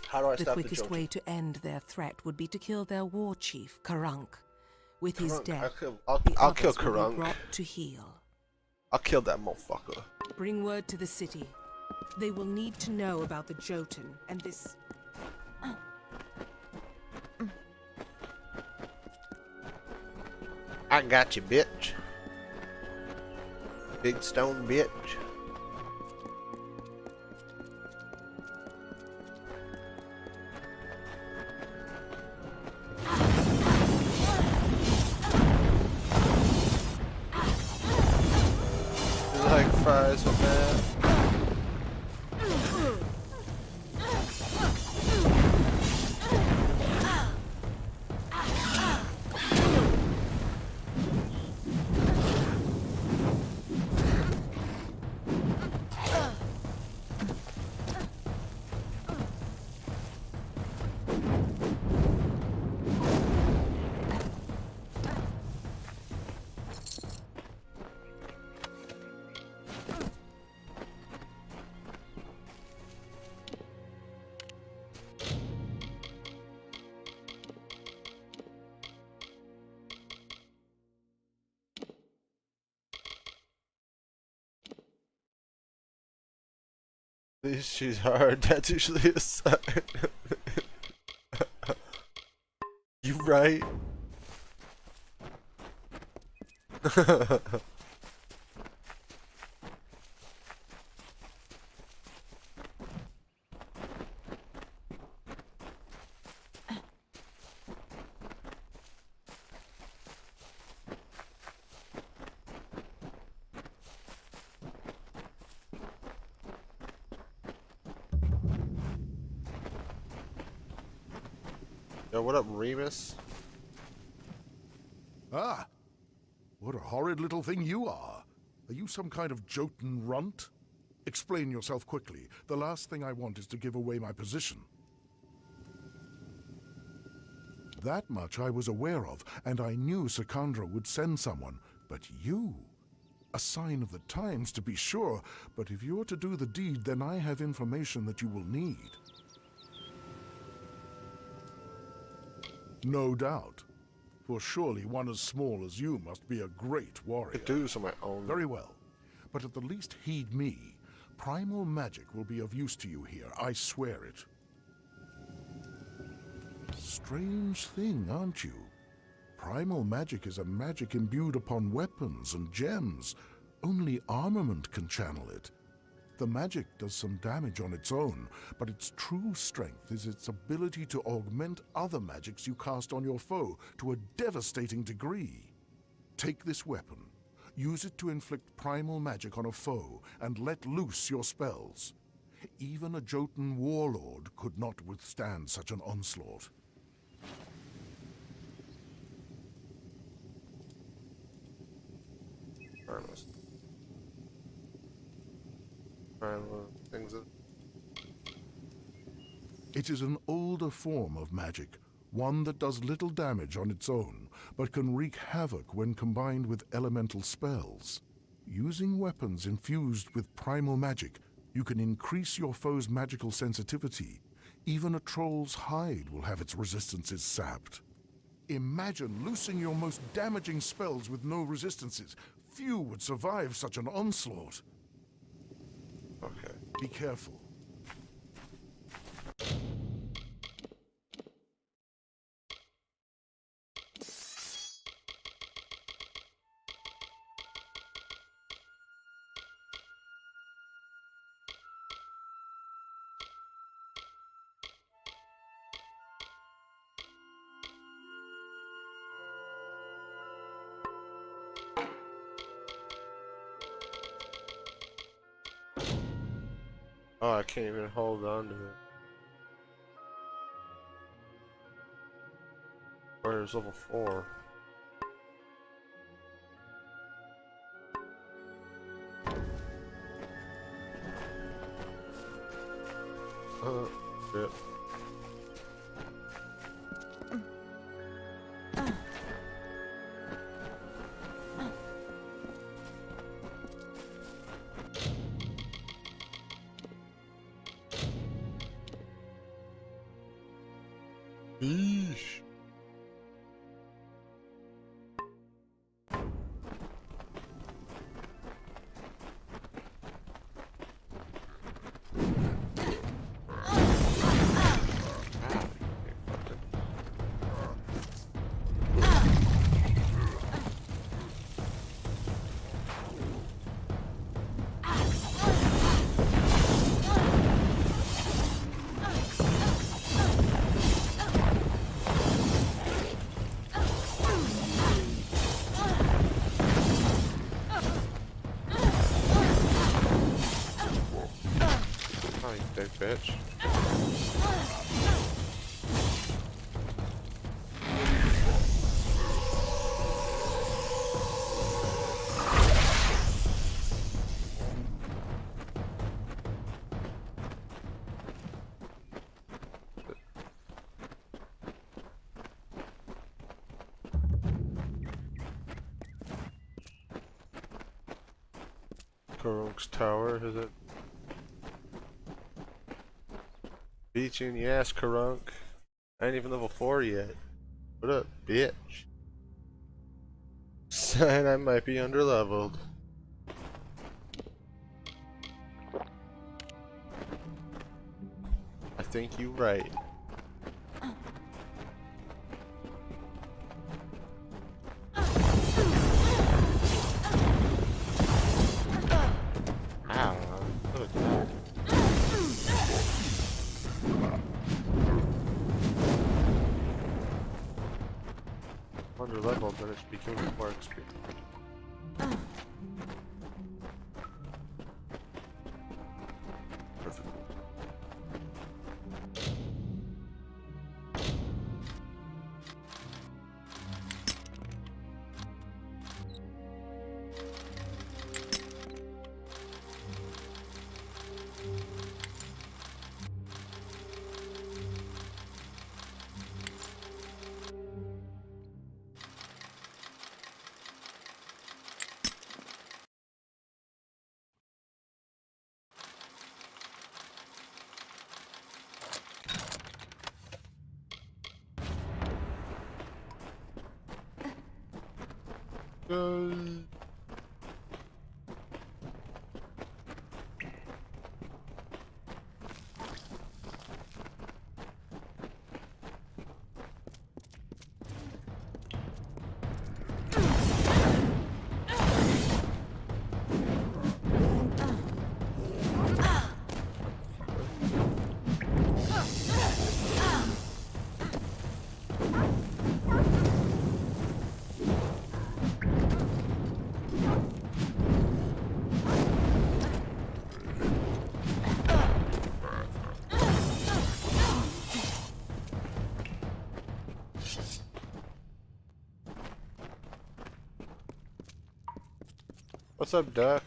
How do I The stop the quickest Jotun? way to end their threat would be to kill their war chief, Karunk. With his Karunk, death, I'll the kill others will be Karunk. brought to heel. I'll kill that motherfucker. Bring word to the city. They will need to know about the Jotun and this... I got you, bitch. Big stone bitch. You like fries with that? These shoes hard. That's usually a sign. You right? Yo, what up, Remus? Ah, what a horrid little thing you are. Are you some kind of Jotun runt? Explain yourself quickly. The last thing I want is to give away my position. That much I was aware of, and I knew Sikandra would send someone. But you? A sign of the times, to be sure, but if you're to do the deed, then I have information that you will need. No doubt. For surely one as small as you must be a great warrior. I could do this on my own. Very well. But at the least heed me. Primal magic will be of use to you here, I swear it. Strange thing, aren't you? Primal magic is a magic imbued upon weapons and gems. Only armament can channel it. The magic does some damage on its own, but its true strength is its ability to augment other magics you cast on your foe to a devastating degree. Take this weapon, use it to inflict primal magic on a foe, and let loose your spells. Even a Jotun warlord could not withstand such an onslaught. It is an older form of magic, one that does little damage on its own, but can wreak havoc when combined with elemental spells. Using weapons infused with primal magic, you can increase your foe's magical sensitivity. Even a troll's hide will have its resistances sapped. Imagine loosing your most damaging spells with no resistances. Few would survive such an onslaught. Okay. Be careful. Oh, I can't even hold on to it. Warrior's level 4. Yeah. Eesh. Big bitch. Karunk's tower, is it? Beat you in the ass, Karunk. I ain't even level 4 yet. What up, bitch? Sign I might be underleveled. I think you right. Ow, look at that. Under level, but it's becoming more experience. Perfect. What's up, duck?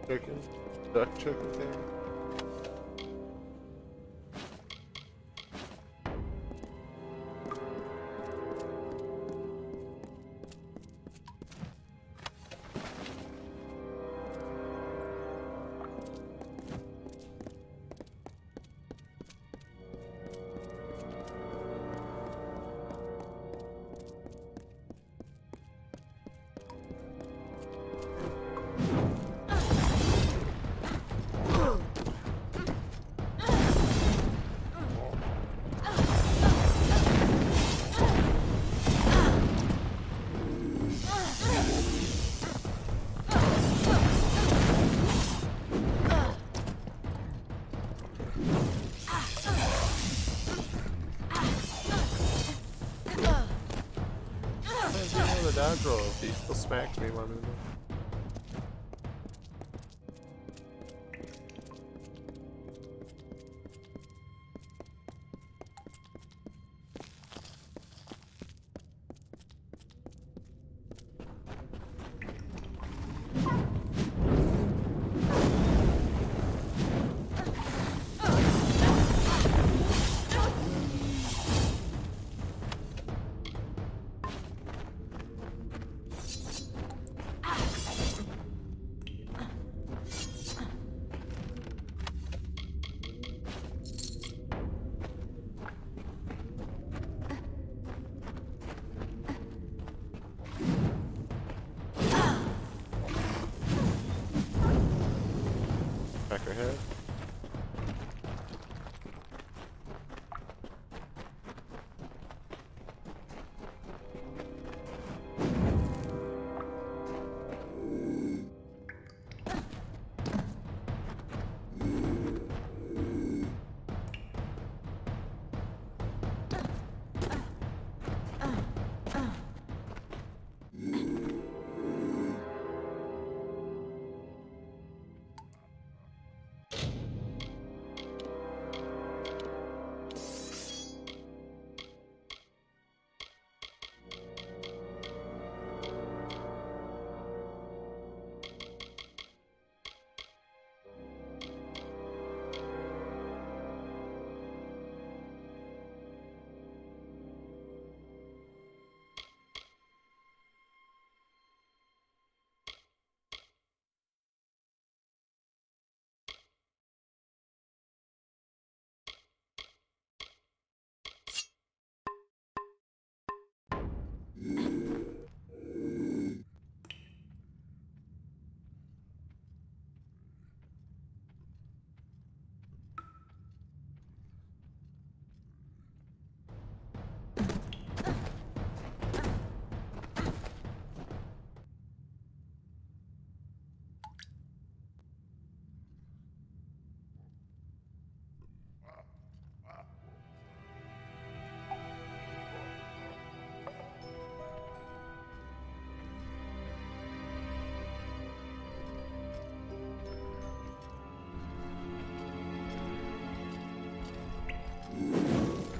Chicken? Duck chicken thing? Dodge roll. He still smacks me one minute. Back her head.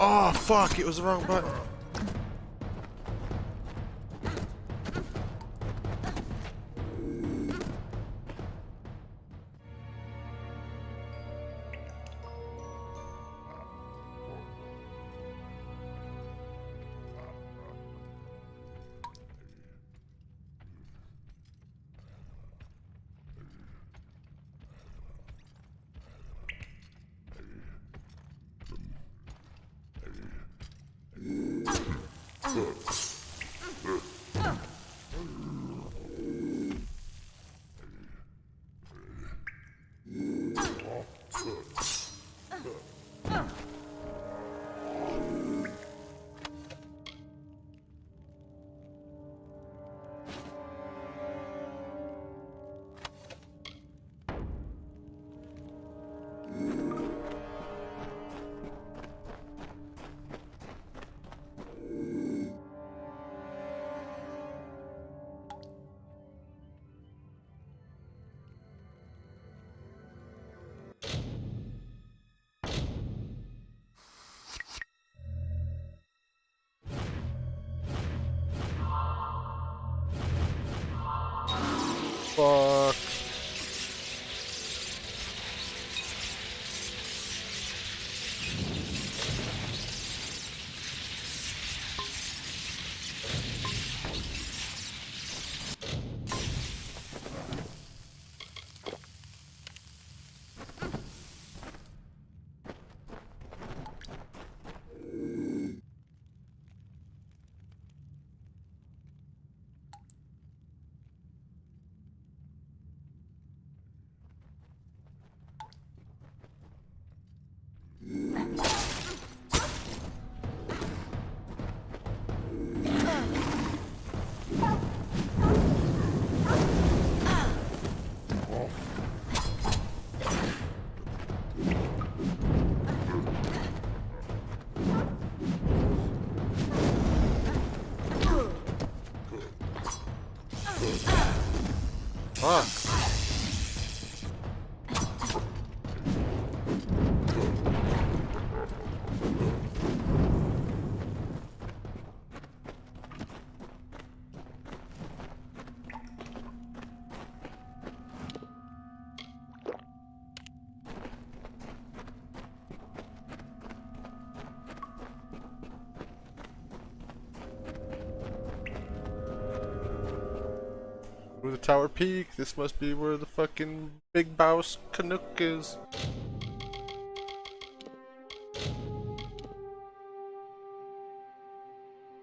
Oh, fuck, it was the wrong button. Fuck. Fuck. Through the tower peak. This must be where the fucking big boss Canuck is.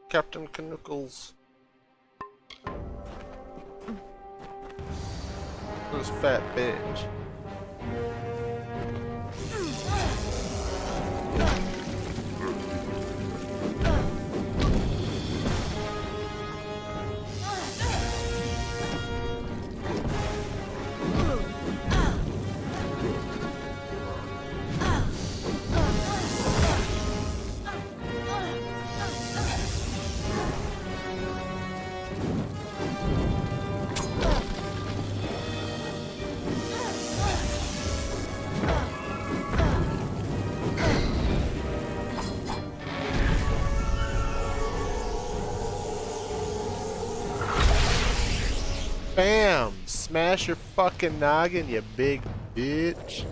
Captain Canuckles. This fat bitch. Bam! Smash your fucking noggin, you big bitch.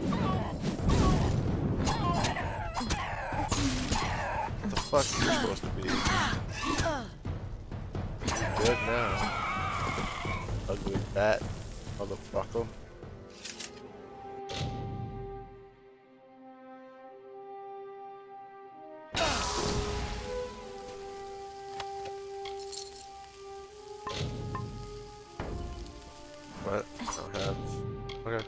What the fuck are you supposed to be? Good now. Ugly fat motherfucker. What? No heads. Okay.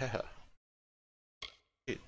Yeah. It,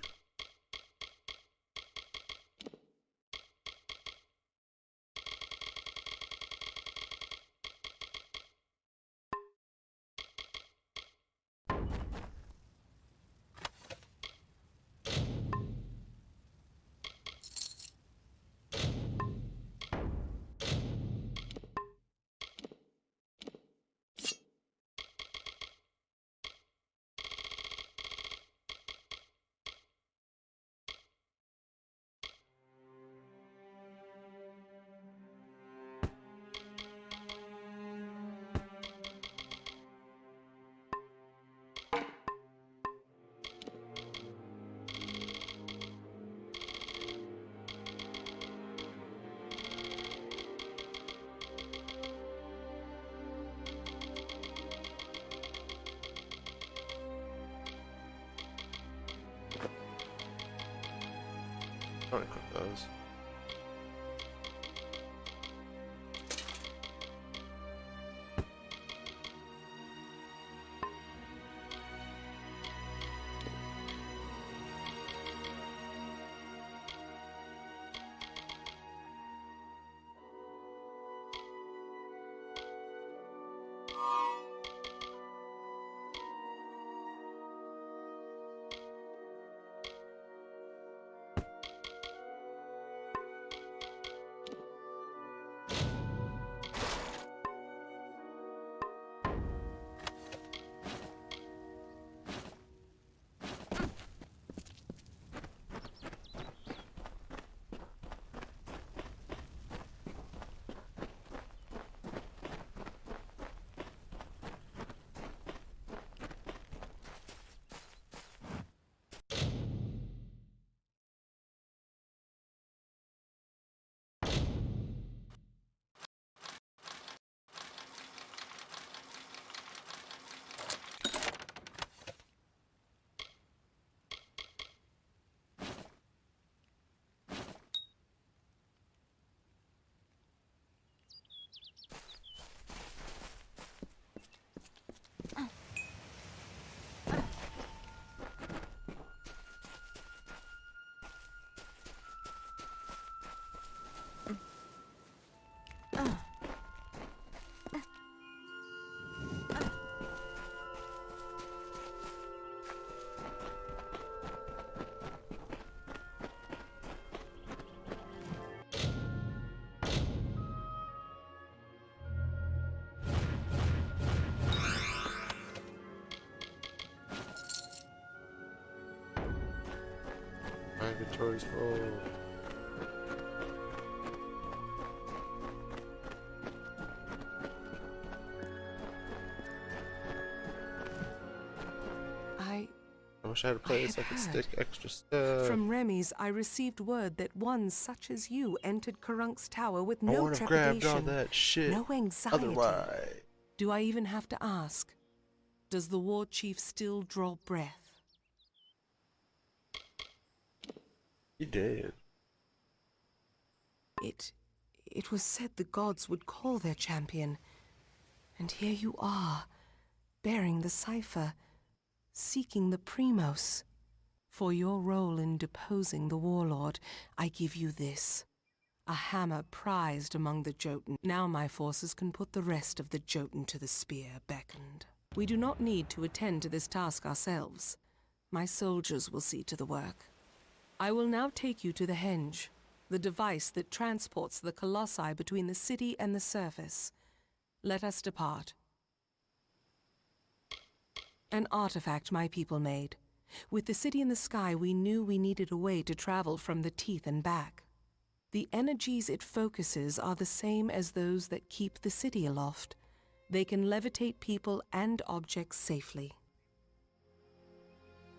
I want to cook those. My inventory's full. I wish I had a place I could stick extra stuff. From Remy's, I received word that one such as you entered Karunk's tower with I no would have trepidation, grabbed all that shit. no anxiety. Otherwise, Do I even have to ask? Does the war chief still draw breath? he did. It was said the gods would call their champion. And here you are, bearing the cipher, seeking the Primos. For your role in deposing the warlord, I give you this. A hammer prized among the Jotun. Now my forces can put the rest of the Jotun to the spear beckoned. We do not need to attend to this task ourselves. My soldiers will see to the work. I will now take you to the henge, the device that transports the colossi between the city and the surface. Let us depart. An artifact my people made. With the city in the sky, we knew we needed a way to travel from the teeth and back. The energies it focuses are the same as those that keep the city aloft. They can levitate people and objects safely.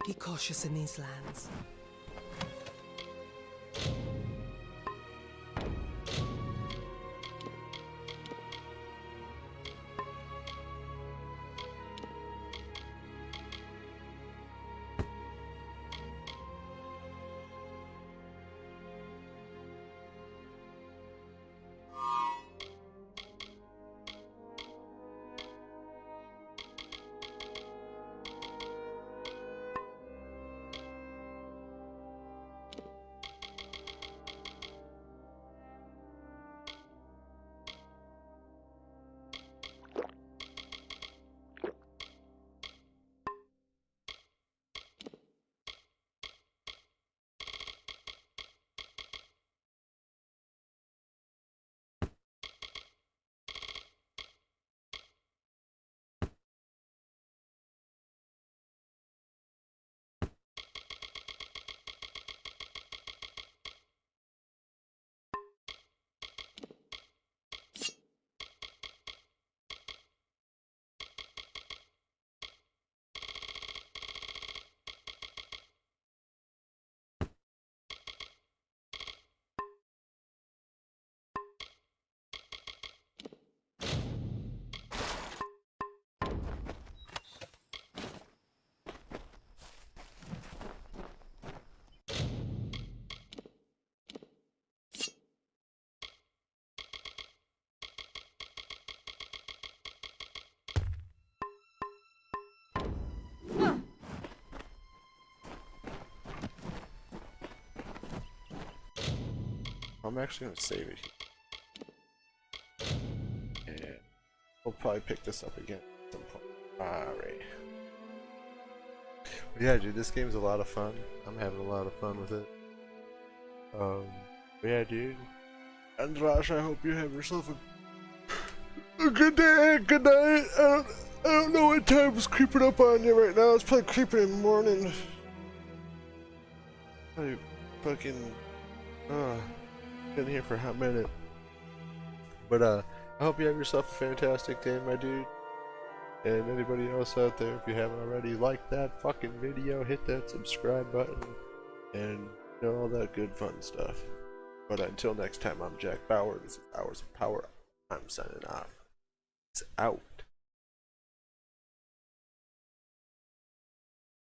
Be cautious in these lands. I'm actually gonna save it here. And we'll probably pick this up again at some point. Alright. Yeah, dude, this game's a lot of fun. I'm having a lot of fun with it. Yeah, dude. And Josh, I hope you have yourself a good day, good night. I don't know what time is creeping up on you right now. It's probably creeping in the morning. I fucking been here for a hot minute. But I hope you have yourself a fantastic day, my dude. And anybody else out there, if you haven't already, like that fucking video, hit that subscribe button, and you know, all that good fun stuff. But until next time, I'm Jack Bauer. This is Hours of Power. I'm signing off. It's out.